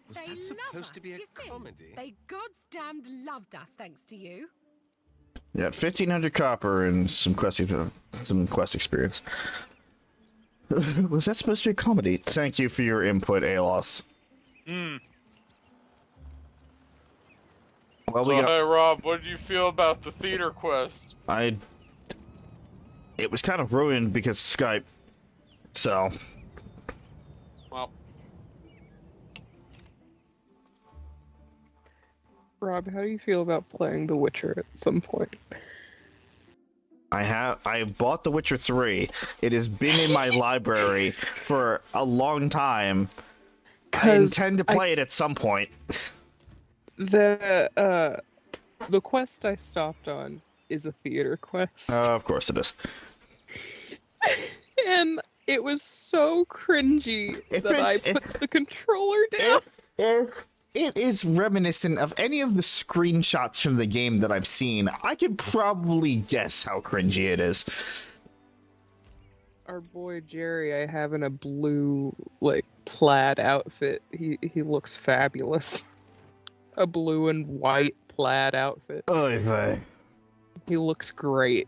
Was They that love supposed us, to be do a you see? comedy? They goddamned loved us thanks to you. Yeah, 1,500 copper and some quest experience. Was that supposed to be a comedy? Thank you for your input, Aloth. Well, So hey Rob, what did you feel about the theater quest? It was kind of ruined because of Skype, so. Well. Rob, how do you feel about playing The Witcher at some point? I bought The Witcher 3. It has been in my library for a long time. I intend to play it at some point. The quest I stopped on is a theater quest. Of course it is. And it was so cringy that I put the controller down. It is reminiscent of any of the screenshots from the game that I've seen. I could probably guess how cringy it is. Our boy Jerry, I have in a blue, plaid outfit. He looks fabulous. A blue and white plaid outfit. Oy vey. He looks great.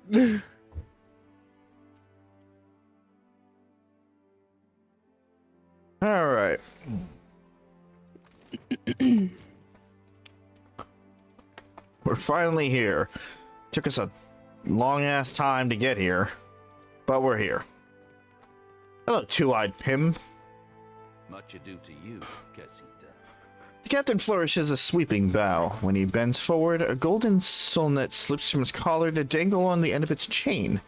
Alright. We're finally here. Took us a long-ass time to get here, but we're here. Hello, two-eyed Pim. Much ado to you, Casita. The captain flourishes a sweeping bow. When he bends forward, a golden soul net slips from his collar to dangle on the end of its chain.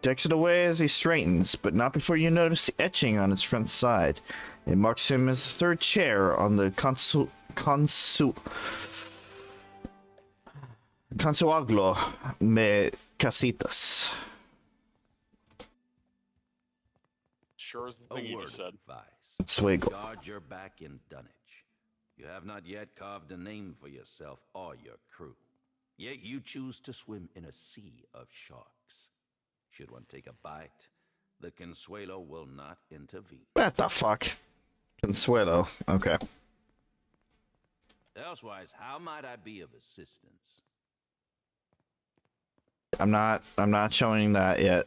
Decks it away as he straightens, but not before you notice the etching on its front side. It marks him as the third chair on the Consuaglo me Casitas. Sure as the thing you just said. Swiggle. Guard your back in dunnage. You have not yet carved a name for yourself or your crew. Yet you choose to swim in a sea of sharks. Should one take a bite, the Consuelo will not intervene. What the fuck? Consuelo. Okay. Elsewise, how might I be of assistance? I'm not showing that yet.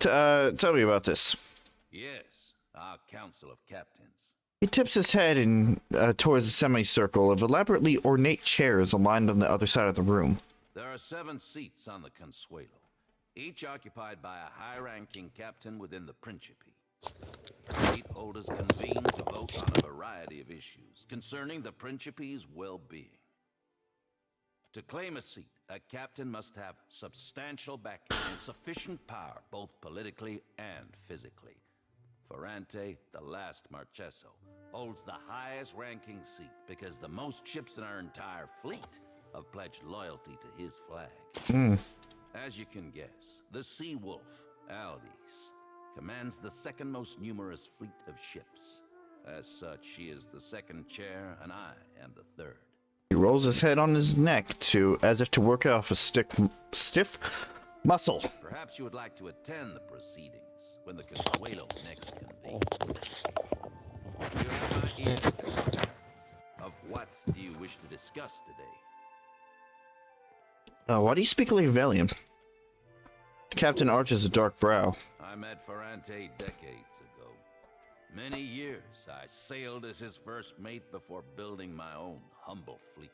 Tell me about this. Yes, our council of captains. He tips his head towards a semicircle of elaborately ornate chairs aligned on the other side of the room. There are 7 seats on the Consuelo, each occupied by a high-ranking captain within the Principe. Seat holders convene to vote on a variety of issues concerning the Principe's well-being. To claim a seat, a captain must have substantial backing and sufficient power, both politically and physically. Ferrante, the last Marcheso, holds the highest ranking seat because the most ships in our entire fleet have pledged loyalty to his flag. As you can guess, the Sea Wolf, Aldis, commands the second most numerous fleet of ships. As such, she is the second chair, and I am the third. He rolls his head on his neck as if to work off a stiff muscle. Perhaps you would like to attend the proceedings when the Consuelo next convenes. Of what do you wish to discuss today? Why do you speak like Valiant? Captain arches a dark brow. I met Ferrante decades ago. Many years I sailed as his first mate before building my own humble fleet.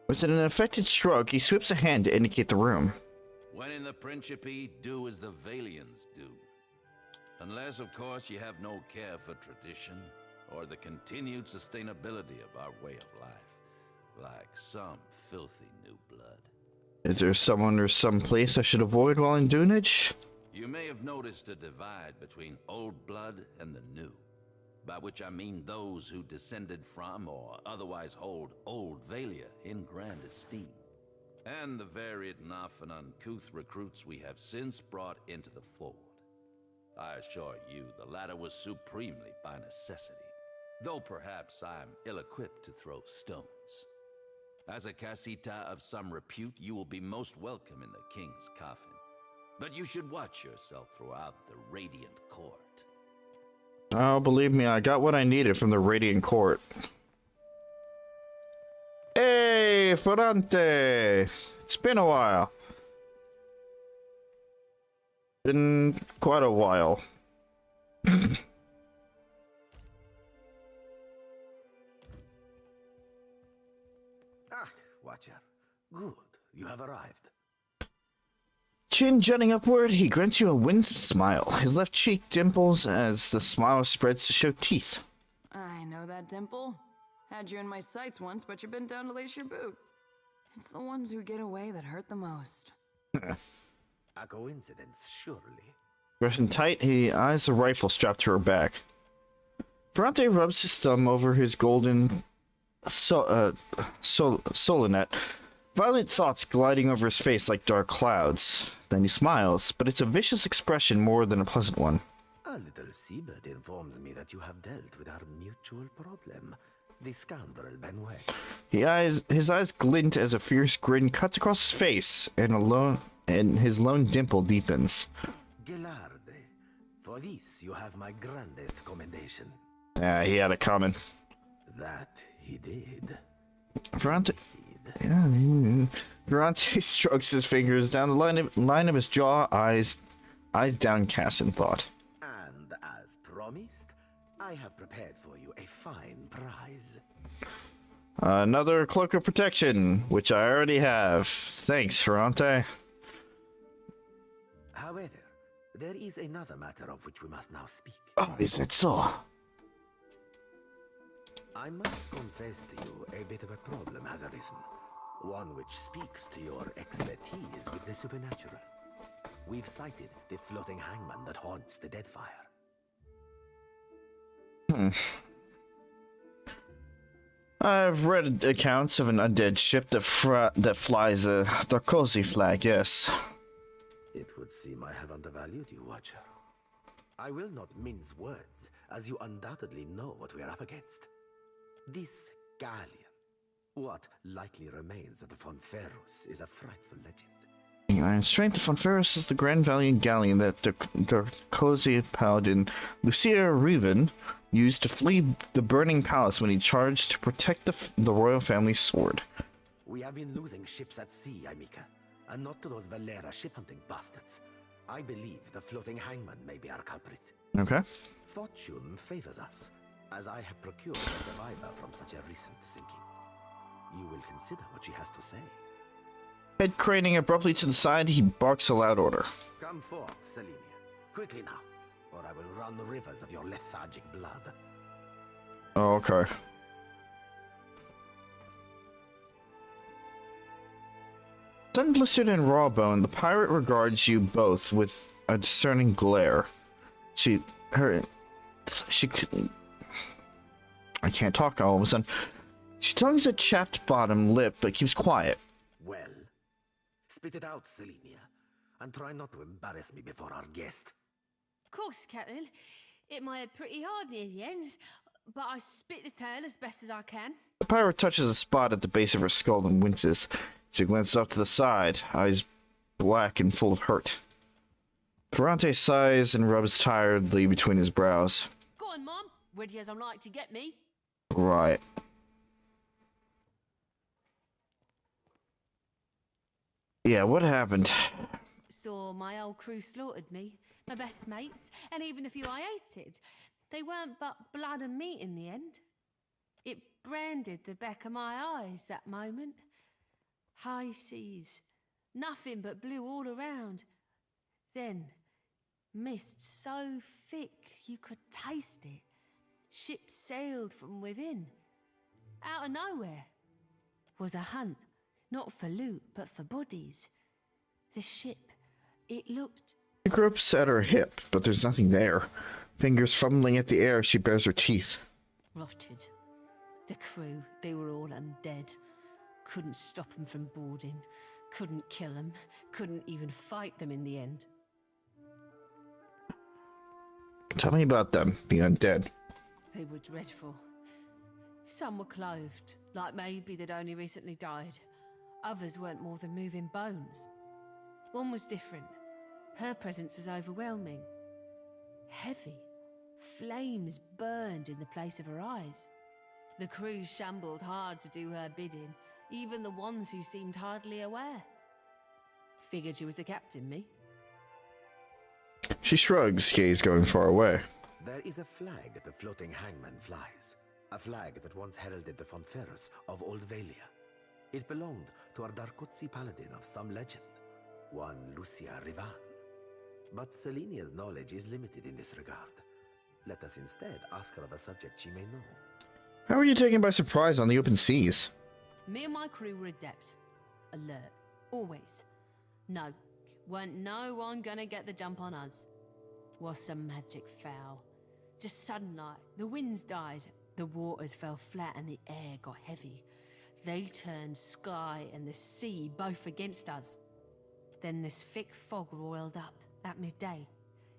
With an affected shrug, he sweeps a hand to indicate the room. When in the Principe, do as the Valians do. Unless, of course, you have no care for tradition or the continued sustainability of our way of life, like some filthy new blood. Is there someone or some place I should avoid while in Dunage? You may have noticed a divide between old blood and the new, by which I mean those who descended from or otherwise hold old Valia in grand esteem, and the varied and often uncouth recruits we have since brought into the fold. I assure you the latter was supremely by necessity, though perhaps I'm ill-equipped to throw stones. As a casita of some repute, you will be most welcome in the king's coffin. But you should watch yourself throughout the Radiant Court. Oh, believe me, I got what I needed from the Radiant Court. Hey, Ferrante! It's been a while. Been quite a while. Watcher. Good. You have arrived. Chin jutting upward, he grants you a winsome smile. His left cheek dimples as the smile spreads to show teeth. I know that dimple. Had you in my sights once, but you've been down to lace your boot. It's the ones who get away that hurt the most. A coincidence, surely. Brushing tight, he eyes the rifle strapped to her back. Ferrante rubs his thumb over his golden solonet. Violent thoughts gliding over his face like dark clouds. Then he smiles, but it's a vicious expression more than a pleasant one. A little seabird informs me that you have dealt with our mutual problem, the scoundrel Benoit. His eyes glint as a fierce grin cuts across his face, and his lone dimple deepens. Gelarde, for this you have my grandest commendation. He had it coming. That he did. Ferrante strokes his fingers down the line of his jaw, eyes downcast in thought. And as promised, I have prepared for you a fine prize. Another cloak of protection, which I already have. Thanks, Ferrante. However, there is another matter of which we must now speak. Oh, is that so? I must confess to you a bit of a problem has arisen. One which speaks to your expertise with the supernatural. We've sighted the floating hangman that haunts the Deadfire. I've read accounts of an undead ship that flies a Darkosi flag, yes. It would seem I have undervalued you, Watcher. I will not mince words, as you undoubtedly know what we are up against. This galleon, what likely remains of the Fonferros, is a frightful legend. Iron Strength of Fonferros is the Grand Valiant galleon that the Darkosi paladin Lucia Reven used to flee the burning palace when he charged to protect the royal family's sword. We have been losing ships at sea, Amica, and not to those Valera ship-hunting bastards. I believe the floating hangman may be our culprit. Okay. Fortune favors us, as I have procured a survivor from such a recent sinking. You will consider what she has to say. Head craning abruptly to the side, he barks a loud order. Come forth, Selenia. Quickly now, or I will run the rivers of your lethargic blood. Oh, okay. Sun-blistered and raw-boned, the pirate regards you both with a discerning glare. She I can't talk all of a sudden. She tongues a chapped bottom lip, but keeps quiet. Well, spit it out, Selenia, and try not to embarrass me before our guest. Of course, Captain. It might have pretty hard near the end, but I spit the tale as best as I can. The pirate touches a spot at the base of her skull and winces. She glances off to the side, eyes black and full of hurt. Ferrante sighs and rubs tiredly between his brows. Go on, Mom. Ready as I'm like to get me. Right. Yeah, what happened? Saw my old crew slaughtered me, my best mates, and even a few I hated. They weren't but blood and meat in the end. It branded the back of my eyes that moment. High seas, nothing but blue all around. Then, mist so thick you could taste it. Ships sailed from within. Out of nowhere was a hunt, not for loot, but for bodies. The ship, it looked... She gropes at her hip, but there's nothing there. Fingers fumbling at the air, she bares her teeth. Rotted. The crew, they were all undead. Couldn't stop them from boarding. Couldn't kill them. Couldn't even fight them in the end. Tell me about them, the undead. They were dreadful. Some were clothed, like maybe they'd only recently died. Others weren't more than moving bones. One was different. Her presence was overwhelming. Heavy. Flames burned in the place of her eyes. The crew shambled hard to do her bidding, even the ones who seemed hardly aware. Figured she was the captain, me. She shrugs, gaze going far away. There is a flag the floating hangman flies. A flag that once heralded the Fonferus of Old Valia. It belonged to a Darkotsi paladin of some legend, one Lucia Rivan. But Selenia's knowledge is limited in this regard. Let us instead ask her of a subject she may know. How are you taken by surprise on the open seas? Me and my crew were adept. Alert. Always. No. Weren't no one gonna get the jump on us. Was some magic foul. Just sudden like, the winds died, the waters fell flat and the air got heavy. They turned sky and the sea both against us. Then this thick fog roiled up at midday.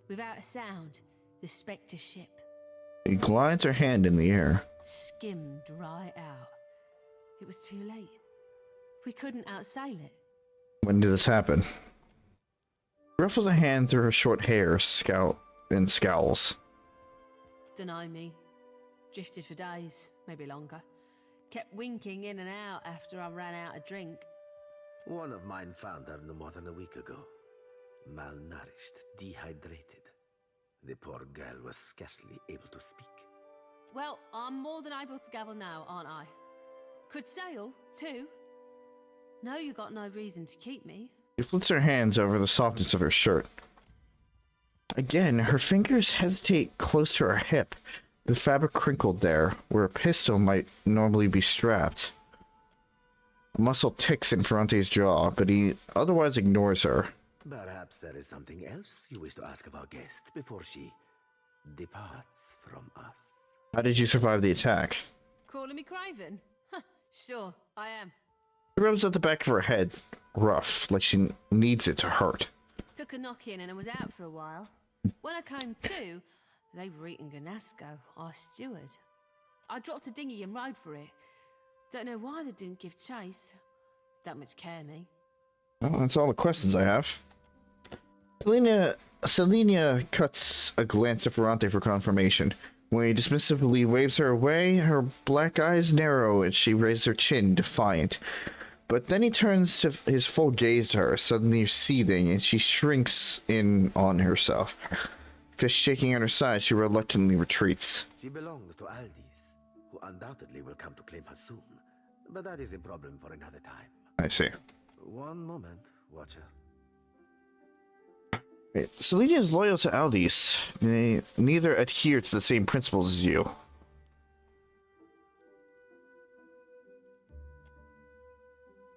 Without a sound, the Spectre ship... She glides her hand in the air. Skimmed right out. It was too late. We couldn't outsail it. When did this happen? She ruffles a hand through her short hair, scowls. Dunno me. Drifted for days, maybe longer. Kept winking in and out after I ran out of drink. One of mine found her no more than a week ago. Malnourished, dehydrated. The poor girl was scarcely able to speak. Well, I'm more than able to gabble now, aren't I? Could sail, too. No, you got no reason to keep me. She flicks her hands over the softness of her shirt. Again, her fingers hesitate close to her hip, the fabric crinkled there, where a pistol might normally be strapped. A muscle ticks in Ferrante's jaw, but he otherwise ignores her. Perhaps there is something else you wish to ask of our guest before she departs from us. How did you survive the attack? Calling me Craven? Sure, I am. She rubs at the back of her head, rough, like she needs it to hurt. Took a knock-in and I was out for a while. When I came to, they were eating Ganasco, our steward. I dropped a dinghy and rode for it. Don't know why they didn't give chase. Don't much care me. Well, that's all the questions I have. Selenia cuts a glance at Ferrante for confirmation. When he dismissively waves her away, her black eyes narrow and she raises her chin, defiant. But then he turns to his full gaze to her, suddenly seething, and she shrinks in on herself. Fist shaking at her side, she reluctantly retreats. She belongs to Aldis, who undoubtedly will come to claim her soon. But that is a problem for another time. I see. One moment, Watcher. Selenia is loyal to Aldis. They neither adhere to the same principles as you.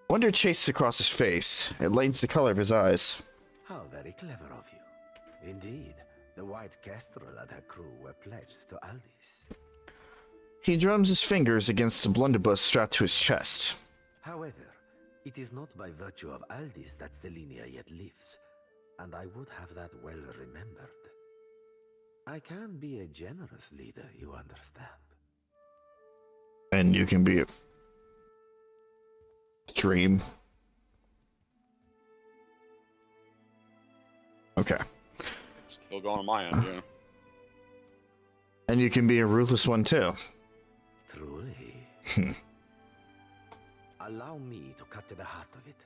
Wonder chases across his face. It lightens the color of his eyes. How very clever of you. Indeed, the White Kestrel and her crew were pledged to Aldis. He drums his fingers against the blunderbuss strapped to his chest. However, it is not by virtue of Aldis that Selenia yet lives, and I would have that well remembered. I can be a generous leader, you understand. And you can be a dream. Okay. Still going on my end, yeah. And you can be a ruthless one too. Truly. Allow me to cut to the heart of it.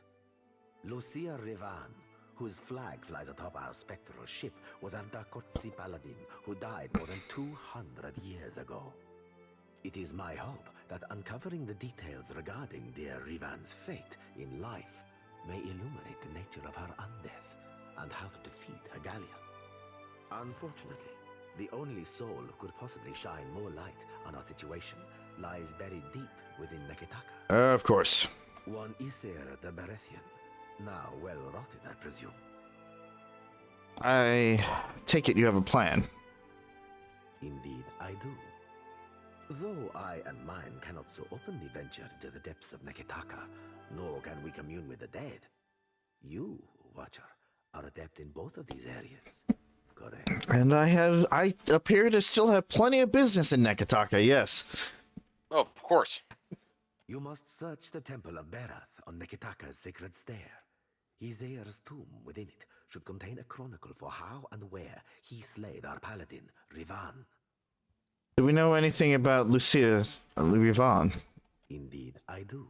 Lucia Revan, whose flag flies atop our spectral ship, was a Dakotsi paladin who died more than 200 years ago. It is my hope that uncovering the details regarding dear Revan's fate in life may illuminate the nature of her undeath and how to defeat her galleon. Unfortunately, the only soul who could possibly shine more light on our situation lies buried deep within Neketaka. Of course. One Isir the Berethian, now well rotted, I presume. I take it you have a plan. Indeed, I do. Though I and mine cannot so openly venture into the depths of Neketaka, nor can we commune with the dead, you, Watcher, are adept in both of these areas. Correct. And I appear to still have plenty of business in Neketaka, yes. Oh, of course. You must search the Temple of Berath on Neketaka's sacred stair. Izair's tomb within it should contain a chronicle for how and where he slayed our paladin, Revan. Do we know anything about Lucia Revan? Indeed, I do.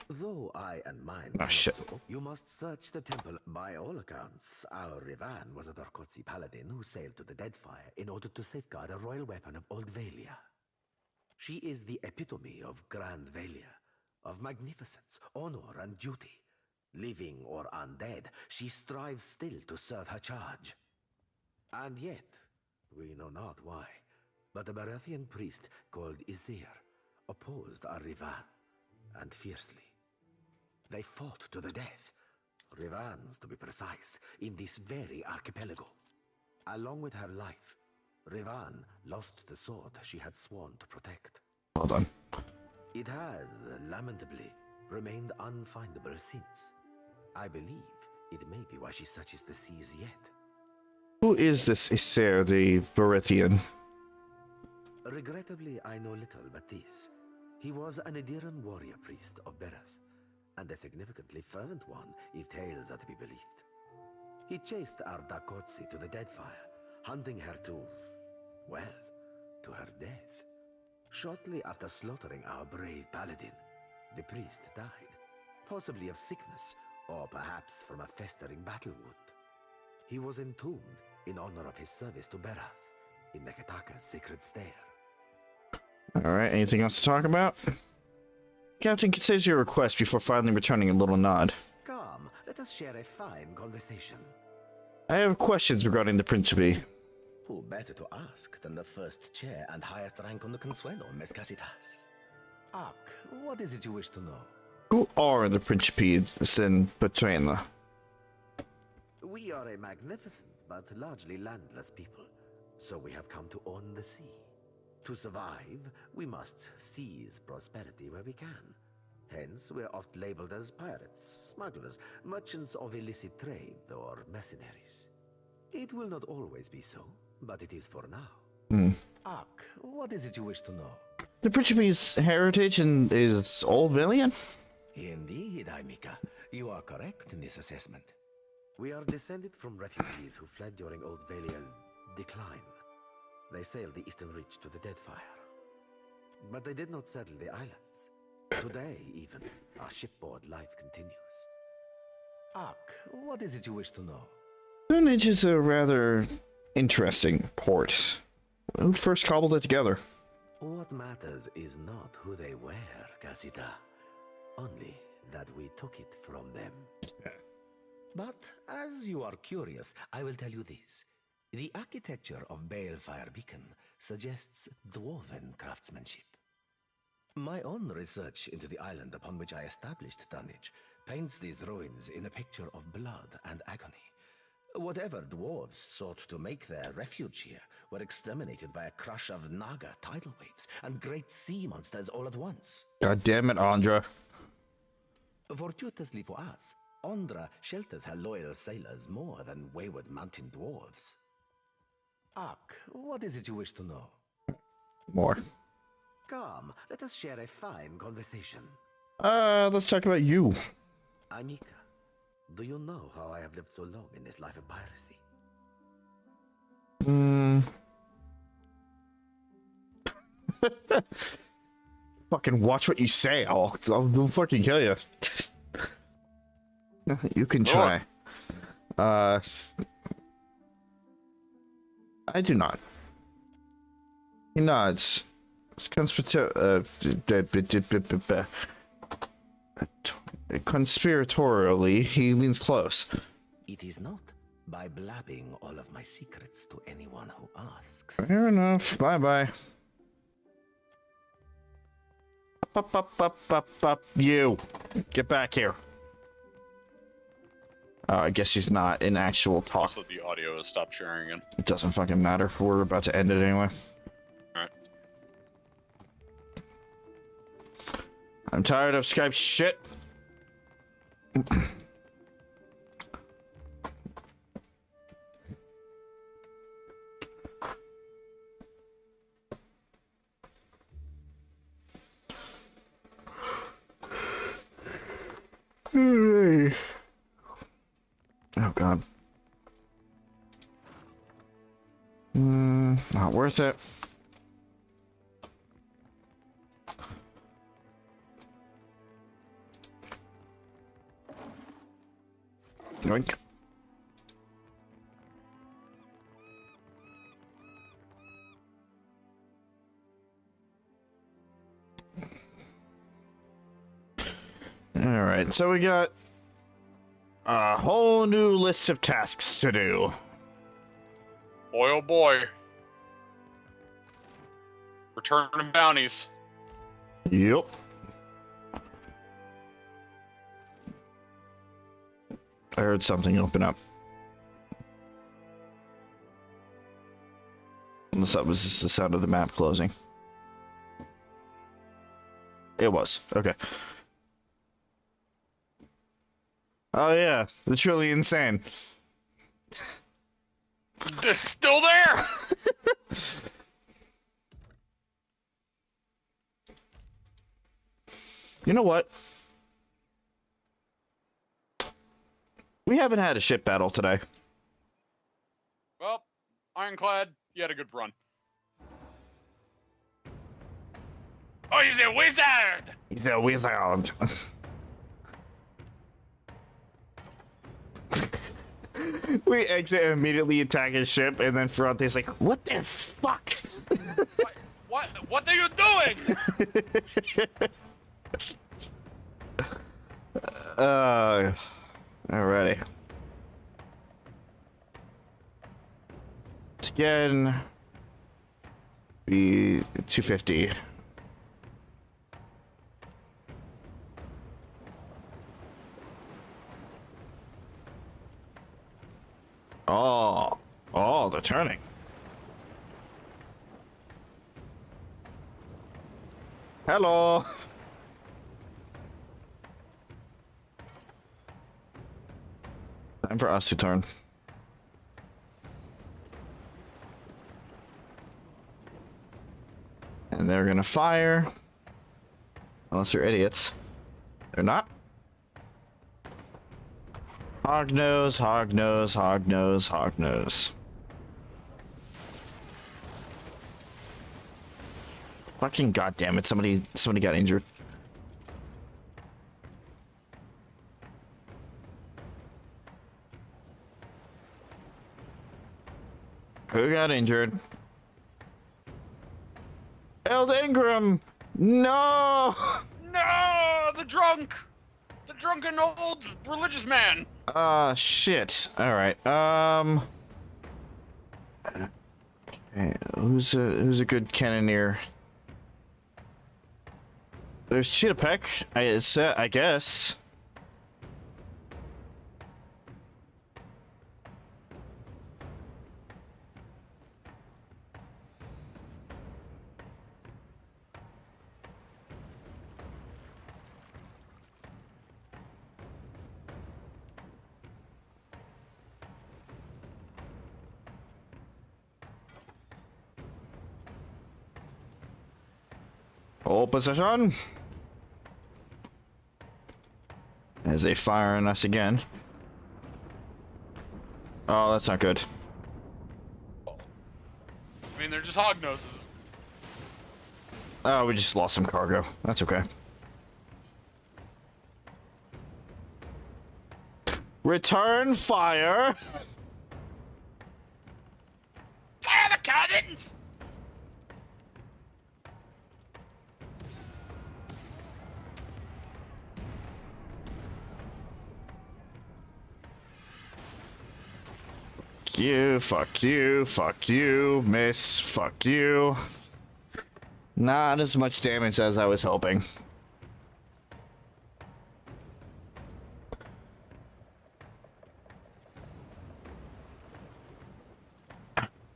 Though I and mine you must search the temple. By all accounts, our Revan was a Darkotsi paladin who sailed to the Deadfire in order to safeguard a royal weapon of Old Valia. She is the epitome of Grand Valia, of magnificence, honor, and duty. Living or undead, she strives still to serve her charge. And yet, we know not why, but a Berethian priest called Izair opposed our Revan, and fiercely. They fought to the death, Revan's to be precise, in this very archipelago. Along with her life, Revan lost the sword she had sworn to protect. Hold on. It has, lamentably, remained unfindable since. I believe it may be why she searches the seas yet. Who is this Iser the Berethian? Regrettably, I know little but this. He was an Adiran warrior priest of Berath, and a significantly fervent one, if tales are to be believed. He chased our Dakotsi to the Deadfire, hunting her to, well, to her death. Shortly after slaughtering our brave paladin, the priest died, possibly of sickness, or perhaps from a festering battle wound. He was entombed in honor of his service to Berath, in Neketaka's sacred stair. Alright, anything else to talk about? Captain considers your request before finally returning a little nod. Come, let us share a fine conversation. I have questions regarding the Principe. Who better to ask than the first chair and highest rank on the Consuelo, Mes Casitas? Ak, what is it you wish to know? Who are the Principes in Petrena? We are a magnificent but largely landless people, so we have come to own the sea. To survive, we must seize prosperity where we can. Hence, we're oft labeled as pirates, smugglers, merchants of illicit trade, or mercenaries. It will not always be so, but it is for now. Ak, what is it you wish to know? The Principe's heritage is Old Vailian? Indeed, Aimika. You are correct in this assessment. We are descended from refugees who fled during Old Valia's decline. They sailed the eastern reach to the Deadfire. But they did not settle the islands. Today, even, our shipboard life continues. Ak, what is it you wish to know? Dunwich is a rather interesting port. Who first cobbled it together? What matters is not who they were, Casita. Only that we took it from them. But as you are curious, I will tell you this. The architecture of Balefire Beacon suggests dwarven craftsmanship. My own research into the island upon which I established Dunwich paints these ruins in a picture of blood and agony. Whatever dwarves sought to make their refuge here were exterminated by a crush of naga tidal waves and great sea monsters all at once. God damn it, Andra. Fortuitously for us, Andra shelters her loyal sailors more than wayward mountain dwarves. Ak, what is it you wish to know? More. Come, let us share a fine conversation. Let's talk about you. Amika, do you know how I have lived so long in this life of piracy? Fucking watch what you say. I'll fucking kill you. You can try. I do not. He nods. Conspiratorially, he leans close. It is not by blabbing all of my secrets to anyone who asks. Fair enough. Bye-bye. Up, you. Get back here. I guess she's not in actual talk. Also, the audio has stopped sharing again. It doesn't fucking matter. We're about to end it anyway. Alright. I'm tired of Skype shit. Oh god. Not worth it. Yoink. Alright, so we got a whole new list of tasks to do. Boy, oh boy. Returning bounties. Yep. I heard something open up. Unless that was just the sound of the map closing. It was. Okay. Oh yeah, the truly insane. It's still there! You know what? We haven't had a ship battle today. Well, Ironclad, you had a good run. Oh, he's a wizard! He's a wizard. We exit and immediately attack his ship, and then Ferrante's like, "What the fuck? What are you doing?" Alrighty. It's again be 250. Oh, they're turning. Hello. Time for us to turn. And they're gonna fire. Unless they're idiots. They're not. Hog nose, hog nose, hog nose, hog nose. Fucking goddamn it! Somebody got injured. Who got injured? Eld Ingram! No! No! The drunken old religious man! Shit. Alright, okay, who's a good cannoneer? There's Cheetah Peck, I guess. Hold position. As they fire on us again. Oh, that's not good. I mean, they're just hog noses. Oh, we just lost some cargo. That's okay. Return fire. Fire the cannons! Fuck you, miss, fuck you. Not as much damage as I was hoping.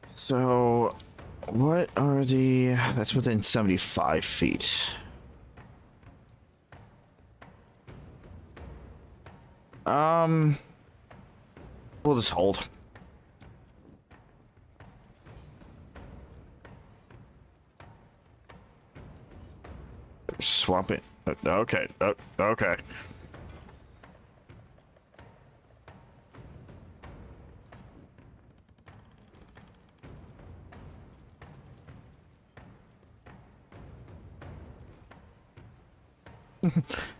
So, what are the... That's within 75 feet. We'll just hold. Swap it. Okay. Okay.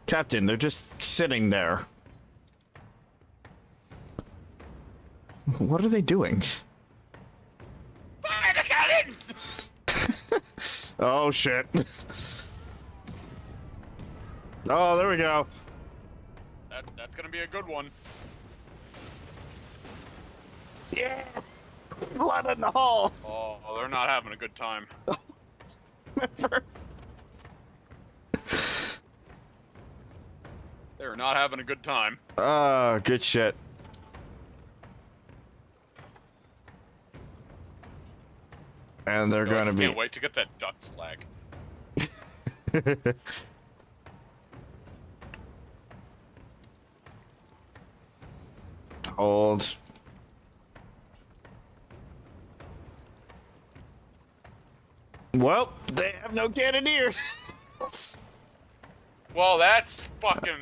Captain, they're just sitting there. What are they doing? Fire the cannons! Oh shit. Oh, there we go. That's gonna be a good one. Yeah! Blood in the hall! Oh, they're not having a good time. They're not having a good time. Good shit. And they're gonna be... Can't wait to get that duck flag. Hold. Well, they have no cannoneers. Well, that's fucking...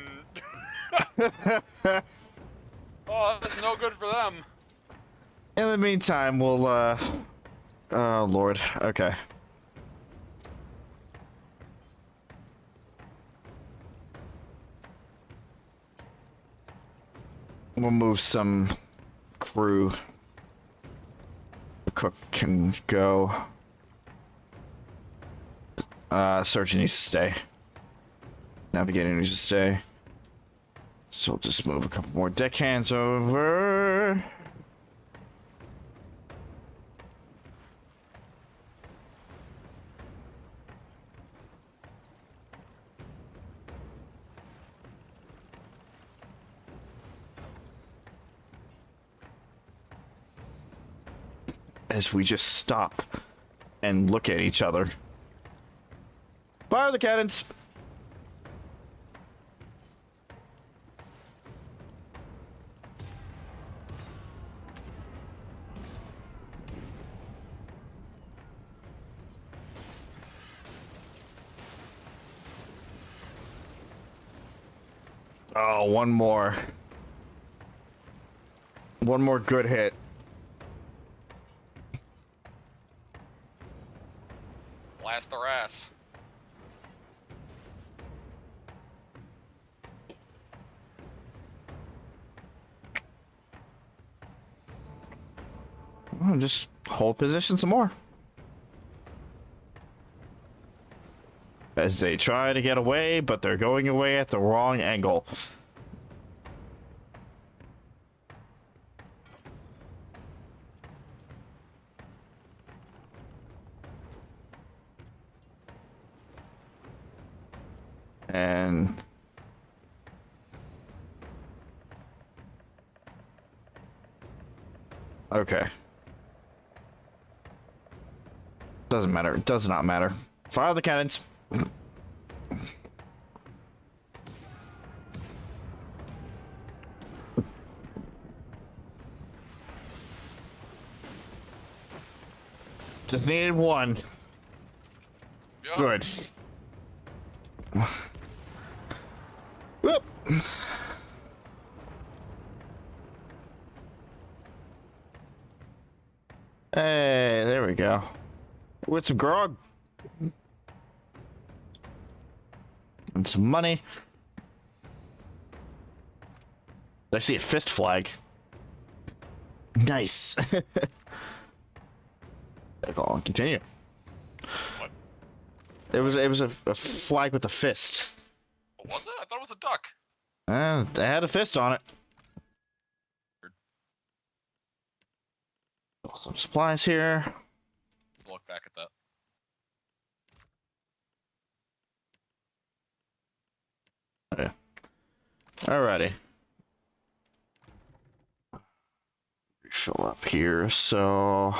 Oh, that's no good for them. In the meantime, we'll, oh, Lord. Okay. We'll move some crew. The cook can go. Surgeon needs to stay. Navigator needs to stay. So we'll just move a couple more deckhands over. As we just stop and look at each other. Fire the cannons! Oh, one more. One more good hit. Blast their ass. Oh, just hold position some more. As they try to get away, but they're going away at the wrong angle. And okay. Doesn't matter. It does not matter. Fire the cannons. Just needed one. Yep. Good. Whoop. Hey, there we go. With some grog. And some money. I see a fist flag. Nice. I'll continue. What? It was a flag with a fist. What was it? I thought it was a duck. They had a fist on it. Some supplies here. Look back at that. Okay. Alrighty. Refill up here, so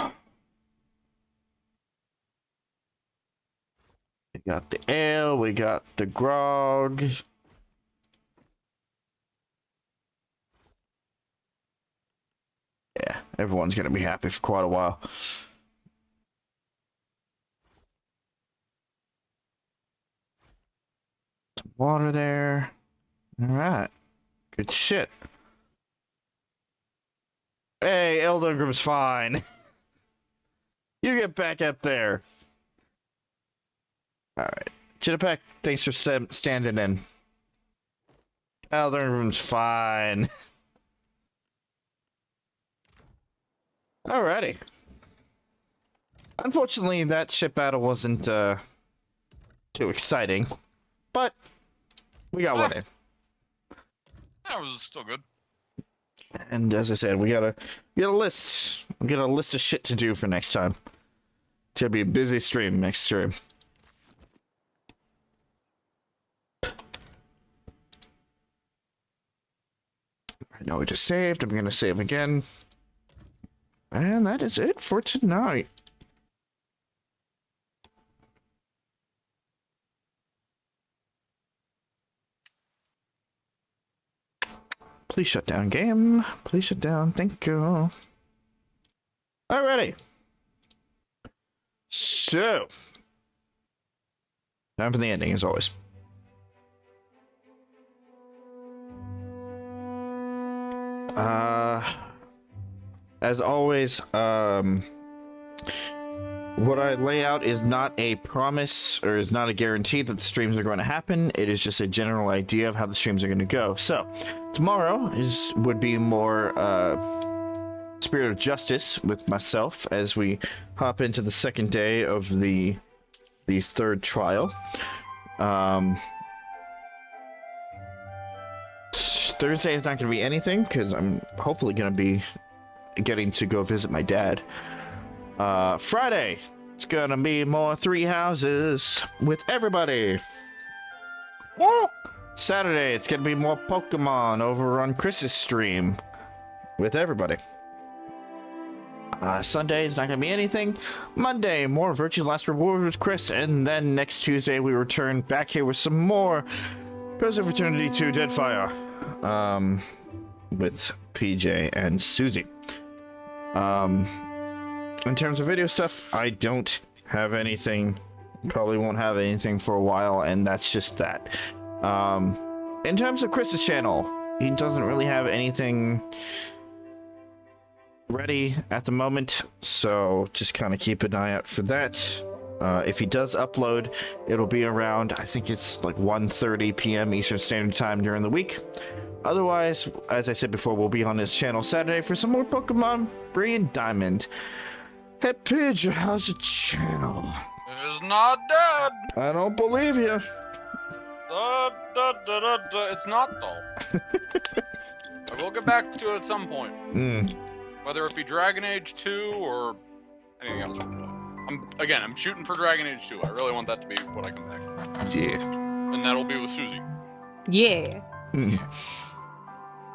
we got the ale, we got the grog. Yeah, everyone's gonna be happy for quite a while. Some water there. Alright. Good shit. Hey, Eldengrim's fine. You get back up there. Alright. Chitterpeck, thanks for standing in. Eldengrim's fine. Alrighty. Unfortunately, that ship battle wasn't too exciting, but we got one in. That was still good. And as I said, we got a list. We got a list of shit to do for next time. It's gonna be a busy stream next stream. I know we just saved. I'm gonna save again. And that is it for tonight. Please shut down game. Please shut down. Thank you. Alrighty. So, time for the ending as always. As always, what I lay out is not a promise or is not a guarantee that the streams are going to happen. It is just a general idea of how the streams are going to go. So, tomorrow would be more Spirit of Justice with myself as we hop into the second day of the third trial. Thursday is not going to be anything because I'm hopefully going to be getting to go visit my dad. Friday, it's gonna be more Three Houses with everybody. Woo! Saturday, it's gonna be more Pokemon over on Chris's stream with everybody. Sunday is not gonna be anything. Monday, more Virtue's Last Reward with Chris, and then next Tuesday we return back here with some more Pillars of Eternity 2 Deadfire, with PJ and Suzie. In terms of video stuff, I don't have anything. Probably won't have anything for a while, and that's just that. In terms of Chris's channel, he doesn't really have anything ready at the moment, so just kind of keep an eye out for that. If he does upload, it'll be around, I think it's like 1:30 p.m. Eastern Standard Time during the week. Otherwise, as I said before, we'll be on his channel Saturday for some more Pokemon Brilliant Diamond. Hey, Pidge, how's your channel? It's not dead. I don't believe you. It's not, though. I will get back to it at some point. Whether it be Dragon Age 2 or anything else. I'm shooting for Dragon Age 2. I really want that to be what I come back. Yeah. and that'll be with Suzie. Yeah. Hmm.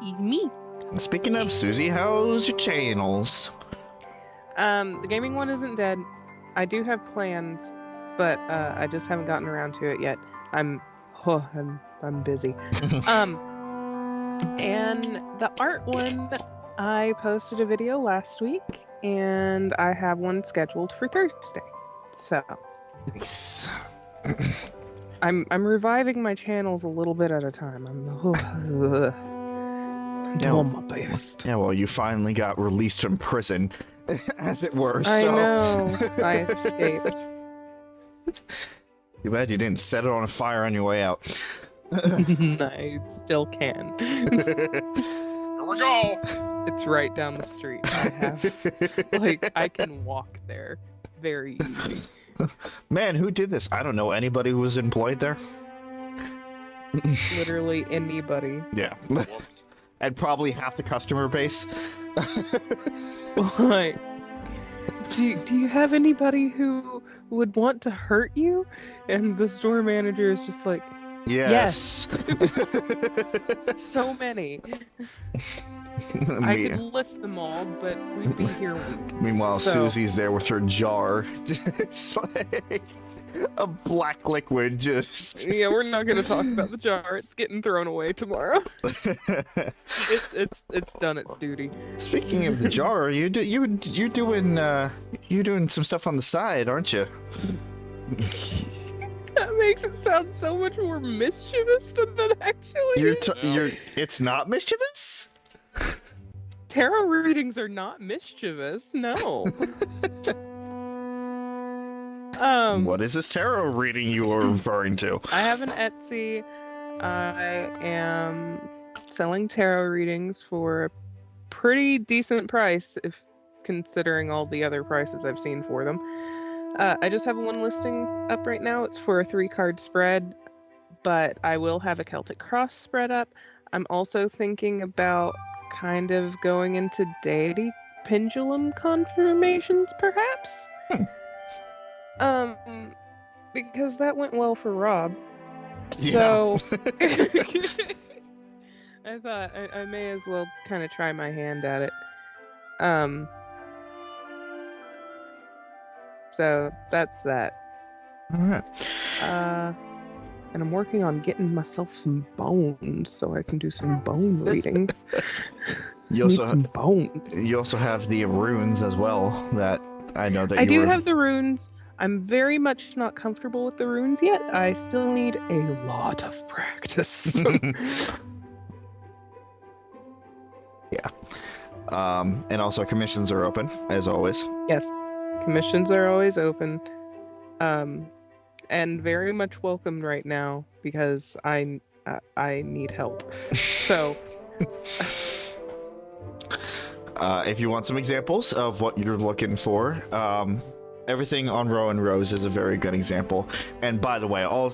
Eat me. Speaking of Suzie, how's your channels? The gaming one isn't dead. I do have plans, but I just haven't gotten around to it yet. I'm busy. And the art one, I posted a video last week, and I have one scheduled for Thursday. So nice. I'm reviving my channels a little bit at a time. I'm doing my best. Yeah, well, you finally got released from prison, as it were. I So. know. I escaped. Too bad you didn't set it on fire on your way out. I still can. Here we go. It's right down the street. I have, I can walk there very easy. Man, who did this? I don't know anybody who was employed there. Literally anybody. Yeah. And probably half the customer base. Like, do you have anybody who would want to hurt you? And the store manager is just like, yes. So many. I could list them all, but we'd be here a week. Meanwhile, So- Susie's there with her jar. It's like a black liquid just... Yeah, we're not going to talk about the jar. It's getting thrown away tomorrow. It's done its duty. Speaking of the jar, you're doing some stuff on the side, aren't you? That makes it sound so much more mischievous than that actually is. It's not mischievous? Tarot readings are not mischievous, no. What is this tarot reading you are referring to? I have an Etsy. I am selling tarot readings for a pretty decent price, if considering all the other prices I've seen for them. I just have one listing up right now. It's for a 3-card spread, but I will have a Celtic Cross spread up. I'm also thinking about kind of going into deity pendulum confirmations, perhaps? Because that went well for Rob. So I thought I may as well kind of try my hand at it. So that's that. Alright. And I'm working on getting myself some bones so I can do some bone readings. You also Need some bones. You also have the runes as well that I know that I you do were... have the runes. I'm very much not comfortable with the runes yet. I still need a lot of practice. Yeah. And also commissions are open, as always. Yes. Commissions are always open. And very much welcomed right now because I need help. So if you want some examples of what you're looking for, everything on Row and Rose is a very good example. And by the way, all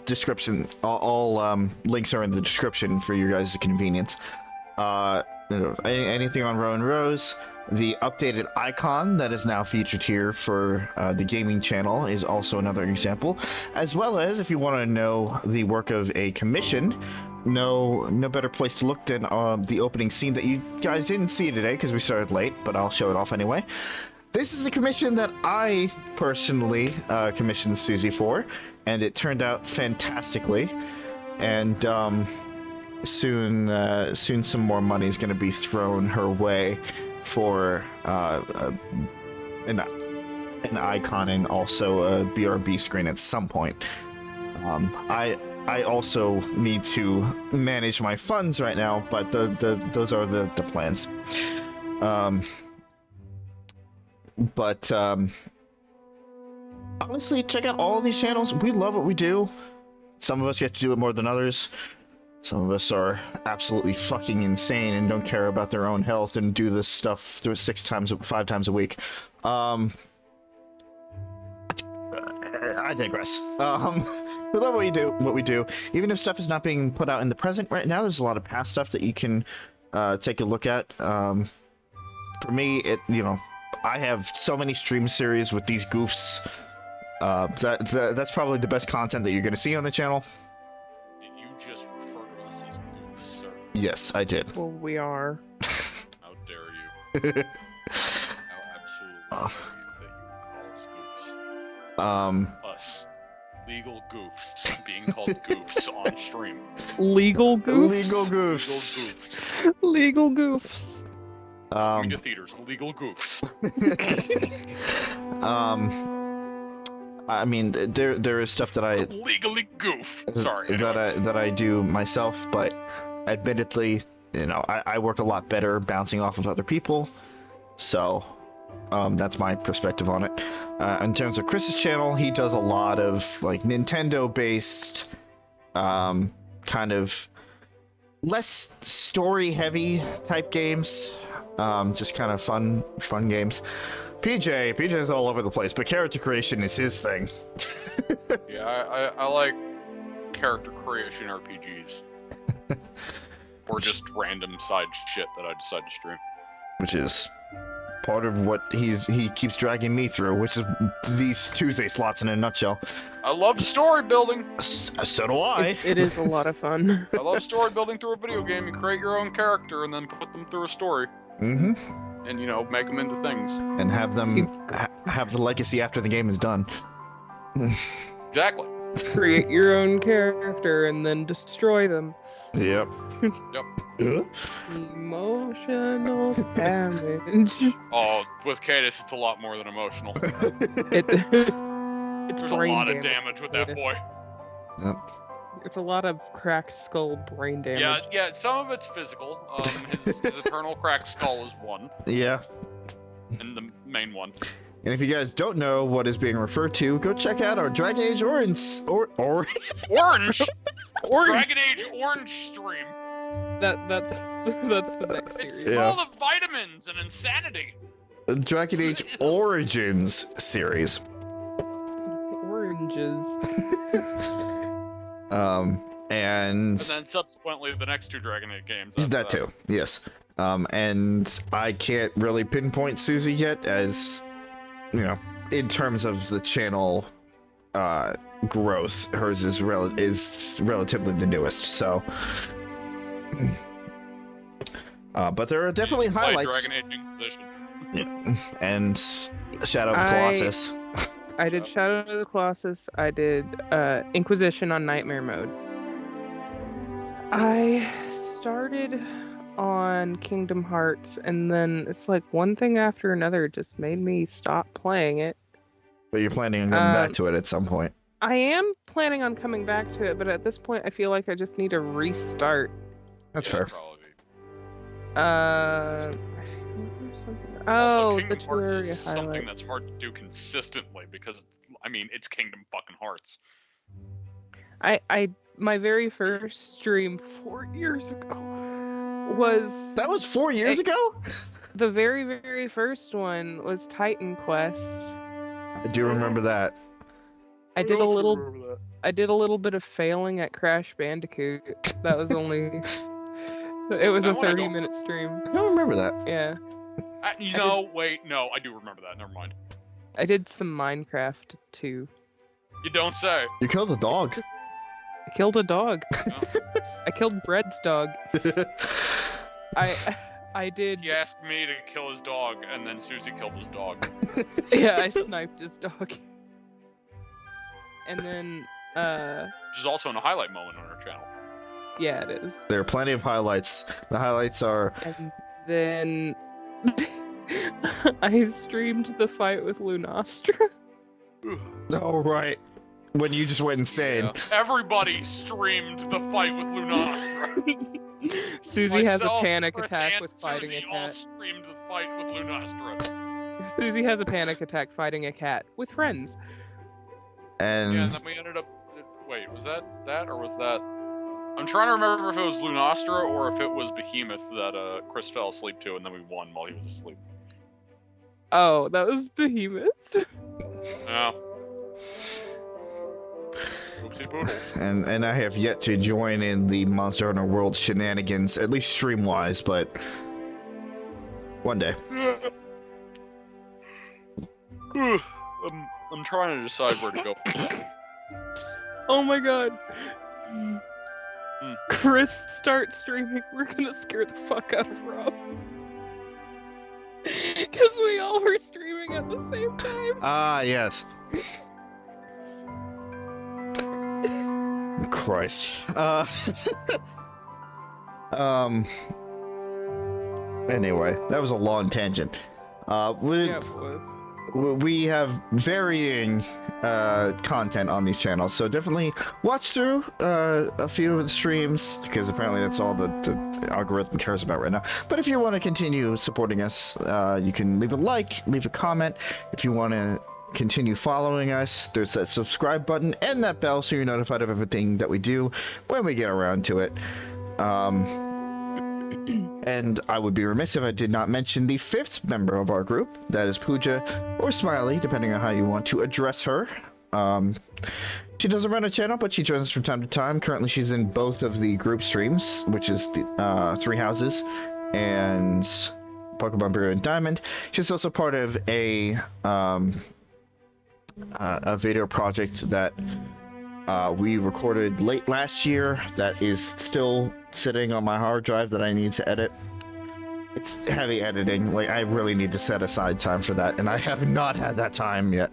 links are in the description for your guys' convenience. Anything on Row and Rose, the updated icon that is now featured here for the gaming channel is also another example. As well as, if you want to know the work of a commission, no better place to look than the opening scene that you guys didn't see today because we started late, but I'll show it off anyway. This is a commission that I personally commissioned Suzie for, and it turned out fantastically. And soon some more money is going to be thrown her way for an icon and also a BRB screen at some point. I also need to manage my funds right now, but those are the plans. But honestly, check out all these channels. We love what we do. Some of us get to do it more than others. Some of us are absolutely fucking insane and don't care about their own health and do this stuff 5 times a week. I digress. We love what we do. Even if stuff is not being put out in the present right now, there's a lot of past stuff that you can take a look at. For me, I have so many stream series with these goofs. That's probably the best content that you're going to see on the channel. Yes, I did. Well, we are. How dare you? How absolutely dare you that you call us goofs? Us. Legal goofs being called goofs on stream. Legal goofs? Legal goofs. Legal Legal goofs. goofs. Media theaters, legal goofs. I mean, there is stuff that I legally goof. Sorry. That I do myself, but admittedly, you know, I work a lot better bouncing off of other people, so that's my perspective on it. In terms of Chris's channel, he does a lot of like Nintendo-based, kind of less story-heavy type games, just kind of fun games. PJ's all over the place, but character creation is his thing. Yeah, I like character creation RPGs. Or just random side shit that I decide to stream. Which is part of what he keeps dragging me through, which is these Tuesday slots in a nutshell. I love story building. So do I. It is a lot of fun. I love story building through a video game. You create your own character and then put them through a story. Mm-hmm. And, you know, make them into things. And have them have the legacy after the game is done. Exactly. Create your own character and then destroy them. Yep. Yep. Emotional damage. Oh, with Cadus, it's a lot more than emotional. It's There's a brain lot of damage damage with that Cadus. boy. Yep. It's a lot of cracked skull brain damage. Yeah, some of it's physical. His eternal cracked skull is one. Yeah. And the main one. And if you guys don't know what is being referred to, go check out our Dragon Age Orange Orange. Orange. Dragon Age Orange stream. That's the next series. Full of vitamins and insanity. Dragon Age Origins series. Oranges. And then subsequently the next two Dragon Age games. that too, yes. And I can't really pinpoint Suzie yet, as you know, in terms of the channel growth, hers is relatively the newest. So, but there are definitely highlights. Dragon Age Inquisition. Yeah. And Shadow of the Colossus. I did Shadow of the Colossus. I did Inquisition on Nightmare mode. I started on Kingdom Hearts, and then it's like one thing after another just made me stop playing it. But you're planning on coming back to it at some point. I am planning on coming back to it, but at this point I feel like I just need to restart. That's fair. Also, the Kingdom Hearts Terraria is something highlight. that's hard to do consistently because, I mean, it's Kingdom fucking Hearts. My very first stream 4 years ago was... That was 4 years ago? The very, very first one was Titan Quest. I do remember that. I did a little bit of failing at Crash Bandicoot. That was only... It was a 30-minute stream. I don't remember that. Yeah. Wait, no, I do remember that. Never mind. I did some Minecraft too. You don't say. You killed a dog. I killed a dog. I killed Bread's dog. I did. He asked me to kill his dog, and then Suzie killed his dog. Yeah, I sniped his dog. And then, Which is also in a highlight moment on our channel. Yeah, it is. There are plenty of highlights. The highlights are... And then... I streamed the fight with Lunastra. Oh, right. When you just went insane. Yeah. Everybody streamed the fight with Lunastra. Suzie has a Myself, panic Chris, attack and with fighting Suzie a all cat. streamed the fight with Lunastra. Suzie has a panic attack fighting a cat with friends. And... Yeah, and then we ended up... Wait, was that or was that... I'm trying to remember if it was Lunastra or if it was Behemoth that Chris fell asleep to and then we won while he was asleep. Oh, that was Behemoth? Yeah. Oopsie poodles. And I have yet to join in the Monster Hunter World shenanigans, at least stream-wise, but... one day. I'm trying to decide where to go. Oh my god. Chris starts streaming, we're gonna scare the fuck out of Rob. Because we all were streaming at the same time. Ah, yes. Christ. Anyway, that was a long tangent. Yeah, it was. We have varying content on these channels, so definitely watch through a few of the streams, because apparently that's all the algorithm cares about right now. But if you want to continue supporting us, you can leave a like, leave a comment. If you want to continue following us, there's that subscribe button and that bell so you're notified of everything that we do when we get around to it. And I would be remiss if I did not mention the 5th member of our group. That is Pooja, or Smiley, depending on how you want to address her. She doesn't run a channel, but she joins us from time to time. Currently, she's in both of the group streams, which is the Three Houses and Pokemon Blue and Diamond. She's also part of a video project that we recorded late last year that is still sitting on my hard drive that I need to edit. It's heavy editing. Like, I really need to set aside time for that, and I have not had that time yet.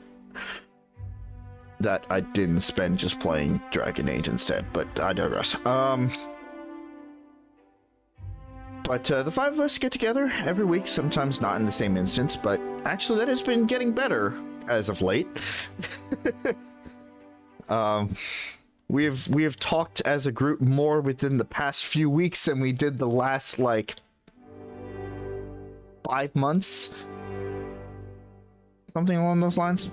That I didn't spend just playing Dragon Age instead, but I digress. But the 5 of us get together every week, sometimes not in the same instance, but actually that has been getting better as of late. We have talked as a group more within the past few weeks than we did the last, like, 5 months. Something along those lines.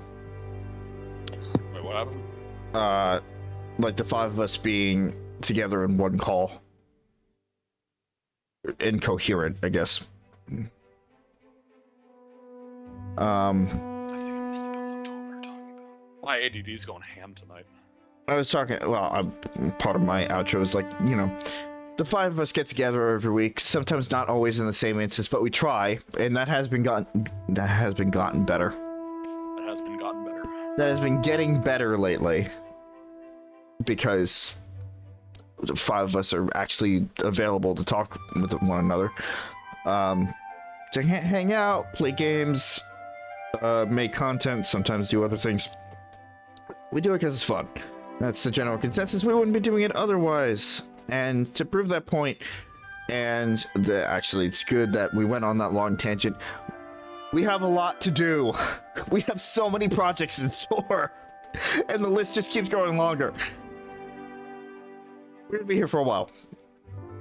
Wait, what happened? Like the 5 of us being together in one call. Incoherent, I guess. My ADD's going ham tonight. I was talking, well, part of my outro is like, you know, the 5 of us get together every week, sometimes not always in the same instance, but we try, and that has been gotten better. It has been gotten better. That has been getting better lately, because the 5 of us are actually available to talk with one another, to hang out, play games, make content, sometimes do other things. We do it because it's fun. That's the general consensus. We wouldn't be doing it otherwise. And to prove that point, and actually it's good that we went on that long tangent, we have a lot to do. We have so many projects in store, and the list just keeps growing longer. We're gonna be here for a while.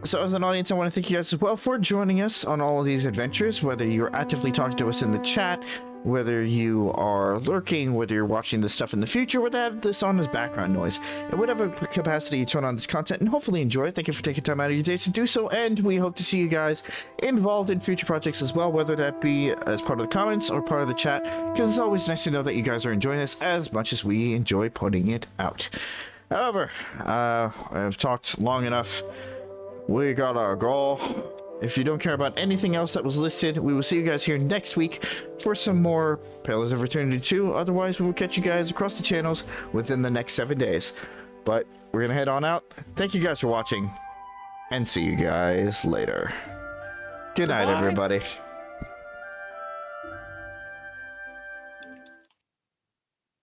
So as an audience, I want to thank you guys as well for joining us on all of these adventures, whether you're actively talking to us in the chat, whether you are lurking, whether you're watching this stuff in the future, whether have this on as background noise. In whatever capacity you turn on this content and hopefully enjoy it, thank you for taking time out of your days to do so, and we hope to see you guys involved in future projects as well, whether that be as part of the comments or part of the chat, because it's always nice to know that you guys are enjoying this as much as we enjoy putting it out. However, I've talked long enough. We got our goal. If you don't care about anything else that was listed, we will see you guys here next week for some more Pillars of Eternity 2. Otherwise, we will catch you guys across the channels within the next 7 days. But we're going to head on out. Thank you guys for watching, and see you guys later. Good night, everybody.